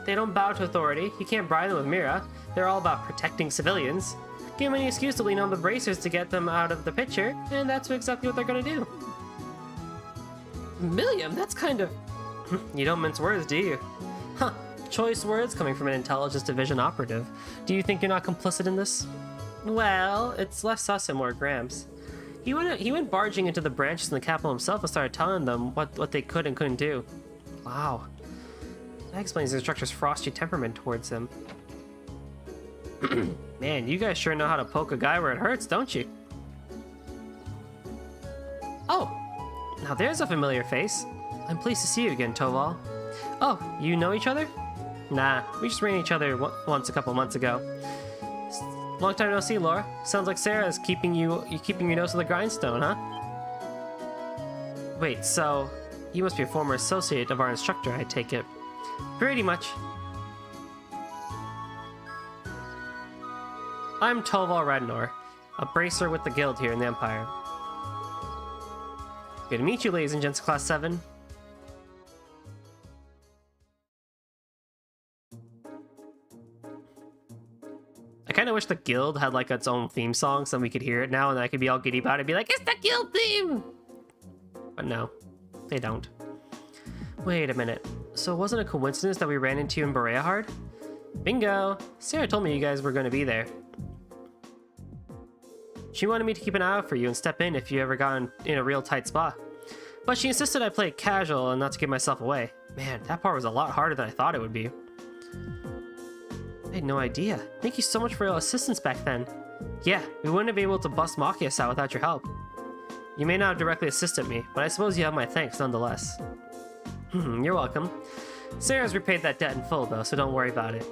They don't bow to authority, you can't bribe them with Mira, they're all about protecting civilians. Give them any excuse to lean on the Bracers to get them out of the picture, and that's exactly what they're gonna do. Milliam, that's kind of... You don't mince words, do you? Huh, choice words coming from an intelligence division operative. Do you think you're not complicit in this? Well, it's less us and more Gramps. He went barging into the branches in the capital himself and started telling them what they could and couldn't do. Wow. That explains the instructor's frosty temperament towards him. Man, you guys sure know how to poke a guy where it hurts, don't you? Oh, now there's a familiar face. I'm pleased to see you again, Toval. Oh, you know each other? Nah, we just ran each other once a couple months ago. Long time no see, Laura. Sounds like Sarah's keeping your nose to the grindstone, huh? Wait, so you must be a former associate of our instructor, I take it. Pretty much. I'm Toval Radnor, a bracer with the guild here in the Empire. Good to meet you, ladies and gents of Class 7. I kind of wish the guild had like its own theme song so we could hear it now and I could be all giddy about it and be like, it's the guild theme! But no, they don't. Wait a minute. So it wasn't a coincidence that we ran into you in Bereahard? Bingo! Sarah told me you guys were going to be there. She wanted me to keep an eye out for you and step in if you ever got in a real tight spot. But she insisted I play casual and not to give myself away. Man, that part was a lot harder than I thought it would be. I had no idea. Thank you so much for your assistance back then. Yeah, we wouldn't have been able to bust Machias out without your help. You may not have directly assisted me, but I suppose you have my thanks nonetheless. You're welcome. Sarah's repaid that debt in full though, so don't worry about it.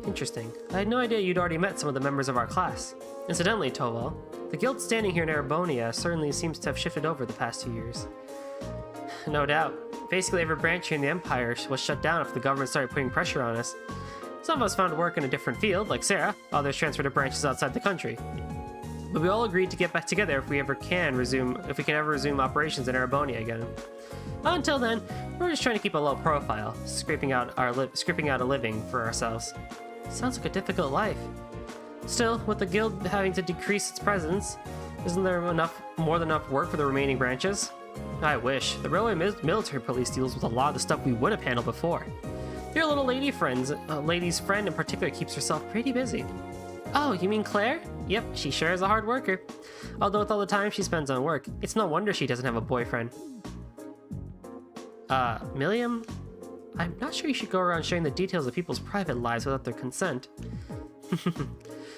Interesting. I had no idea you'd already met some of the members of our class. Incidentally, Toval, the guild standing here in Erebonia certainly seems to have shifted over the past 2 years. No doubt. Basically every branch here in the Empire was shut down after the government started putting pressure on us. Some of us found work in a different field, like Sarah, others transferred to branches outside the country. But we all agreed to get back together if we can ever resume operations in Erebonia again. Until then, we're just trying to keep a low profile, scraping out a living for ourselves. Sounds like a difficult life. Still, with the guild having to decrease its presence, isn't there more than enough work for the remaining branches? I wish. The railway military police deals with a lot of the stuff we would have handled before. Your little lady's friend in particular keeps herself pretty busy. Oh, you mean Claire? Yep, she sure is a hard worker. Although with all the time she spends on work, it's no wonder she doesn't have a boyfriend. Milliam? I'm not sure you should go around sharing the details of people's private lives without their consent.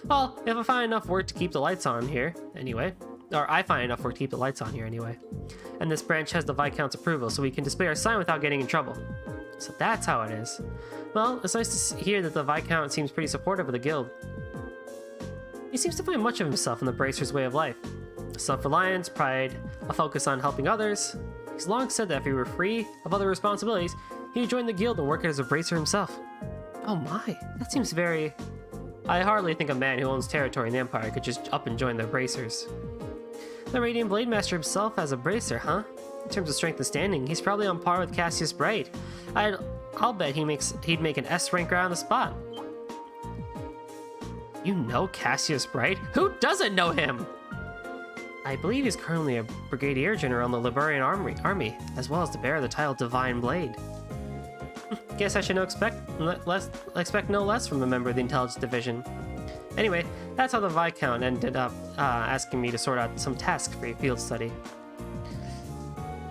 Well, if I find enough work to keep the lights on here, anyway. Or I find enough work to keep the lights on here anyway. And this branch has the Viscount's approval, so we can display our sign without getting in trouble. So that's how it is. Well, it's nice to hear that the Viscount seems pretty supportive of the guild. He seems to find much of himself in the Bracer's way of life. Self-reliance, pride, a focus on helping others. He's long said that if he were free of other responsibilities, he'd join the guild and work as a Bracer himself. Oh my, that seems very... I hardly think a man who owns territory in the Empire could just up and join the Bracers. The Radiant Blade Master himself as a Bracer, huh? In terms of strength and standing, he's probably on par with Cassius Bright. I'll bet he'd make an S rank right on the spot. You know Cassius Bright? Who doesn't know him? I believe he's currently a Brigadier General in the Liberian Army, as well as the bearer of the title Divine Blade. Guess I should expect no less from a member of the Intelligence Division. Anyway, that's how the Viscount ended up asking me to sort out some tasks for your field study.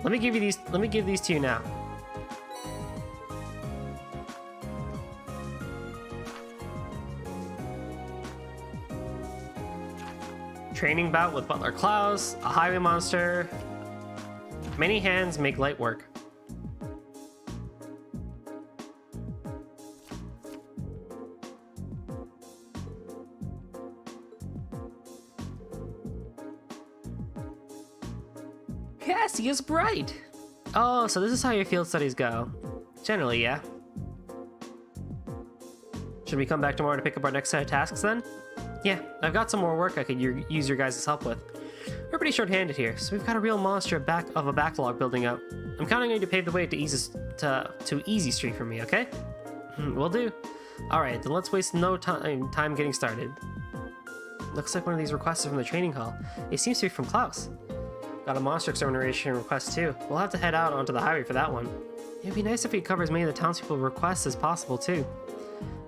Let me give these to you now. Training bout with Butler Klaus, a highway monster. Many hands make light work. Cassius Bright! Oh, so this is how your field studies go. Generally, yeah. Should we come back tomorrow to pick up our next set of tasks then? Yeah, I've got some more work I could use your guys' help with. We're pretty short-handed here, so we've got a real monster of a backlog building up. I'm counting on you to pave the way to Easy Street for me, okay? Will do. Alright, then let's waste no time getting started. Looks like one of these requests is from the training hall. It seems to be from Klaus. Got a monster extermination request too. We'll have to head out onto the highway for that one. It'd be nice if he covers many of the townspeople's requests as possible too.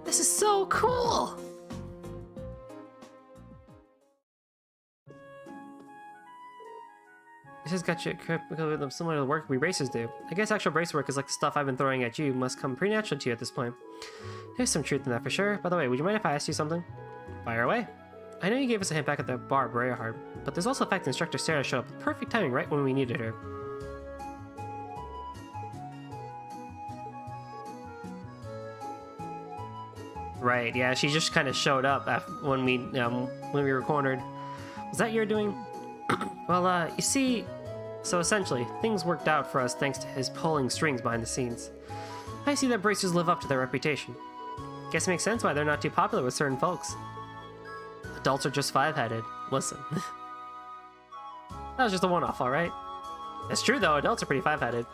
This is so cool! This has got you similar to the work we racers do. I guess actual brace work is like the stuff I've been throwing at you must come pretty natural to you at this point. There's some truth in that for sure. By the way, would you mind if I asked you something? Fire away. I know you gave us a hint back at the bar, Brayhard, but there's also the fact that Instructor Sarah showed up with perfect timing right when we needed her. Right, yeah, she just kind of showed up when we were cornered. Was that your doing? Well, you see, so essentially, things worked out for us thanks to his pulling strings behind the scenes. I see that Bracers live up to their reputation. Guess it makes sense why they're not too popular with certain folks. Adults are just five-headed. Listen. That was just a one-off, alright? It's true though, adults are pretty five-headed.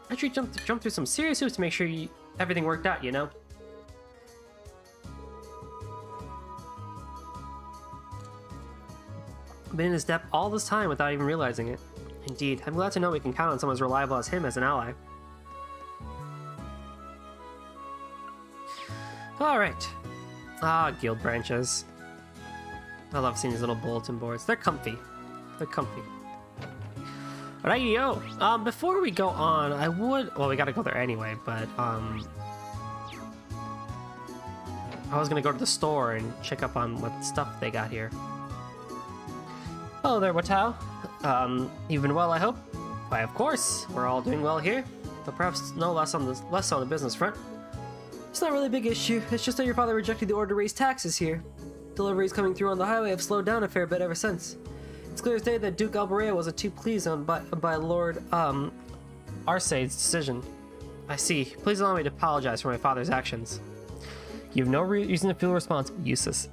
I actually jumped through some serious hoops to make sure everything worked out, you know? Been in his depth all this time without even realizing it. Indeed, I'm glad to know we can count on someone as reliable as him as an ally. Alright. Guild branches. I love seeing these little bulletin boards. They're comfy. They're comfy. Alrighty-yo. Before we go on, well, we gotta go there anyway, but, I was gonna go to the store and check up on what stuff they got here. Hello there, Watao. You've been well, I hope? Why, of course. We're all doing well here, though perhaps no less on the business front. It's not really a big issue. It's just that your father rejected the order to raise taxes here. Deliveries coming through on the highway have slowed down a fair bit ever since. It's clear as day that Duke Alberea wasn't too pleased by Lord Arcede's decision. I see. Please allow me to apologize for my father's actions. You have no reason to feel responsible, Eustace.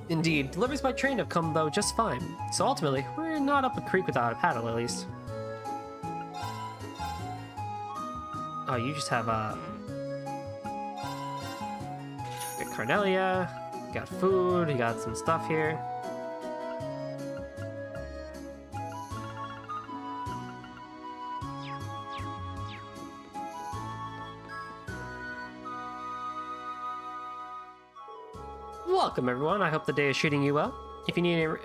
Indeed, deliveries by train have come, though, just fine. So ultimately, we're not up a creek without a paddle, at least. Oh, you just have, got Carnelia, you got food, you got some stuff here. Welcome, everyone. I hope the day is treating you well. If you need any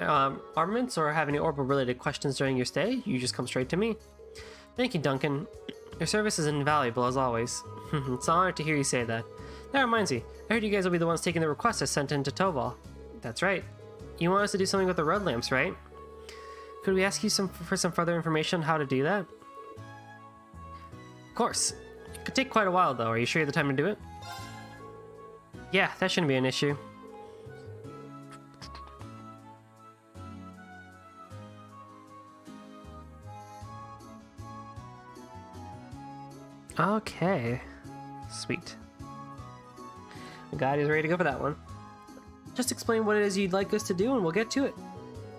armaments or have any orbital-related questions during your stay, you just come straight to me. Thank you, Duncan. Your service is invaluable, as always. It's an honor to hear you say that. That reminds me, I heard you guys will be the ones taking the request I sent in to Toval. That's right. You want us to do something with the road lamps, right? Could we ask you for some further information on how to do that? Of course. It could take quite a while, though. Are you sure you have the time to do it? Yeah, that shouldn't be an issue. Okay. Sweet. God is ready to go for that one. Just explain what it is you'd like us to do and we'll get to it.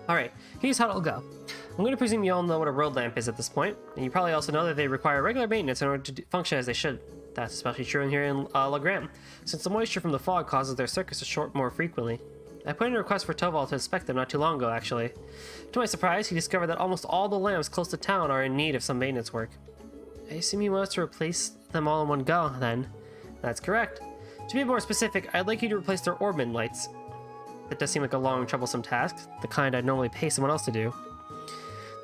Alright, here's how it'll go. I'm going to presume you all know what a road lamp is at this point, and you probably also know that they require regular maintenance in order to function as they should. That's especially true in here in Legram, since the moisture from the fog causes their circuits to short more frequently. I put in a request for Toval to inspect them not too long ago, actually. To my surprise, he discovered that almost all the lamps close to town are in need of some maintenance work. I assume he wants to replace them all in one go, then. That's correct. To be more specific, I'd like you to replace their Orbman lights. That does seem like a long, troublesome task, the kind I'd normally pay someone else to do.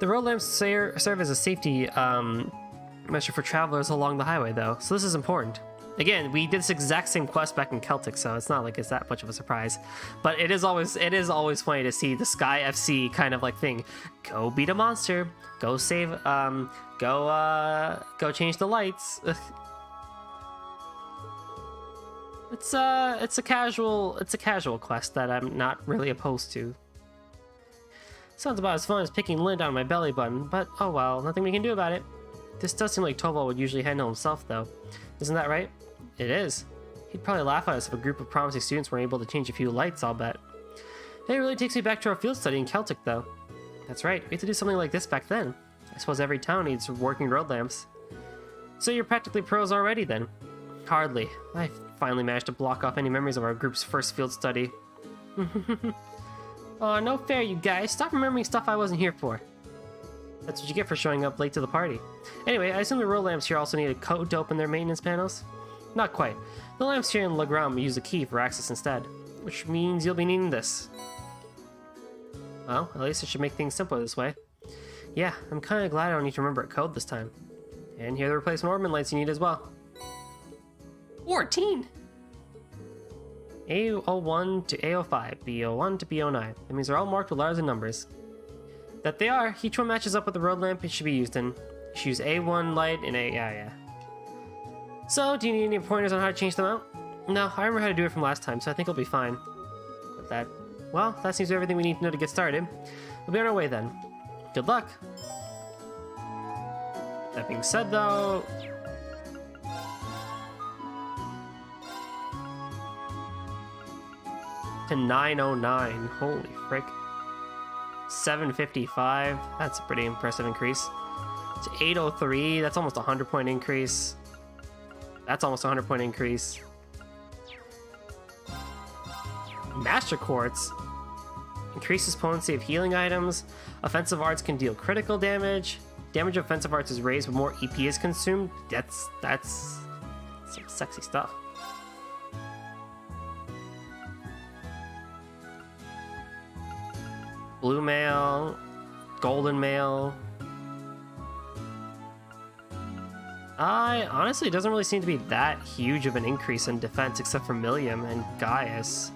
The road lamps serve as a safety measure for travelers along the highway, though, so this is important. Again, we did this exact same quest back in Celtic, so it's not like it's that much of a surprise. But it is always funny to see the Sky FC kind of like thing. Go beat a monster. Go save. Go change the lights. It's a casual quest that I'm not really opposed to. Sounds about as fun as picking lint on my belly button, but oh well, nothing we can do about it. This does seem like Toval would usually handle himself, though. Isn't that right? It is. He'd probably laugh at us if a group of promising students weren't able to change a few lights, I'll bet. It really takes me back to our field study in Celtic, though. That's right, we had to do something like this back then. I suppose every town needs working road lamps. So you're practically pros already, then? Hardly. I finally managed to block off any memories of our group's first field study. Oh, no fair, you guys. Stop remembering stuff I wasn't here for. That's what you get for showing up late to the party. Anyway, I assume the road lamps here also need a code to open their maintenance panels? Not quite. The lamps here in Legram use a key for access instead, which means you'll be needing this. Well, at least it should make things simpler this way. Yeah, I'm kind of glad I don't need to remember a code this time. And here are the replacement Orbman lights you need as well. 14! A01 to A05, B01 to B09. That means they're all marked with letters and numbers. That they are. Each one matches up with the road lamp it should be used in. You should use A1 light and yeah. So, do you need any pointers on how to change them out? No, I remember how to do it from last time, so I think it'll be fine. With that, well, that seems to be everything we need to know to get started. We'll be on our way then. Good luck! That being said, though... to 909. Holy frick. 755. That's a pretty impressive increase. To 803. That's almost a 100-point increase. That's almost a 100-point increase. Master Quartz. Increases potency of healing items. Offensive arts can deal critical damage. Damage of offensive arts is raised when more EP is consumed. That's some sexy stuff. Blue mail, golden mail. Honestly, it doesn't really seem to be that huge of an increase in defense except for Millium and Gaius.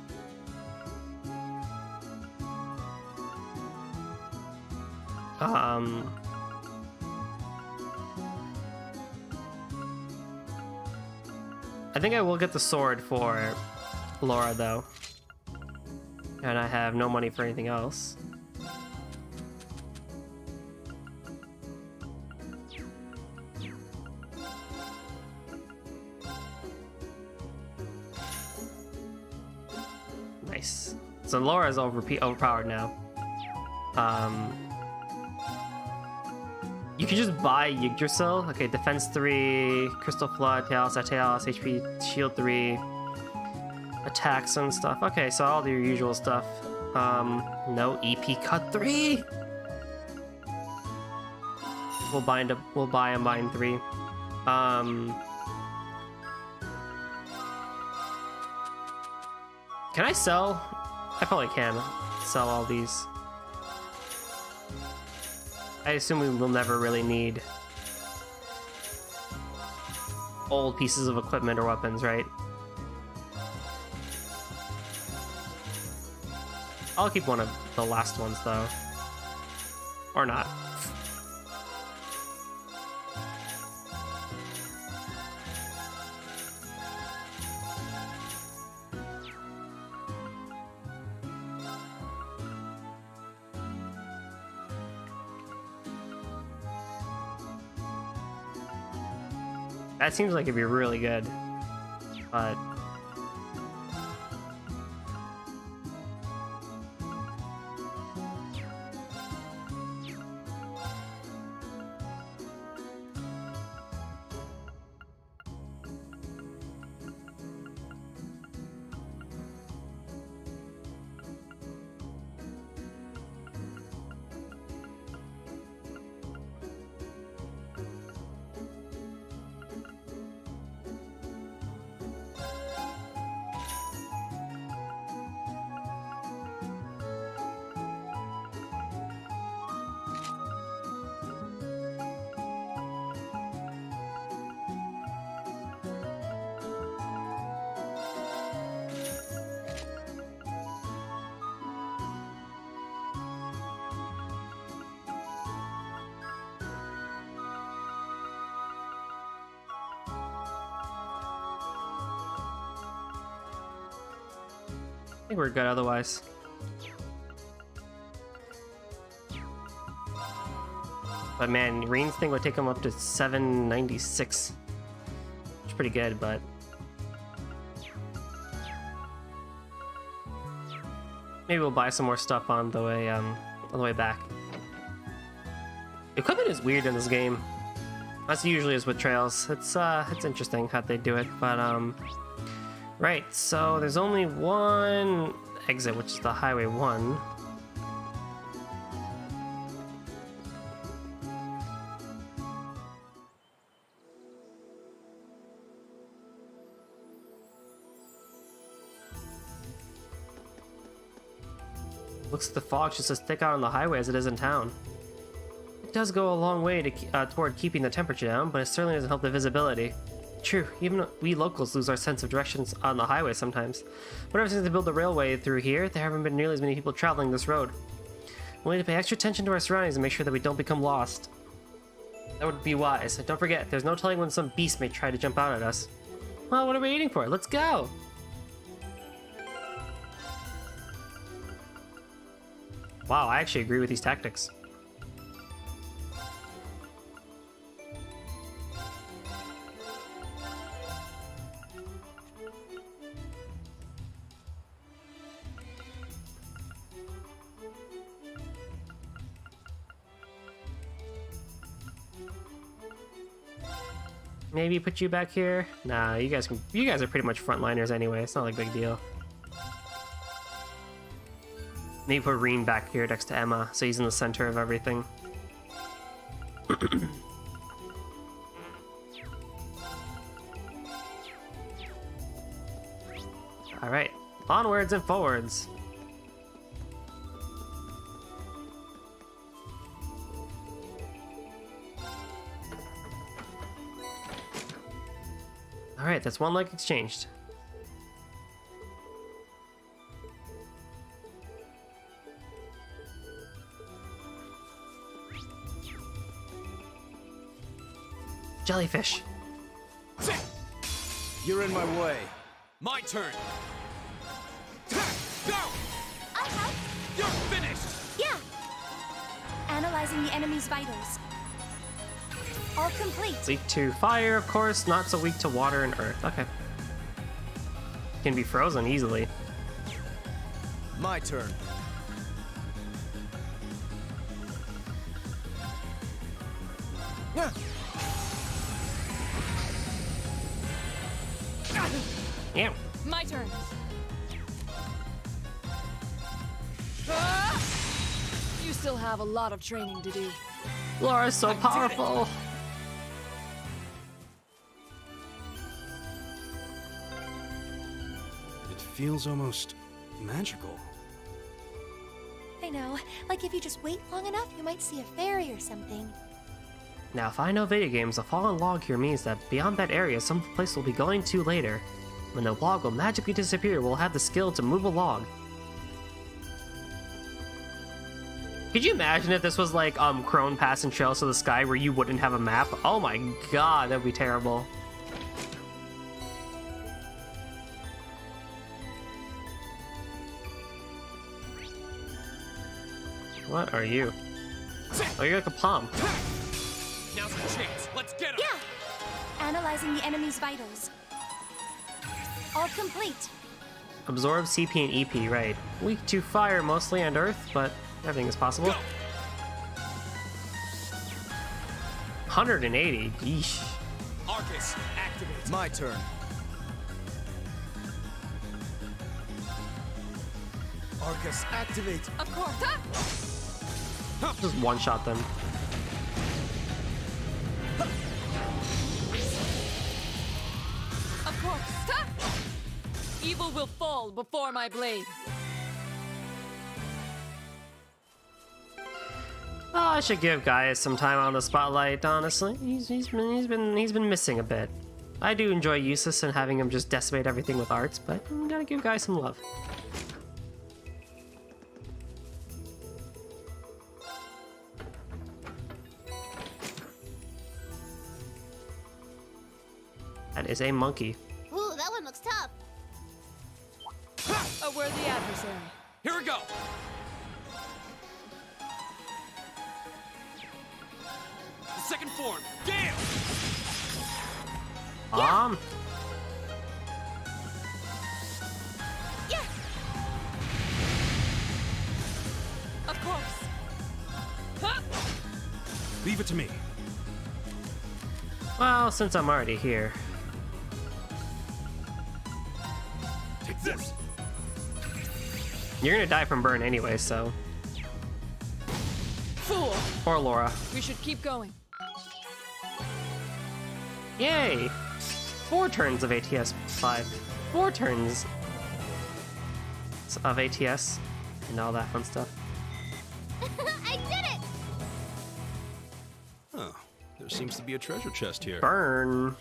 I think I will get the sword for Laura though. And I have no money for anything else. Nice. So Laura's overpowered now. You can just buy Yggdrasil. Okay, defense 3, crystal flood, Tails, HP, shield 3, attacks and stuff. Okay, so all your usual stuff. No EP cut 3. We'll buy a mine 3. Can I sell? I probably can sell all these. I assume we will never really need old pieces of equipment or weapons, right? I'll keep one of the last ones, though. Or not. That seems like it'd be really good, but I think we're good otherwise. But man, Reen's thing would take him up to 796. Which is pretty good, but... maybe we'll buy some more stuff on the way back. Equipment is weird in this game. As usually is with Trails. It's interesting how they do it, but right, so there's only one exit, which is the Highway 1. Looks like the fog's just as thick out on the highway as it is in town. It does go a long way to, toward keeping the temperature down, but it certainly doesn't help the visibility. True, even we locals lose our sense of directions on the highway sometimes. But ever since they built the railway through here, there haven't been nearly as many people traveling this road. We need to pay extra attention to our surroundings and make sure that we don't become lost. That would be wise. And don't forget, there's no telling when some beast may try to jump out at us. Well, what are we waiting for? Let's go! Wow, I actually agree with these tactics. Maybe put you back here? Nah, you guys are pretty much frontliners anyway. It's not like a big deal. Maybe put Reen back here next to Emma, so he's in the center of everything. Alright, onwards and forwards. Alright, that's one leg exchanged. Jellyfish. You're in my way. My turn. Go! I'll help. You're finished. Yeah. Analyzing the enemy's vitals. All complete. Weak to fire, of course, not so weak to water and earth. Okay. Can be frozen easily. My turn. Yeah. My turn. You still have a lot of training to do. Laura's so powerful. It feels almost magical. I know. Like if you just wait long enough, you might see a fairy or something. Now, if I know video games, a fallen log here means that beyond that area, some place we'll be going to later. When the log will magically disappear, we'll have the skill to move a log. Could you imagine if this was like Crone Pass and Trails to the Sky where you wouldn't have a map? Oh my god, that'd be terrible. What are you? Oh, you're like a palm. Now's the chance. Let's get him. Yeah. Analyzing the enemy's vitals. All complete. Absorb CP and EP, right. Weak to fire mostly and earth, but everything is possible. Go. 180, yeesh. Arcus, activate. My turn. Arcus, activate. Of course. Just one-shot them. Of course. Evil will fall before my blade. Oh, I should give Gaius some time on the spotlight, honestly. He's been missing a bit. I do enjoy Eustace and having him just decimate everything with arts, but I gotta give Gaius some love. That is a monkey. Ooh, that one looks tough. A worthy adversary. necessary. Here we go! The second form, Gale! Yeah. Of course. Huh? Leave it to me. Well, since I'm already here. Take this! You're gonna die from burn anyway, so. Fool! Or Laura. We should keep going. Yay! 4 turns of ATS 5. 4 turns of ATS and all that fun stuff. I did it! Huh. There seems to be a treasure chest here. Burn.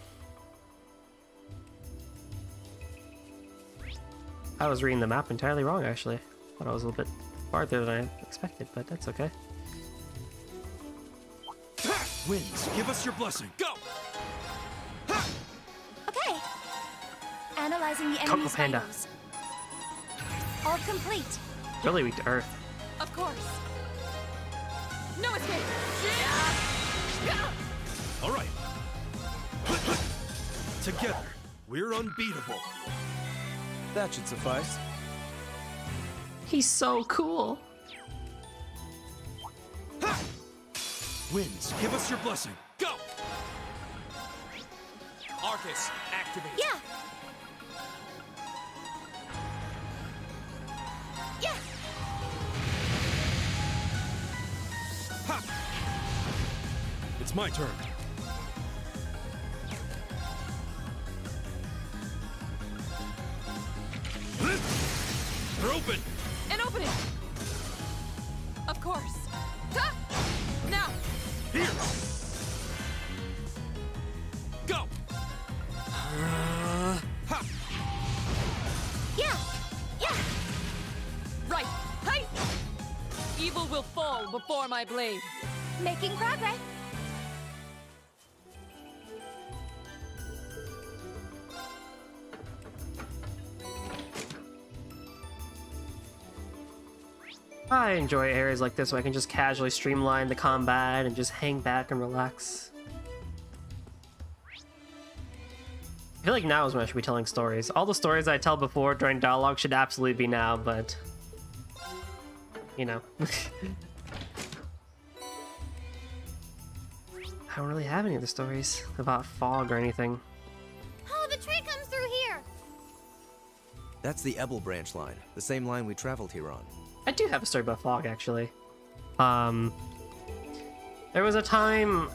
I was reading the map entirely wrong, actually. Thought I was a little bit farther than I expected, but that's okay. Winds, give us your blessing. Go! Okay. Analyzing the Coco enemy's Panda. vitals. All complete. Really weak to Earth. Of course. No escape. All right. Together, we're unbeatable. That should suffice. He's so cool. Winds, give us your blessing. Go! Arcus, activate. Yeah. Yeah. Ha! It's my turn. They're open! An opening. Of course. Ha! Now. Here! Go! Ha! Yeah. Yeah. Right. Hi. Evil will fall before my blade. Making progress. I enjoy areas like this where I can just casually streamline the combat and just hang back and relax. I feel like now is when I should be telling stories. All the stories I tell before during dialogue should absolutely be now, but... You know. I don't really have any of the stories about fog or anything. Oh, the tree comes through here! That's the Ebel branch line, the same line we traveled here on. I do have a story about fog, actually. There was a time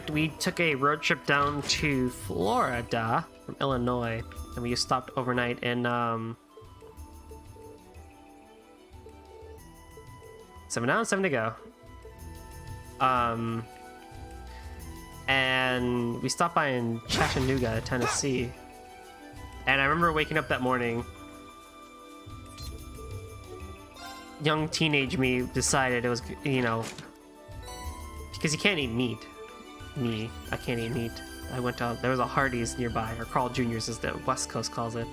we took a road trip down to Florida from Illinois, and we stopped overnight in 7 down, 7 to go. And we stopped by in Chattanooga, Tennessee. And I remember waking up that morning. Young teenage me decided it was, you know, because you can't eat meat. I can't eat meat. I went to, there was a Hardee's nearby, or Carl Jr.'s as the West Coast calls it.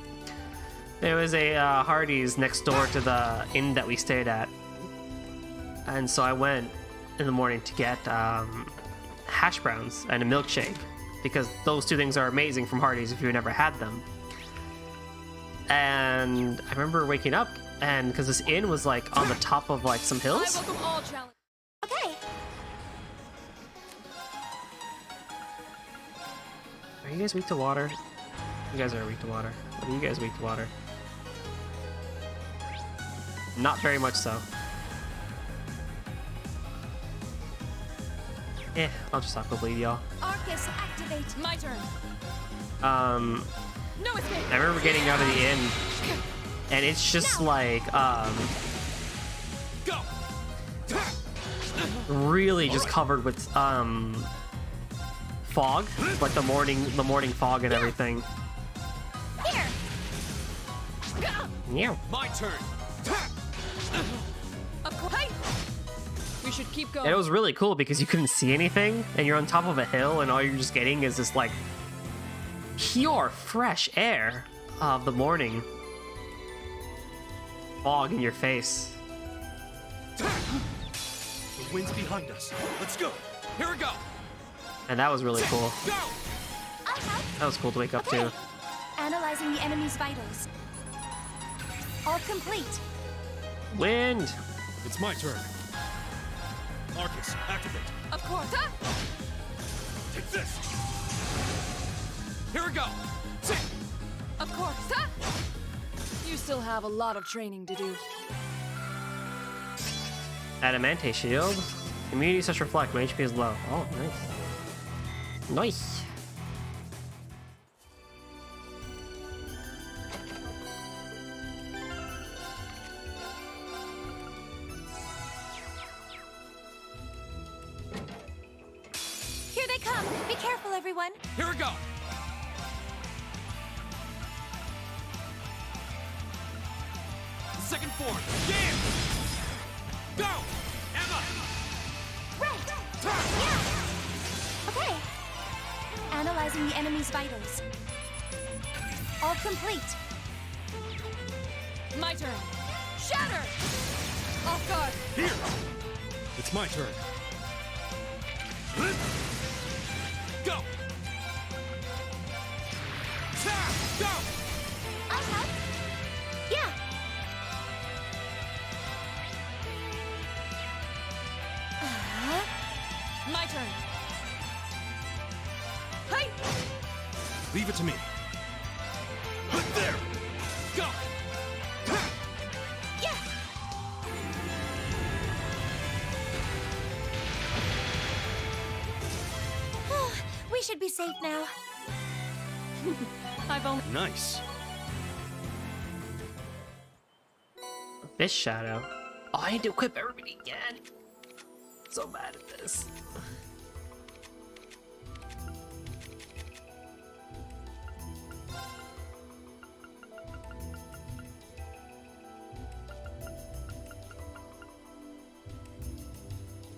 There was a Hardee's next door to the inn that we stayed at. And so I went in the morning to get hash browns and a milkshake, because those two things are amazing from Hardee's if you've never had them. And I remember waking up, and because this inn was like on the top of like some hills. I welcome all challenge. Okay. Are you guys weak to water? You guys are weak to water. Are you guys weak to water? Not very much so. I'll just aqua bleed y'all. Arcus, activate. My turn. No escape. I remember getting out of the inn, and it's just like Go! really just covered with fog, like the morning fog and everything. Here. Yeah. My turn. Of course. We should keep going. And it was really cool because you couldn't see anything, and you're on top of a hill, and all you're just getting is this like pure fresh air of the morning. fog in your face. The wind's behind us. Let's go. Here we go. And that was really cool. Go. That was cool to wake up to. Analyzing the enemy's vitals. All complete. Wind! It's my turn. Arcus, activate. Of course. Take this. Here we go. Of course. You still have a lot of training to do. Adamante shield. Immunity such reflect when HP is low. Oh, nice. Nice. Here they come. Be careful, everyone. Here we go. Second form. Jam. Go. Emma. Right. Yeah. Okay. Analyzing the enemy's vitals. All complete. My turn. Shatter! Off guard. Here. It's my turn. Go. Go. I'll help. Yeah. My turn. Hey! Leave it to me. There. Go. Yeah. We should be safe now. I've only... Nice. This shadow. Oh, I need to equip everybody again. So bad at this.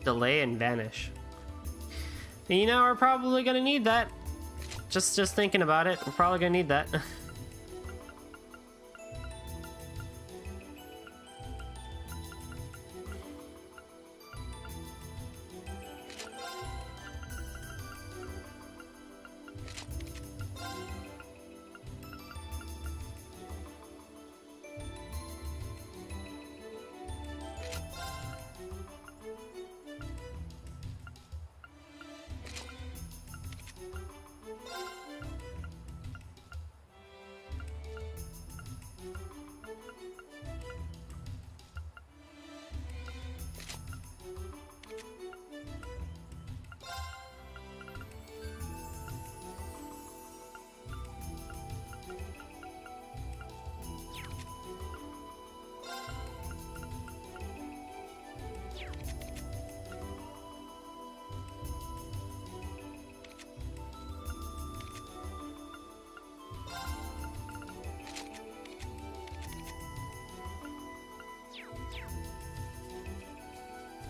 Delay and vanish. You know, we're probably gonna need that. Just thinking about it, we're probably gonna need that.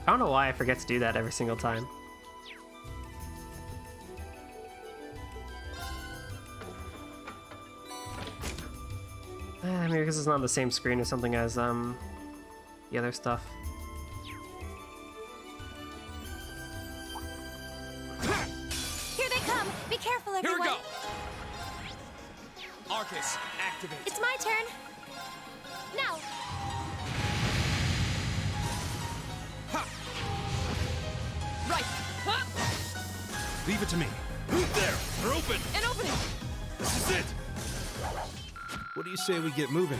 I don't know why I forget to do that every single time. Maybe because it's not on the same screen or something as the other stuff. Here they come. Be careful, Here everyone. we go. Arcus, activate. It's my turn. Now. Right. Leave it to me. There. They're open. An opening. This is it. What do you say we get moving?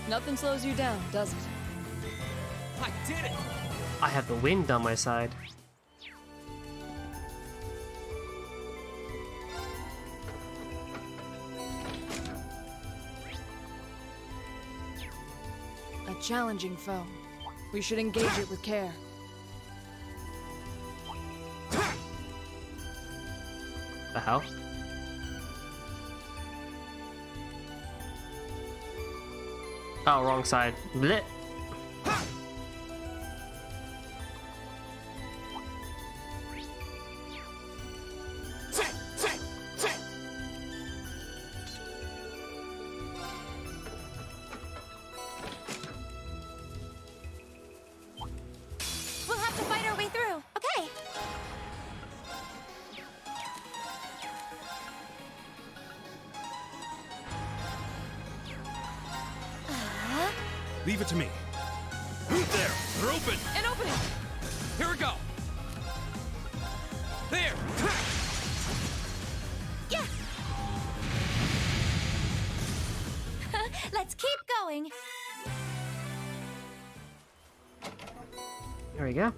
Nothing slows you down, does it? I did it. I have the wind on my side. A challenging foe. We should engage it with care. The hell? Oh, wrong side. Blech. Leave it to me. There! They're open! An opening! Here we go! There! Yeah! Let's keep going. There we go.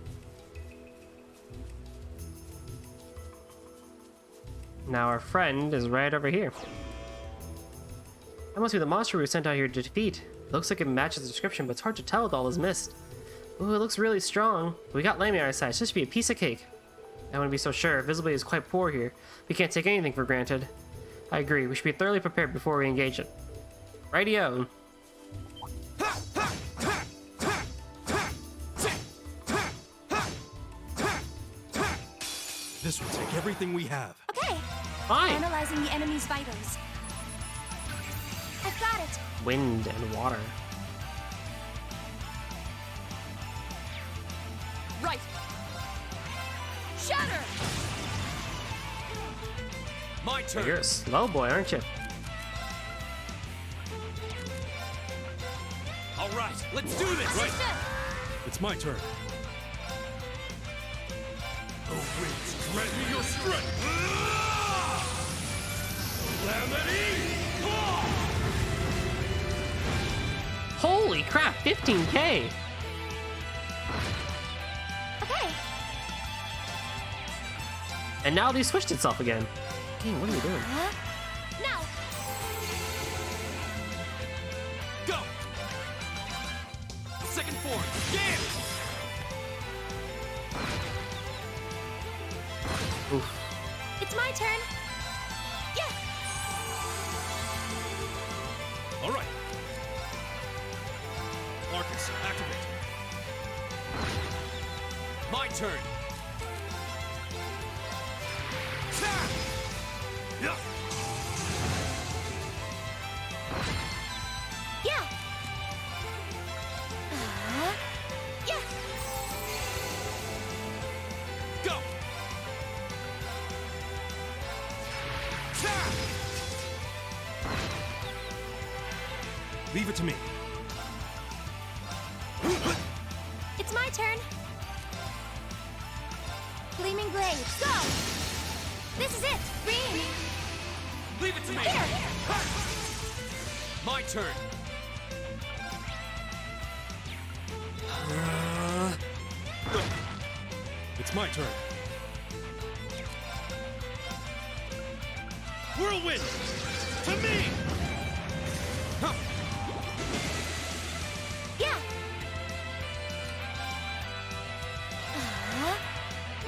Now our friend is right over here. That must be the monster we were sent out here to defeat. Looks like it matches the description, but it's hard to tell with all this mist. Ooh, it looks really strong. We got Lammy on our side. It's just be a piece of cake. I wouldn't be so sure. Visibility is quite poor here. We can't take anything for granted. I agree. We should be thoroughly prepared before we engage it. Rightio. This will take everything we have. Okay. Fine. Analyzing the enemy's vitals. I've got it. Wind and water. Right. Shatter! My turn! You're a slow boy, aren't you? All right, let's do this! Right. It's my turn. The winds grant me your strength! Calamity! Holy crap, 15K! Okay. And now they switched itself again. Dang, what are you doing? Now. Go! Second form, yeah! Oof. It's my turn. Yeah. All right. Marcus, activate. My turn! Yeah! Yeah. Yeah. Go! Leave it to me. It's my turn. Gleaming blade, go! This is it, green. Leave it to me! Here. My turn! It's my turn. Whirlwind! To me! Huh. Yeah.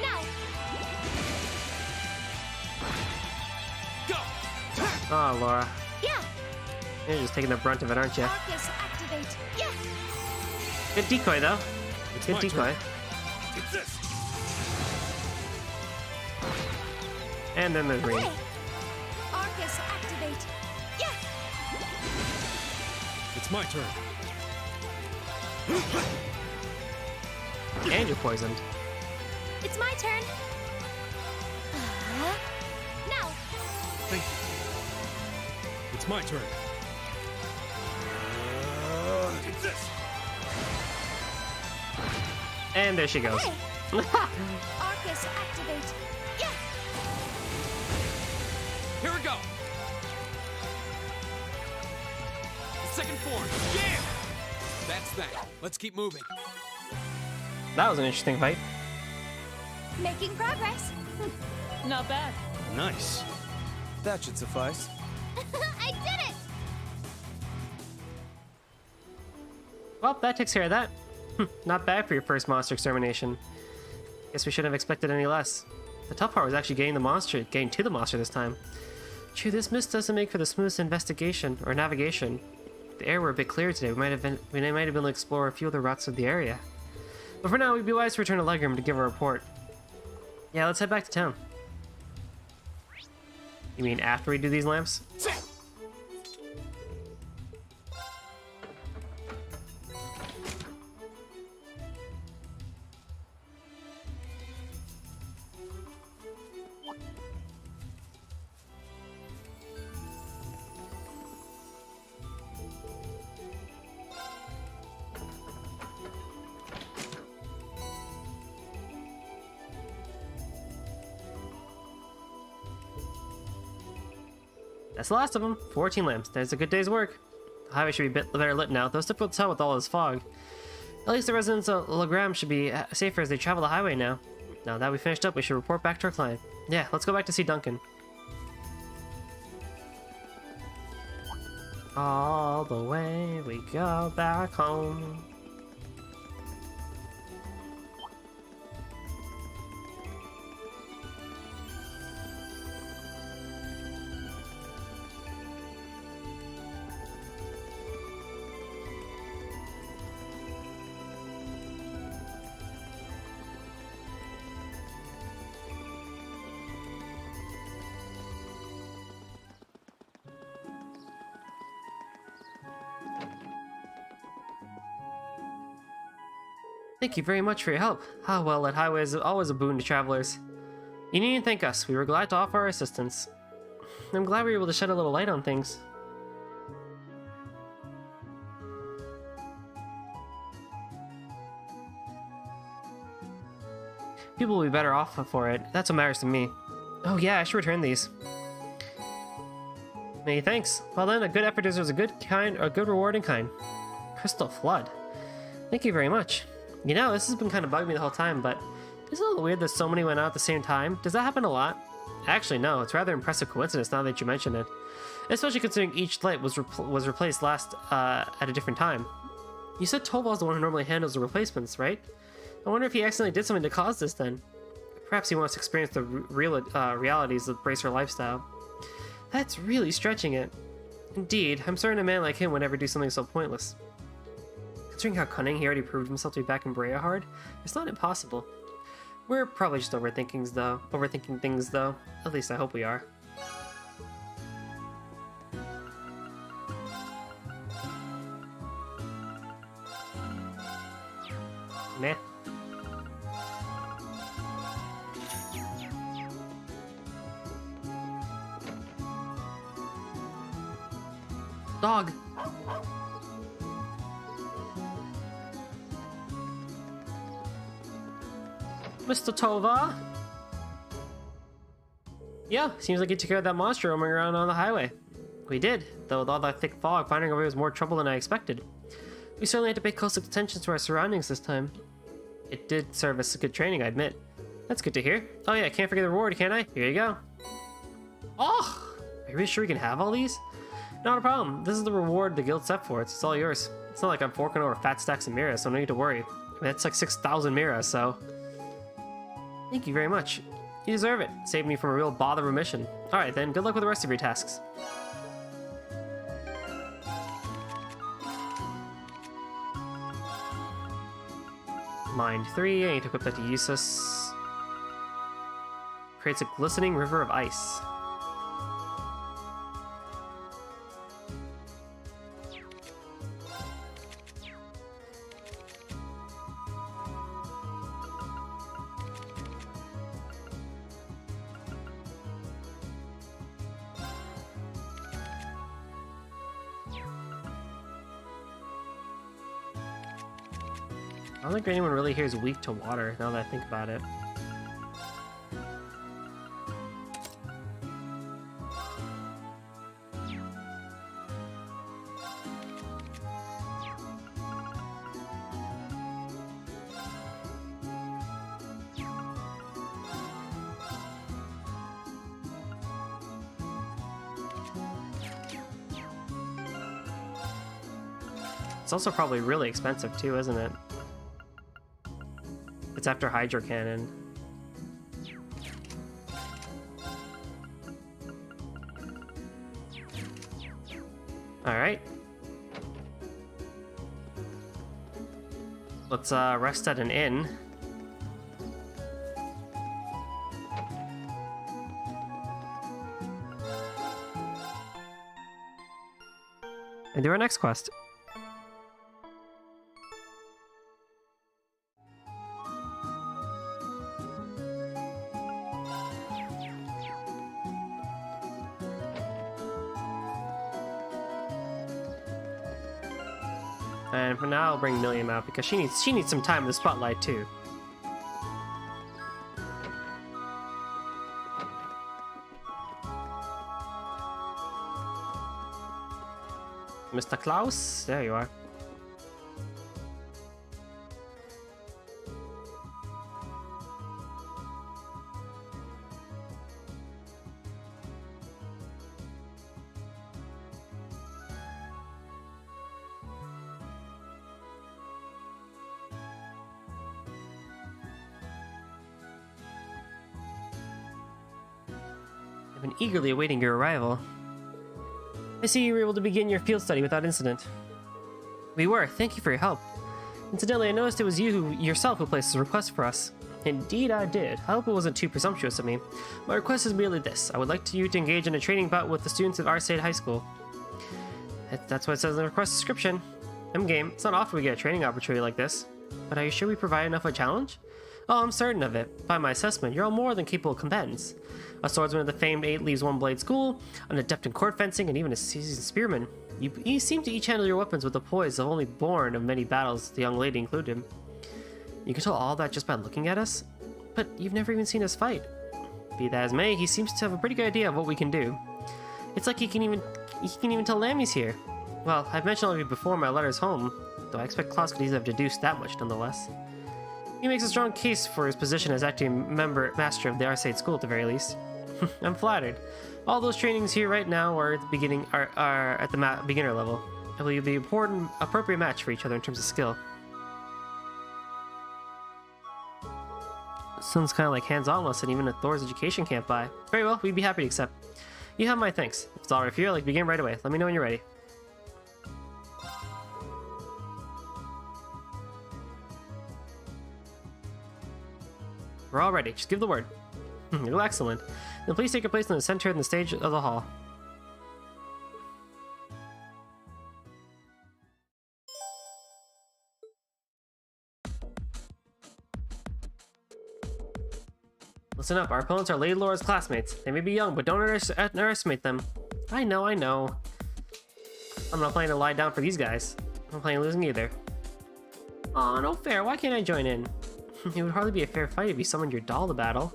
Now. Go! Oh, Laura. Yeah. You're just taking the brunt of it, aren't you? Arcus, activate. Yeah. Good decoy, though. It's Good my decoy. turn. It's this! And then there's Green. Okay. Arcus, activate. Yeah. It's my turn. And you're poisoned. It's my turn. Now. Thank you. It's my turn. It's this! And there she goes. Okay. Arcus, activate. Yeah. Here we go! Second form, yeah! That's that. Let's keep moving. That was an interesting fight. Making progress. Not bad. Nice. That should suffice. I did it! Well, that takes care of that. Not bad for your first monster extermination. Guess we shouldn't have expected any less. The tough part was actually getting to the monster this time. True, this mist doesn't make for the smoothest investigation or navigation. If the air were a bit clearer today, we might have been able to explore a few other routes of the area. But for now, we'd be wise to return to Legroom to give a report. Yeah, let's head back to town. You mean after we do these lamps? That's the last of them. 14 lamps. There's a good day's work. The highway should be a bit better lit now, though it's difficult to tell with all this fog. At least the residents of Legram should be safer as they travel the highway now. Now that we finished up, we should report back to our client. Yeah, let's go back to see Duncan. All the way we go back home. Thank you very much for your help. Ah, well, that highway is always a boon to travelers. You needn't thank us. We were glad to offer our assistance. I'm glad we were able to shed a little light on things. People will be better off for it. That's what matters to me. Oh yeah, I should return these. Many thanks. Well then, a good effort deserves a good reward in kind. Crystal Flood. Thank you very much. You know, this has been kind of bugging me the whole time, but it's a little weird that so many went out at the same time. Does that happen a lot? Actually, no. It's rather impressive coincidence now that you mention it. Especially considering each light was replaced last at a different time. You said Toval's the one who normally handles the replacements, right? I wonder if he accidentally did something to cause this then. Perhaps he wants to experience the realities of Bracer lifestyle. That's really stretching it. Indeed, I'm certain a man like him would never do something so pointless. Considering how cunning he already proved himself to be back in Breahard, it's not impossible. We're probably just overthinking things though. At least I hope we are. Meh. Dog. Mr. Tova? Yeah, seems like you took care of that monster roaming around on the highway. We did, though with all that thick fog, finding our way was more trouble than I expected. We certainly had to pay close attention to our surroundings this time. It did serve as good training, I admit. That's good to hear. Oh yeah, can't forget the reward, can I? Here you go. Oh! Are you really sure we can have all these? Not a problem. This is the reward the guild set for. It's all yours. It's not like I'm forking over fat stacks of Mira, so no need to worry. I mean, that's like 6,000 Mira, so... Thank you very much. You deserve it. Saved me from a real bother of a mission. Alright then, good luck with the rest of your tasks. Mind 3, I need to equip that to Usus. Creates a glistening river of ice. I don't think anyone really here is weak to water, now that I think about it. It's also probably really expensive too, isn't it? It's after Hydro Cannon. Alright. Let's rest at an inn. And do our next quest. And for now, I'll bring Milliam out because she needs some time in the spotlight too. Mr. Klaus, there you are. I've been eagerly awaiting your arrival. I see you were able to begin your field study without incident. We were. Thank you for your help. Incidentally, I noticed it was you yourself who placed this request for us. Indeed, I did. I hope it wasn't too presumptuous of me. My request is merely this. I would like you to engage in a training bout with the students at Arcade High School. That's what it says in the request description. I'm game. It's not often we get a training opportunity like this. But are you sure we provide enough of a challenge? Oh, I'm certain of it. By my assessment, you're all more than capable combatants. A swordsman of the famed 8 Leaves One Blade School, an adept in court fencing, and even a seasoned spearman. You seem to each handle your weapons with the poise of only born of many battles, the young lady included. You can tell all that just by looking at us? But you've never even seen us fight. Be that as may, he seems to have a pretty good idea of what we can do. It's like he can even tell Lammy's here. Well, I've mentioned all of you before in my letters home, though I expect Klaus could easily have deduced that much nonetheless. He makes a strong case for his position as acting master of the Arcade School at the very least. I'm flattered. All those trainings here right now are at the beginning are at the beginner level. I believe the appropriate match for each other in terms of skill. Sounds kind of like hands-on lesson even at Thor's education can't buy. Very well, we'd be happy to accept. You have my thanks. If it's alright for you, I'd like to begin right away. Let me know when you're ready. We're all ready. Just give the word. You're excellent. Then please take your place in the center of the stage of the hall. Listen up. Our opponents are Lady Laura's classmates. They may be young, but don't underestimate them. I know. I'm not planning to lie down for these guys. I'm not planning on losing either. Aw, no fair. Why can't I join in? It would hardly be a fair fight if you summoned your doll to battle.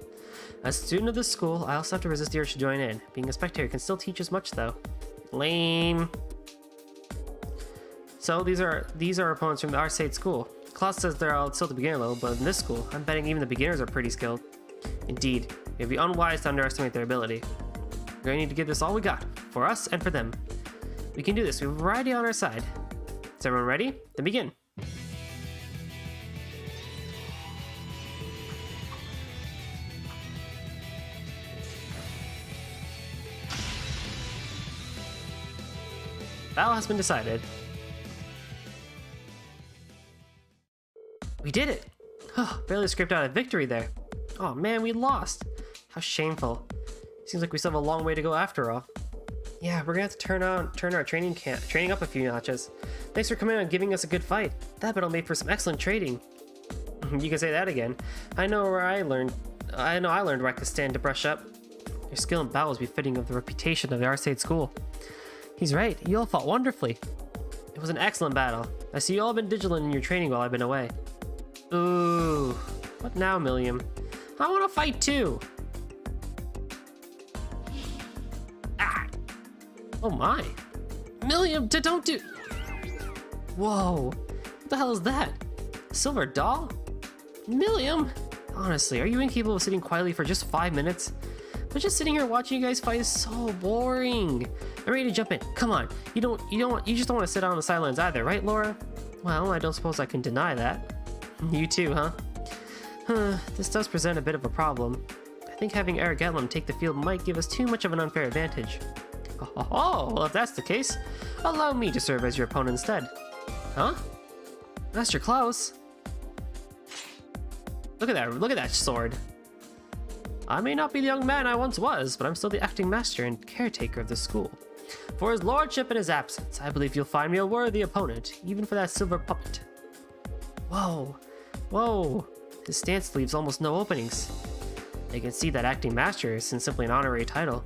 As a student of this school, I also have to resist the urge to join in. Being a spectator can still teach us much, though. Lame. So these are opponents from the Arcade School. Klaus says they're all still at the beginner level, but in this school, I'm betting even the beginners are pretty skilled. Indeed, it would be unwise to underestimate their ability. We're going to need to give this all we got, for us and for them. We can do this. We have variety on our side. Is everyone ready? Then begin. Battle has been decided. We did it! Oh, barely scraped out a victory there. Oh man, we lost. How shameful. Seems like we still have a long way to go after all. Yeah, we're gonna have to turn our training up a few notches. Thanks for coming out and giving us a good fight. That battle made for some excellent trading. You can say that again. I know I learned where I could stand to brush up. Your skill in battle is befitting of the reputation of the Arcade School. He's right, you all fought wonderfully. It was an excellent battle. I see you all have been vigilant in your training while I've been away. Ooh, what now, Milliam? I want to fight too! Ah! Oh my! Milliam, don't do... Whoa, what the hell is that? A silver doll? Milliam! Honestly, are you incapable of sitting quietly for just 5 minutes? But just sitting here watching you guys fight is so boring. I'm ready to jump in. Come on. You just don't want to sit on the sidelines either, right, Laura? Well, I don't suppose I can deny that. You too, huh? This does present a bit of a problem. I think having Eric Emblem take the field might give us too much of an unfair advantage. Oh, well, if that's the case, allow me to serve as your opponent instead. Huh? Master Klaus? Look at that sword. I may not be the young man I once was, but I'm still the acting master and caretaker of the school. For his lordship and his absence, I believe you'll find me a worthy opponent, even for that silver puppet. Whoa, whoa, his stance leaves almost no openings. I can see that acting master isn't simply an honorary title.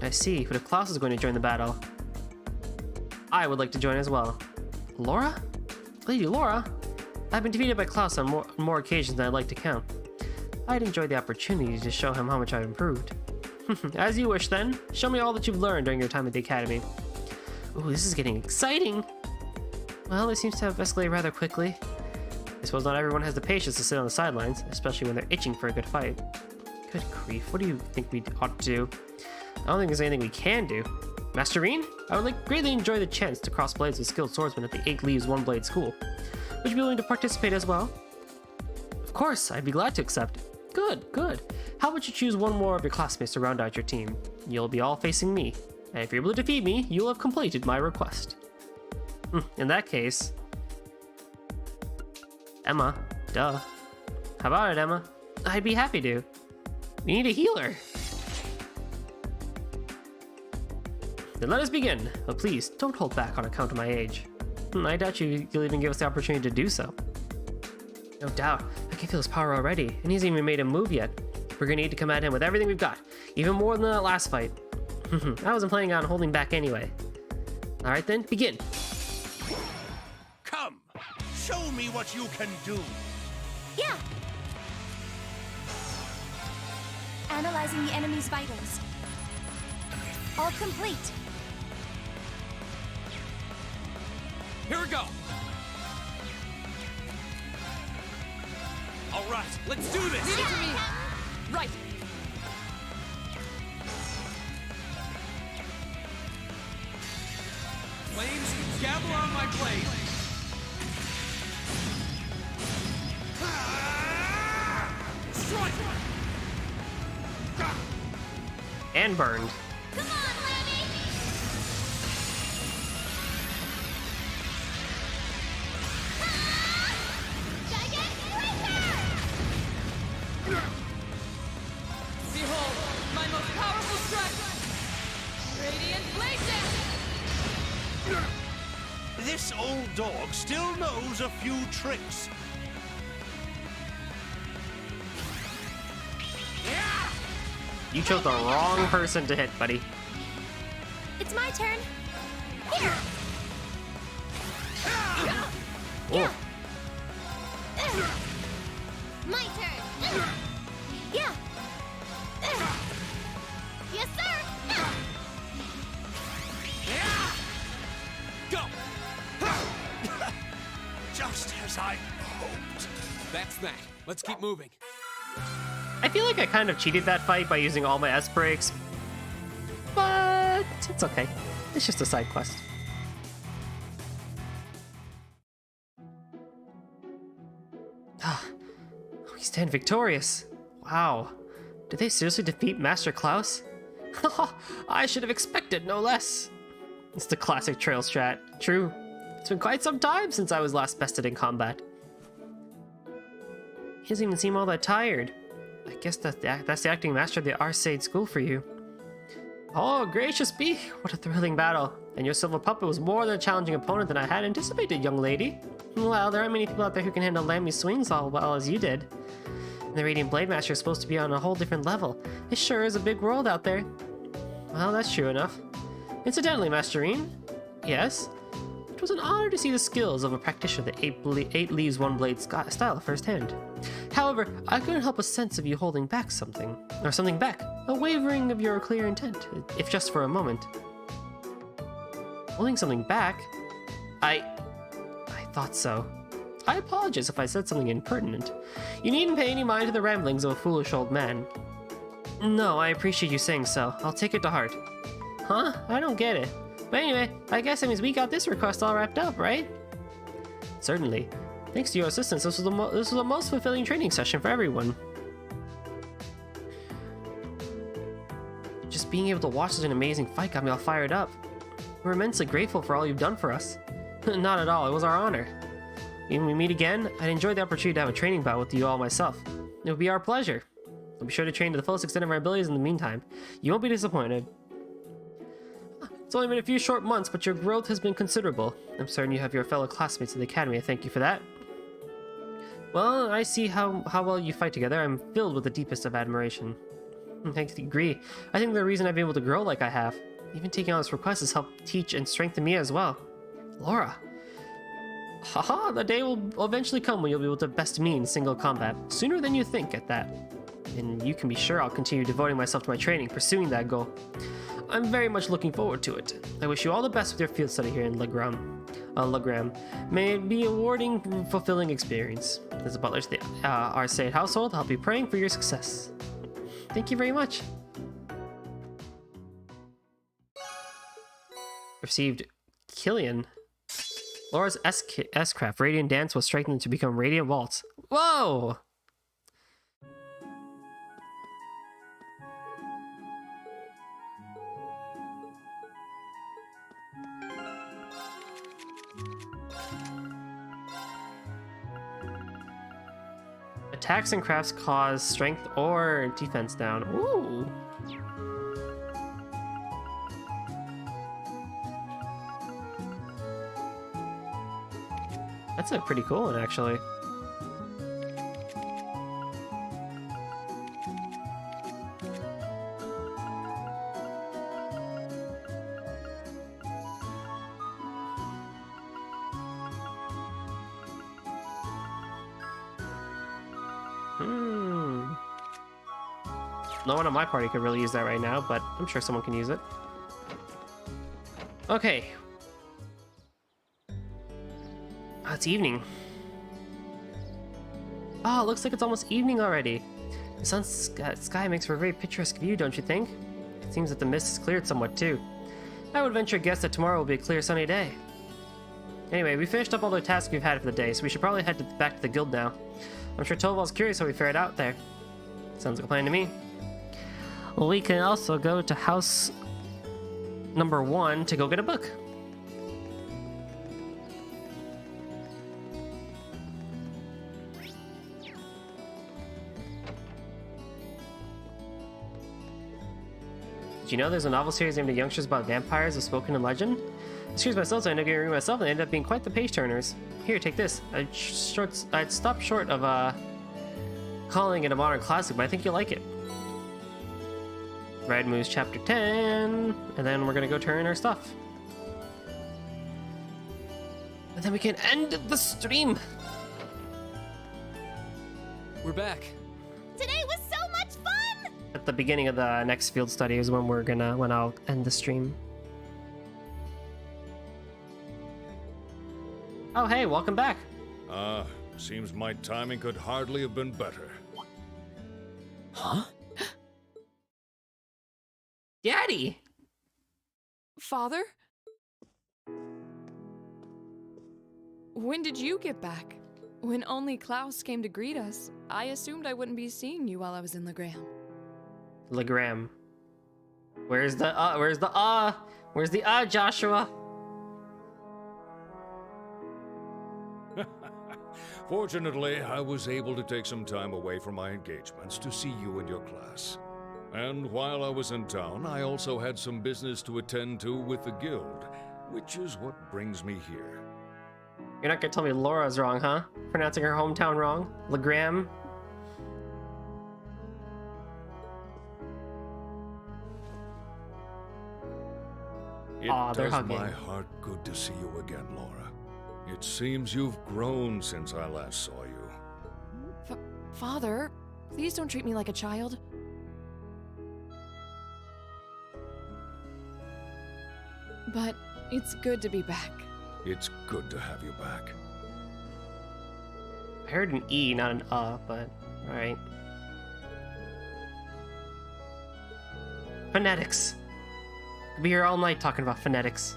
I see, but if Klaus is going to join the battle, I would like to join as well. Laura? Lady Laura? I've been defeated by Klaus on more occasions than I'd like to count. I'd enjoy the opportunity to show him how much I've improved. As you wish then, show me all that you've learned during your time at the academy. Ooh, this is getting exciting! Well, it seems to have escalated rather quickly. I suppose not everyone has the patience to sit on the sidelines, especially when they're itching for a good fight. Good grief, what do you think we ought to do? I don't think there's anything we can do. Masterine? I would greatly enjoy the chance to cross blades with skilled swordsmen at the 8 Leaves One Blade School. Would you be willing to participate as well? Of course, I'd be glad to accept. Good, good. How about you choose one more of your classmates to round out your team? You'll be all facing me, and if you're able to defeat me, you'll have completed my request. In that case... Emma, duh. How about it, Emma? I'd be happy to. We need a healer. Then let us begin, but please don't hold back on account of my age. I doubt you'll even give us the opportunity to do so. No doubt, I can feel his power already, and he hasn't even made a move yet. We're gonna need to come at him with everything we've got, even more than that last fight. I wasn't planning on holding back anyway. Alright then, begin. Come, show me what you can do. Yeah! Analyzing the enemy's vitals. All complete. Here we go. All right, let's do this. Leave it to me. Right. Flames, gather on my blade. Strike! And burned. Come on, Lemmy! Giant Lichter! Behold, my most powerful strike! Radiant Blade Dance! This old dog still knows a few tricks. You chose the wrong person to hit, buddy. It's my turn. Here. Oh. My turn! Yeah. Yes, sir! Go! Just as I hoped. That's that. Let's keep moving. I feel like I kind of cheated that fight by using all my S breaks, but it's okay. It's just a side quest. We stand victorious. Wow. Did they seriously defeat Master Klaus? I should have expected no less. It's the classic trail strat. True. It's been quite some time since I was last bested in combat. He doesn't even seem all that tired. I guess that's the acting master of the Arcade School for you. Oh, gracious me, what a thrilling battle. And your silver puppet was more than a challenging opponent than I had anticipated, young lady. Well, there aren't many people out there who can handle Lammy's swings all well as you did. And the Radiant Blade Master is supposed to be on a whole different level. It sure is a big world out there. Well, that's true enough. Incidentally, Masterine. Yes? It was an honor to see the skills of a practitioner of the 8 Leaves One Blade style firsthand. However, I couldn't help a sense of you holding back something. Or something back. A wavering of your clear intent, if just for a moment. Holding something back? I thought so. I apologize if I said something impertinent. You needn't pay any mind to the ramblings of a foolish old man. No, I appreciate you saying so. I'll take it to heart. Huh? I don't get it. But anyway, I guess that means we got this request all wrapped up, right? Certainly. Thanks to your assistance, this was the most fulfilling training session for everyone. Just being able to watch such an amazing fight got me all fired up. We're immensely grateful for all you've done for us. Not at all, it was our honor. When we meet again, I'd enjoy the opportunity to have a training bout with you all myself. It would be our pleasure. We'll be sure to train to the fullest extent of our abilities in the meantime. You won't be disappointed. It's only been a few short months, but your growth has been considerable. I'm certain you have your fellow classmates in the academy. I thank you for that. Well, I see how well you fight together. I'm filled with the deepest of admiration. I agree. I think the reason I've been able to grow like I have, even taking on this request, has helped teach and strengthen me as well. Laura. Haha, the day will eventually come when you'll be able to best me in single combat. Sooner than you think, at that. and you can be sure I'll continue devoting myself to my training, pursuing that goal. I'm very much looking forward to it. I wish you all the best with your field study here in Legram. May it be a rewarding, fulfilling experience. As a butler to the Arcade household, I'll be praying for your success. Thank you very much. Received Killian. Laura's S-Craft Radiant Dance was strengthened to become Radiant Waltz. Whoa! Attacks and crafts cause strength or defense down. Ooh! That's a pretty cool one, actually. No one on my party could really use that right now, but I'm sure someone can use it. Okay. Oh, it's evening. Oh, it looks like it's almost evening already. The sun's sky makes for a very picturesque view, don't you think? It seems that the mist has cleared somewhat too. I would venture a guess that tomorrow will be a clear sunny day. Anyway, we finished up all the tasks we've had for the day, so we should probably head back to the guild now. I'm sure Toval's curious how we fared out there. Sounds like a plan to me. Well, we can also go to house number 1 to go get a book. Did you know there's a novel series aimed at youngsters about vampires as spoken in legend? I series myself, so I ended up getting myself, and they ended up being quite the page turners. Here, take this. I'd stopped short of calling it a modern classic, but I think you'll like it. Red Moose Chapter 10, and then we're gonna go turn our stuff. And then we can end the stream. We're back. Today was so much fun! At the beginning of the next field study is when when I'll end the stream. Oh hey, welcome back. Seems my timing could hardly have been better. Huh? Daddy! Father? When did you get back? When only Klaus came to greet us, I assumed I wouldn't be seeing you while I was in Legram. Legram. Where's the Joshua? Fortunately, I was able to take some time away from my engagements to see you and your class. And while I was in town, I also had some business to attend to with the guild, which is what brings me here. You're not gonna tell me Laura's wrong, huh? Pronouncing her hometown wrong? Legram? It they're does hugging. my heart good to see you again, Laura. It seems you've grown since I last saw you. Father, please don't treat me like a child. But it's good to be back. It's good to have you back. I heard an E, not an but alright. Phonetics. Could be here all night talking about phonetics.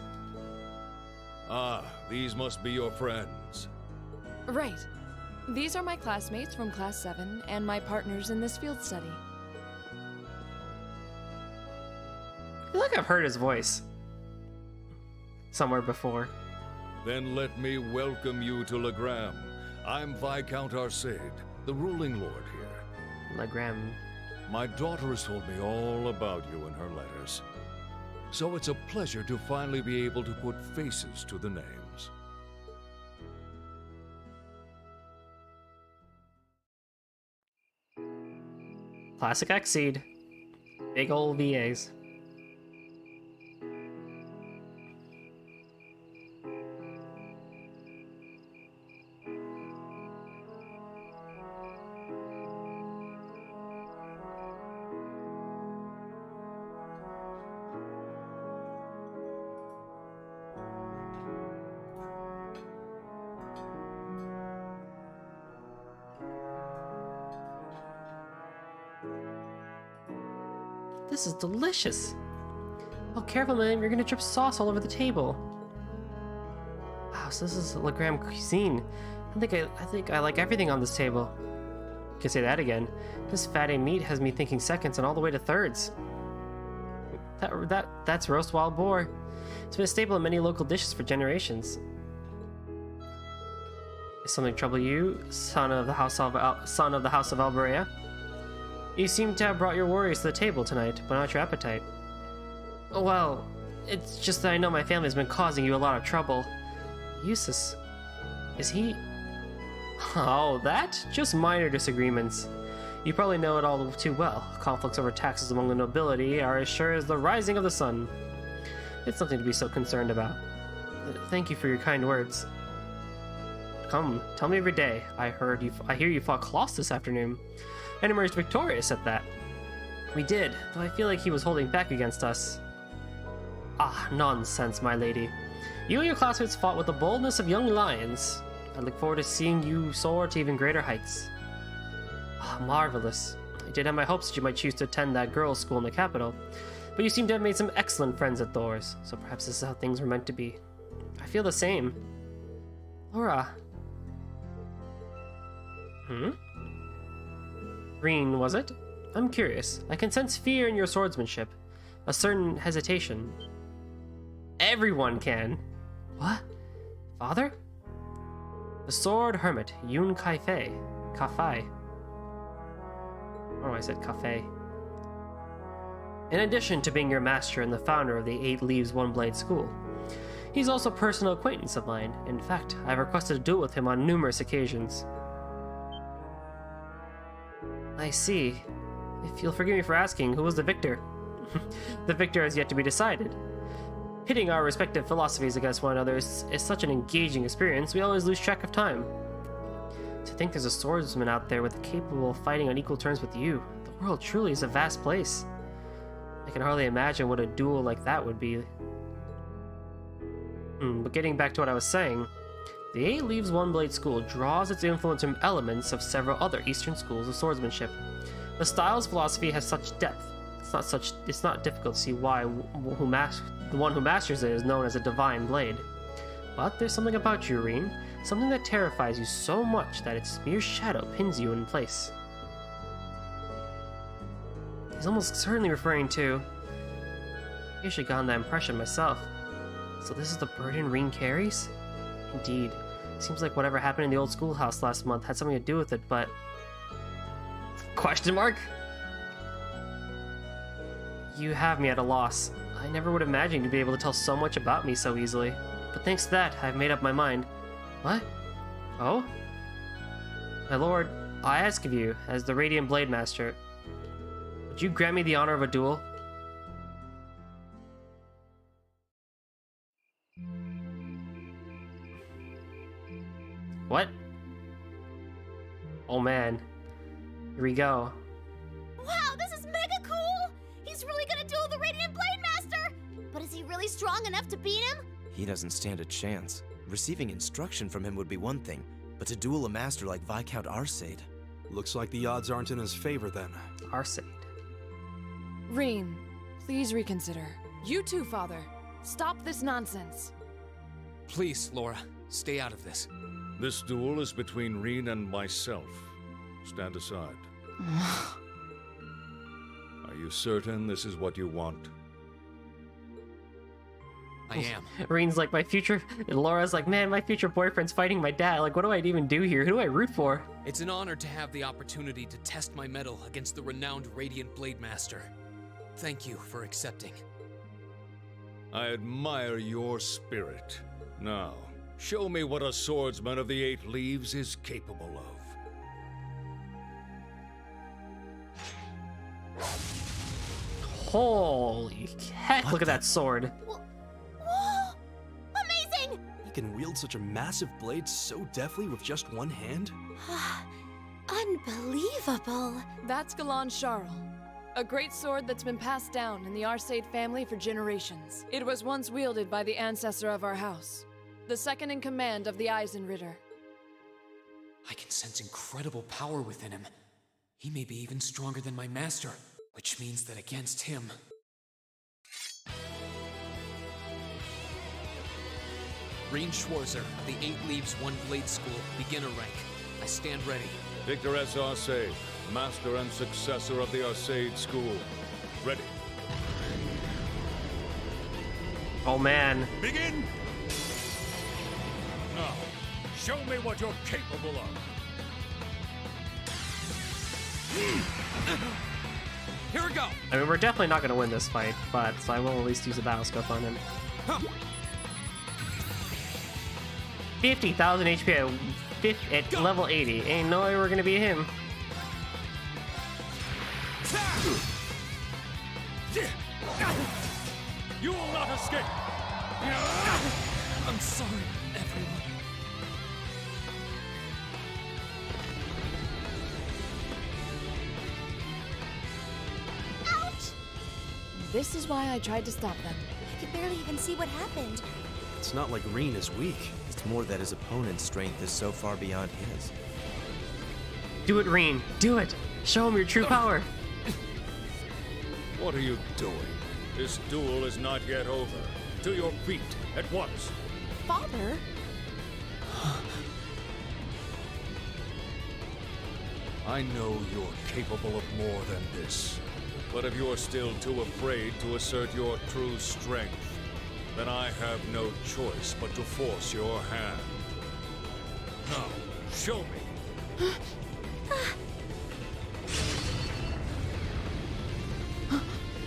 Ah, these must be your friends. Right. These are my classmates from Class 7 and my partners in this field study. I feel like I've heard his voice somewhere before. Then let me welcome you to Legram. I'm Viscount Arcade, the ruling lord here. Legram. My daughter has told me all about you in her letters. So it's a pleasure to finally be able to put faces to the names. Classic Exceed. Big ol' VAs. This is delicious. Oh, careful, man, you're gonna drip sauce all over the table. Wow, so this is Legram cuisine. I think I like everything on this table. You can say that again. This fatty meat has me thinking seconds and all the way to thirds. That's roast wild boar. It's been a staple in many local dishes for generations. Is something trouble you, son of the house of Alberea? You seem to have brought your worries to the table tonight, but not your appetite. Well, it's just that I know my family has been causing you a lot of trouble. Eustace, is he? Oh, that? Just minor disagreements. You probably know it all too well. Conflicts over taxes among the nobility are as sure as the rising of the sun. It's nothing to be so concerned about. Thank you for your kind words. Come, tell me every day. I hear you fought Kloss this afternoon, and emerged victorious at that. We did, though I feel like he was holding back against us. Ah, nonsense, my lady. You and your classmates fought with the boldness of young lions. I look forward to seeing you soar to even greater heights. Ah, marvelous. I did have my hopes that you might choose to attend that girls' school in the capital, but you seem to have made some excellent friends at Thor's, so perhaps this is how things were meant to be. I feel the same. Laura. Green, was it? I'm curious. I can sense fear in your swordsmanship. A certain hesitation. Everyone can. What? Father? The sword hermit, Yun Kai-Fei. Ka-Fai. Oh, I said Cafe. In addition to being your master and the founder of the 8 Leaves One Blade School, he's also a personal acquaintance of mine. In fact, I've requested a duel with him on numerous occasions. I see. If you'll forgive me for asking, who was the victor? The victor has yet to be decided. Pitting our respective philosophies against one another is such an engaging experience, we always lose track of time. To think there's a swordsman out there capable of fighting on equal terms with you. The world truly is a vast place. I can hardly imagine what a duel like that would be. But getting back to what I was saying, the 8 Leaves One Blade School draws its influence from elements of several other Eastern schools of swordsmanship. The style's philosophy has such depth. It's not difficult to see why the one who masters it is known as a divine blade. But there's something about you, Reen, something that terrifies you so much that its mere shadow pins you in place. He's almost certainly referring to... I should have gotten that impression myself. So this is the burden Reen carries? Indeed. Seems like whatever happened in the old schoolhouse last month had something to do with it, but... Question mark? You have me at a loss. I never would have imagined you'd be able to tell so much about me so easily. But thanks to that, I've made up my mind. What? Oh? My lord, I ask of you, as the Radiant Blade Master, would you grant me the honor of a duel? What? Oh man. Here we go. Wow, this is mega cool! He's really gonna duel the Radiant Blade Master! But is he really strong enough to beat him? He doesn't stand a chance. Receiving instruction from him would be one thing, but to duel a master like Viscount Arcade... Looks like the odds aren't in his favor then. Arcade. Reen, please reconsider. You too, Father. Stop this nonsense. Please, Laura, stay out of this. This duel is between Reen and myself. Stand aside. Are you certain this is what you want? I am. Reen's like, my future... And Laura's like, man, my future boyfriend's fighting my dad. Like, what do I even do here? Who do I root for? It's an honor to have the opportunity to test my mettle against the renowned Radiant Blade Master. Thank you for accepting. I admire your spirit. Now, show me what a swordsman of the 8 Leaves is capable of. Holy heck, look at that sword. Whoa! Amazing! He can wield such a massive blade so deftly with just one hand? Unbelievable. That's Galan Charles, a great sword that's been passed down in the Arcade family for generations. It was once wielded by the ancestor of our house, the second in command of the Eisenritter. I can sense incredible power within him. He may be even stronger than my master. Which means that against him... Reen Schwarzer, the 8 Leaves 1 Blade School, beginner rank. I stand ready. Victor S. Arcade, master and successor of the Arcade School. Ready. Oh man. Begin! Now, show me what you're capable of. Here we go! I mean, we're definitely not going to win this fight, but so I will at least use a battle scope on him. 50,000 HP at level 80. Ain't no way we're going to beat him. You will not escape! I'm sorry, everyone. Ouch! This is why I tried to stop them. I could barely even see what happened. It's not like Reen is weak. It's more that his opponent's strength is so far beyond his. Do it, Reen. Do it. Show him your true power. What are you doing? This duel is not yet over. To your feet, at once. Father? I know you're capable of more than this. But if you're still too afraid to assert your true strength, then I have no choice but to force your hand. Now, show me.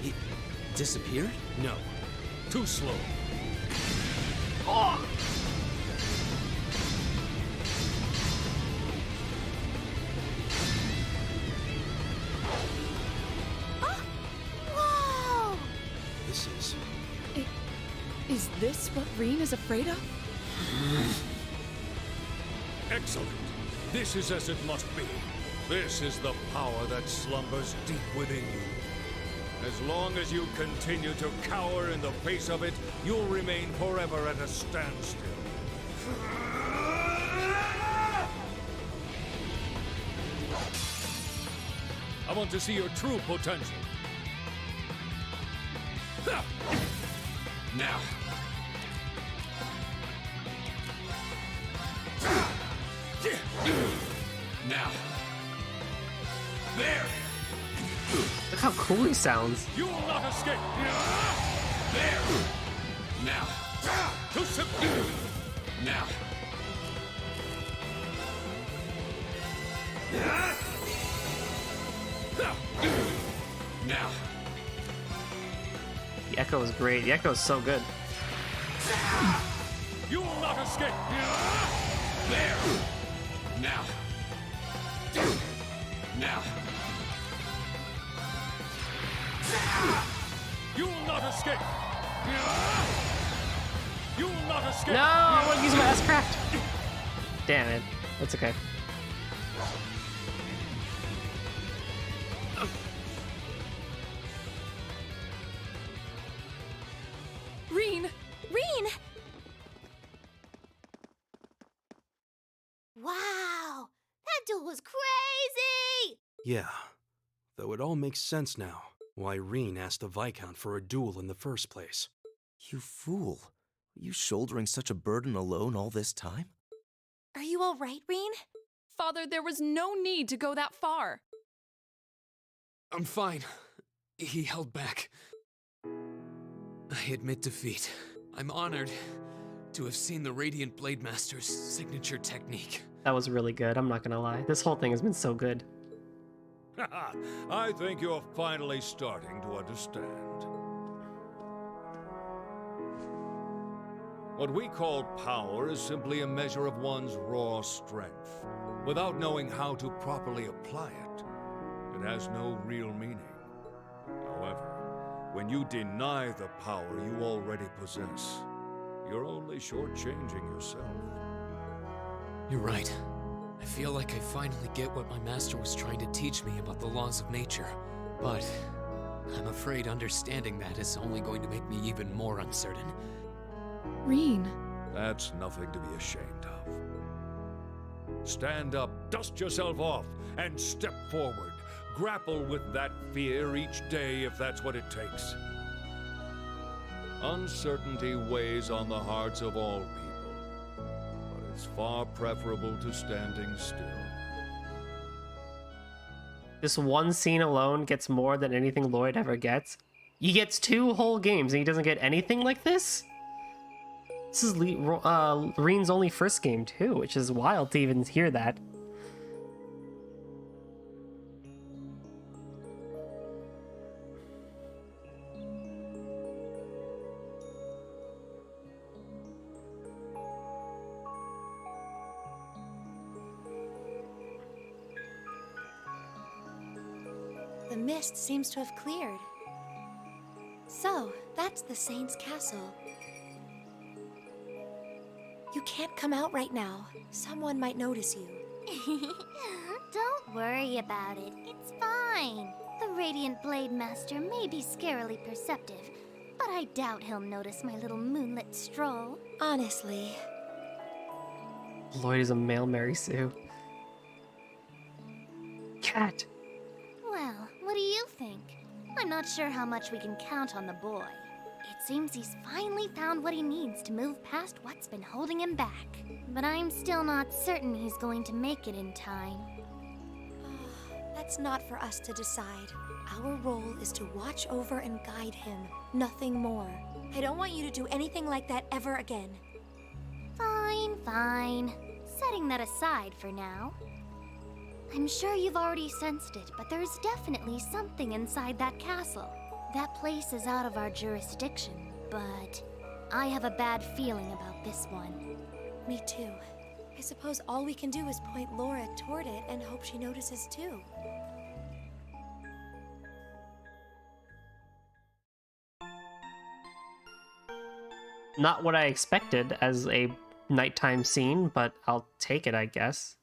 He disappeared? No. Too slow. Oh! Whoa! This is... Is this what Reen is afraid of? Excellent. This is as it must be. This is the power that slumbers deep within you. As long as you continue to cower in the face of it, you'll remain forever at a standstill. I want to see your true potential. Now. Now. There! Look how cool he sounds. You will not escape! There! Now. To subdue! Now. Now. The echo is great. The echo is so good. You will not escape! There! Now. Now. You will not escape! You will not escape! No, I want to use my S-Craft. Damn it. That's okay. Reen! Reen! Wow! That duel was crazy! Yeah, though it all makes sense now. Why Reen asked the Viscount for a duel in the first place. You fool. Were you shouldering such a burden alone all this time? Are you all right, Reen? Father, there was no need to go that far. I'm fine. He held back. I admit defeat. I'm honored to have seen the Radiant Blade Master's signature technique. That was really good. I'm not gonna lie. This whole thing has been so good. I think you're finally starting to understand. What we call power is simply a measure of one's raw strength. Without knowing how to properly apply it, it has no real meaning. However, when you deny the power you already possess, you're only shortchanging yourself. You're right. I feel like I finally get what my master was trying to teach me about the laws of nature. But I'm afraid understanding that is only going to make me even more uncertain. Reen. That's nothing to be ashamed of. Stand up, dust yourself off, and step forward. Grapple with that fear each day if that's what it takes. Uncertainty weighs on the hearts of all people, but it's far preferable to standing still. This one scene alone gets more than anything Lloyd ever gets. He gets 2 whole games and he doesn't get anything like this? This is Reen's only first game too, which is wild to even hear that. The mist seems to have cleared. So, that's the Saint's castle. You can't come out right now. Someone might notice you. Don't worry about it. It's fine. The Radiant Blade Master may be scarily perceptive, but I doubt he'll notice my little moonlit stroll. Honestly. Lloyd is a male Mary Sue. Cat. Well, what do you think? I'm not sure how much we can count on the boy. It seems he's finally found what he needs to move past what's been holding him back. But I'm still not certain he's going to make it in time. That's not for us to decide. Our role is to watch over and guide him, nothing more. I don't want you to do anything like that ever again. Fine, fine. Setting that aside for now. I'm sure you've already sensed it, but there's definitely something inside that castle. That place is out of our jurisdiction, but I have a bad feeling about this one. Me too. I suppose all we can do is point Laura toward it and hope she notices too. Not what I expected as a nighttime scene, but I'll take it, I guess.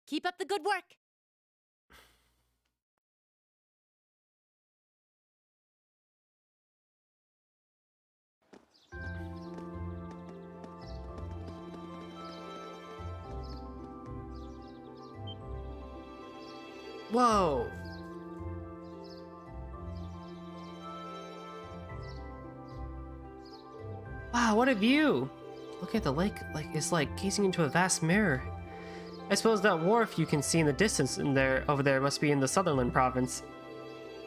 Keep up the good work. Whoa! Wow, what a view! Look at the lake, it's like gazing into a vast mirror. I suppose that wharf you can see in the distance over there must be in the Sutherland province.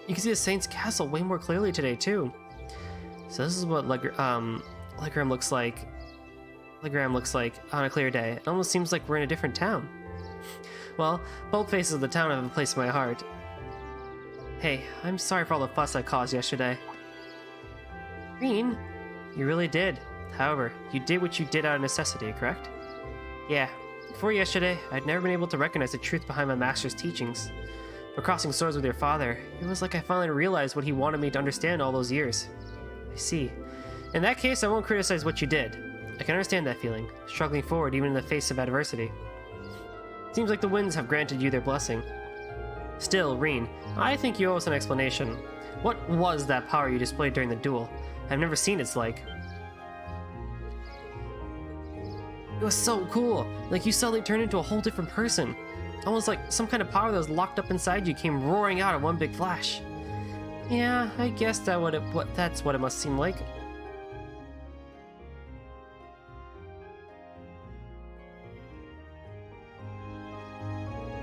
You can see the Saint's castle way more clearly today too. So this is what Legram looks like. Legram looks like on a clear day. It almost seems like we're in a different town. Well, both faces of the town have a place in my heart. Hey, I'm sorry for all the fuss I caused yesterday. Reen, you really did. However, you did what you did out of necessity, correct? Yeah. Before yesterday, I'd never been able to recognize the truth behind my master's teachings. But crossing swords with your father, it was like I finally realized what he wanted me to understand all those years. I see. In that case, I won't criticize what you did. I can understand that feeling, struggling forward even in the face of adversity. Seems like the winds have granted you their blessing. Still, Reen, I think you owe us an explanation. What was that power you displayed during the duel? I've never seen its like. It was so cool. Like you suddenly turned into a whole different person. Almost like some kind of power that was locked up inside you came roaring out in one big flash. Yeah, I guess that's what it must seem like.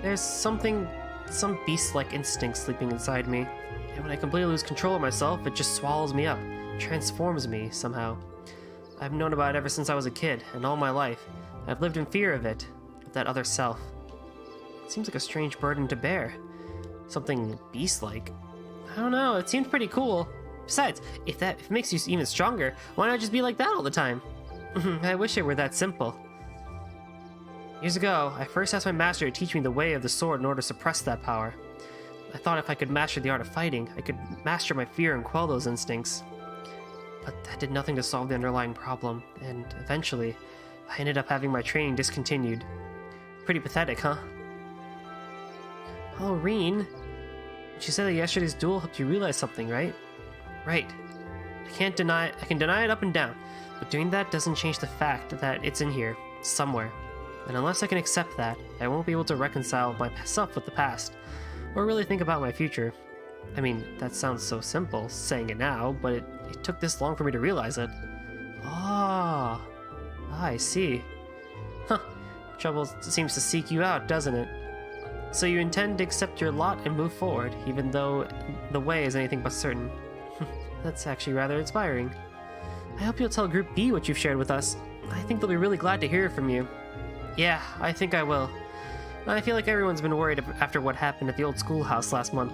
There's some beast-like instinct sleeping inside me, and when I completely lose control of myself, it just swallows me up, transforms me somehow. I've known about it ever since I was a kid, and all my life. I've lived in fear of it, of that other self. It seems like a strange burden to bear. Something beast-like. I don't know, it seemed pretty cool. Besides, if it makes you even stronger, why not just be like that all the time? I wish it were that simple. Years ago, I first asked my master to teach me the way of the sword in order to suppress that power. I thought if I could master the art of fighting, I could master my fear and quell those instincts. But that did nothing to solve the underlying problem, and eventually, I ended up having my training discontinued. Pretty pathetic, huh? Oh, Reen. She said that yesterday's duel helped you realize something, right? Right. I can deny it up and down, but doing that doesn't change the fact that it's in here, somewhere. And unless I can accept that, I won't be able to reconcile myself with the past, or really think about my future. I mean, that sounds so simple, saying it now, but it took this long for me to realize it. Ah, I see. Huh, trouble seems to seek you out, doesn't it? So you intend to accept your lot and move forward, even though the way is anything but certain. That's actually rather inspiring. I hope you'll tell Group B what you've shared with us. I think they'll be really glad to hear from you. Yeah, I think I will. I feel like everyone's been worried after what happened at the old schoolhouse last month.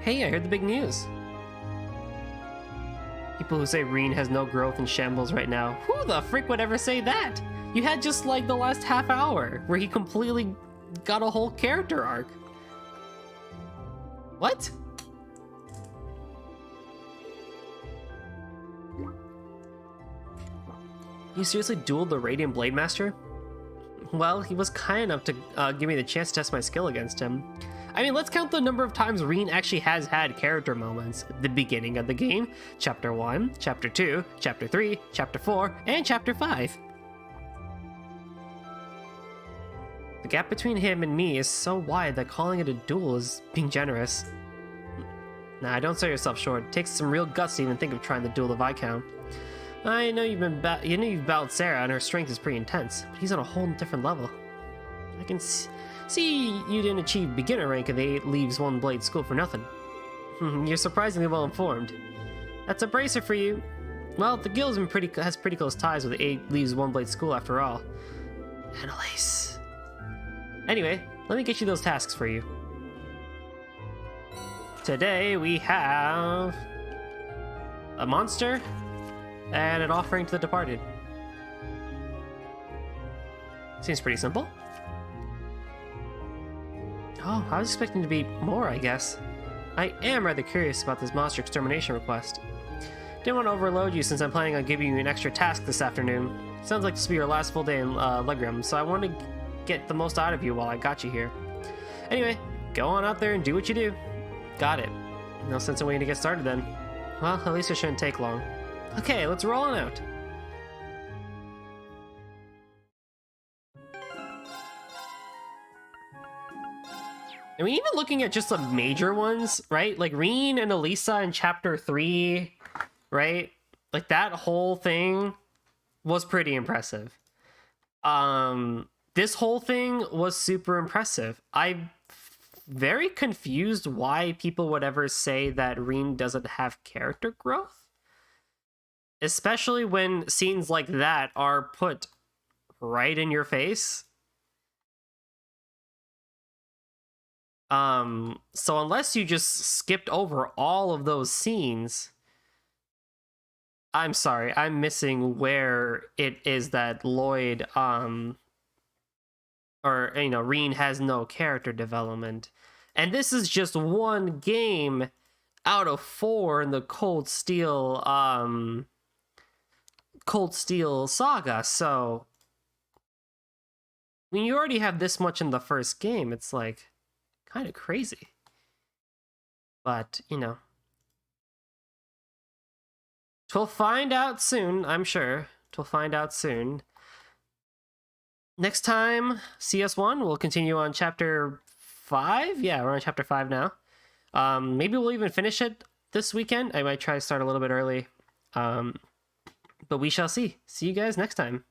Hey, I heard the big news. People who say Reen has no growth and shambles right now. Who the frick would ever say that? You had just like the last half hour where he completely got a whole character arc. What? You seriously dueled the Radiant Blade Master? Well, he was kind enough to give me the chance to test my skill against him. I mean, let's count the number of times Reen actually has had character moments. The beginning of the game, Chapter 1, Chapter 2, Chapter 3, Chapter 4, and Chapter 5. The gap between him and me is so wide that calling it a duel is being generous. Nah, don't sell yourself short. It takes some real guts to even think of trying to duel the Viscount. I know you've battled Sarah, and her strength is pretty intense, but he's on a whole different level. I can see you didn't achieve beginner rank of the 8 Leaves One Blade School for nothing. You're surprisingly well informed. That's a bracer for you. Well, the guild has pretty close ties with the 8 Leaves One Blade School after all. Annalise. Anyway, let me get you those tasks for you. Today we have a monster and an offering to the departed. Seems pretty simple. Oh, I was expecting to be more, I guess. I am rather curious about this monster extermination request. Didn't want to overload you since I'm planning on giving you an extra task this afternoon. Sounds like this will be your last full day in Legram, so I wanted to get the most out of you while I got you here. Anyway, go on out there and do what you do. Got it. No sense in waiting to get started then. Well, at least it shouldn't take long. Okay, let's roll on out. I mean, even looking at just the major ones, right? Like Reen and Elisa in Chapter 3, right? Like that whole thing was pretty impressive. This whole thing was super impressive. I'm very confused why people would ever say that Reen doesn't have character growth. Especially when scenes like that are put right in your face. So unless you just skipped over all of those scenes, I'm sorry, I'm missing where it is that Lloyd, Reen has no character development. And this is just one game out of 4 in the Cold Steel saga, so when you already have this much in the first game, it's like kind of crazy. But, we'll find out soon, I'm sure. We'll find out soon. Next time, CS1, we'll continue on Chapter 5? Yeah, we're on Chapter 5 now. Maybe we'll even finish it this weekend. I might try to start a little bit early. But we shall see. See you guys next time.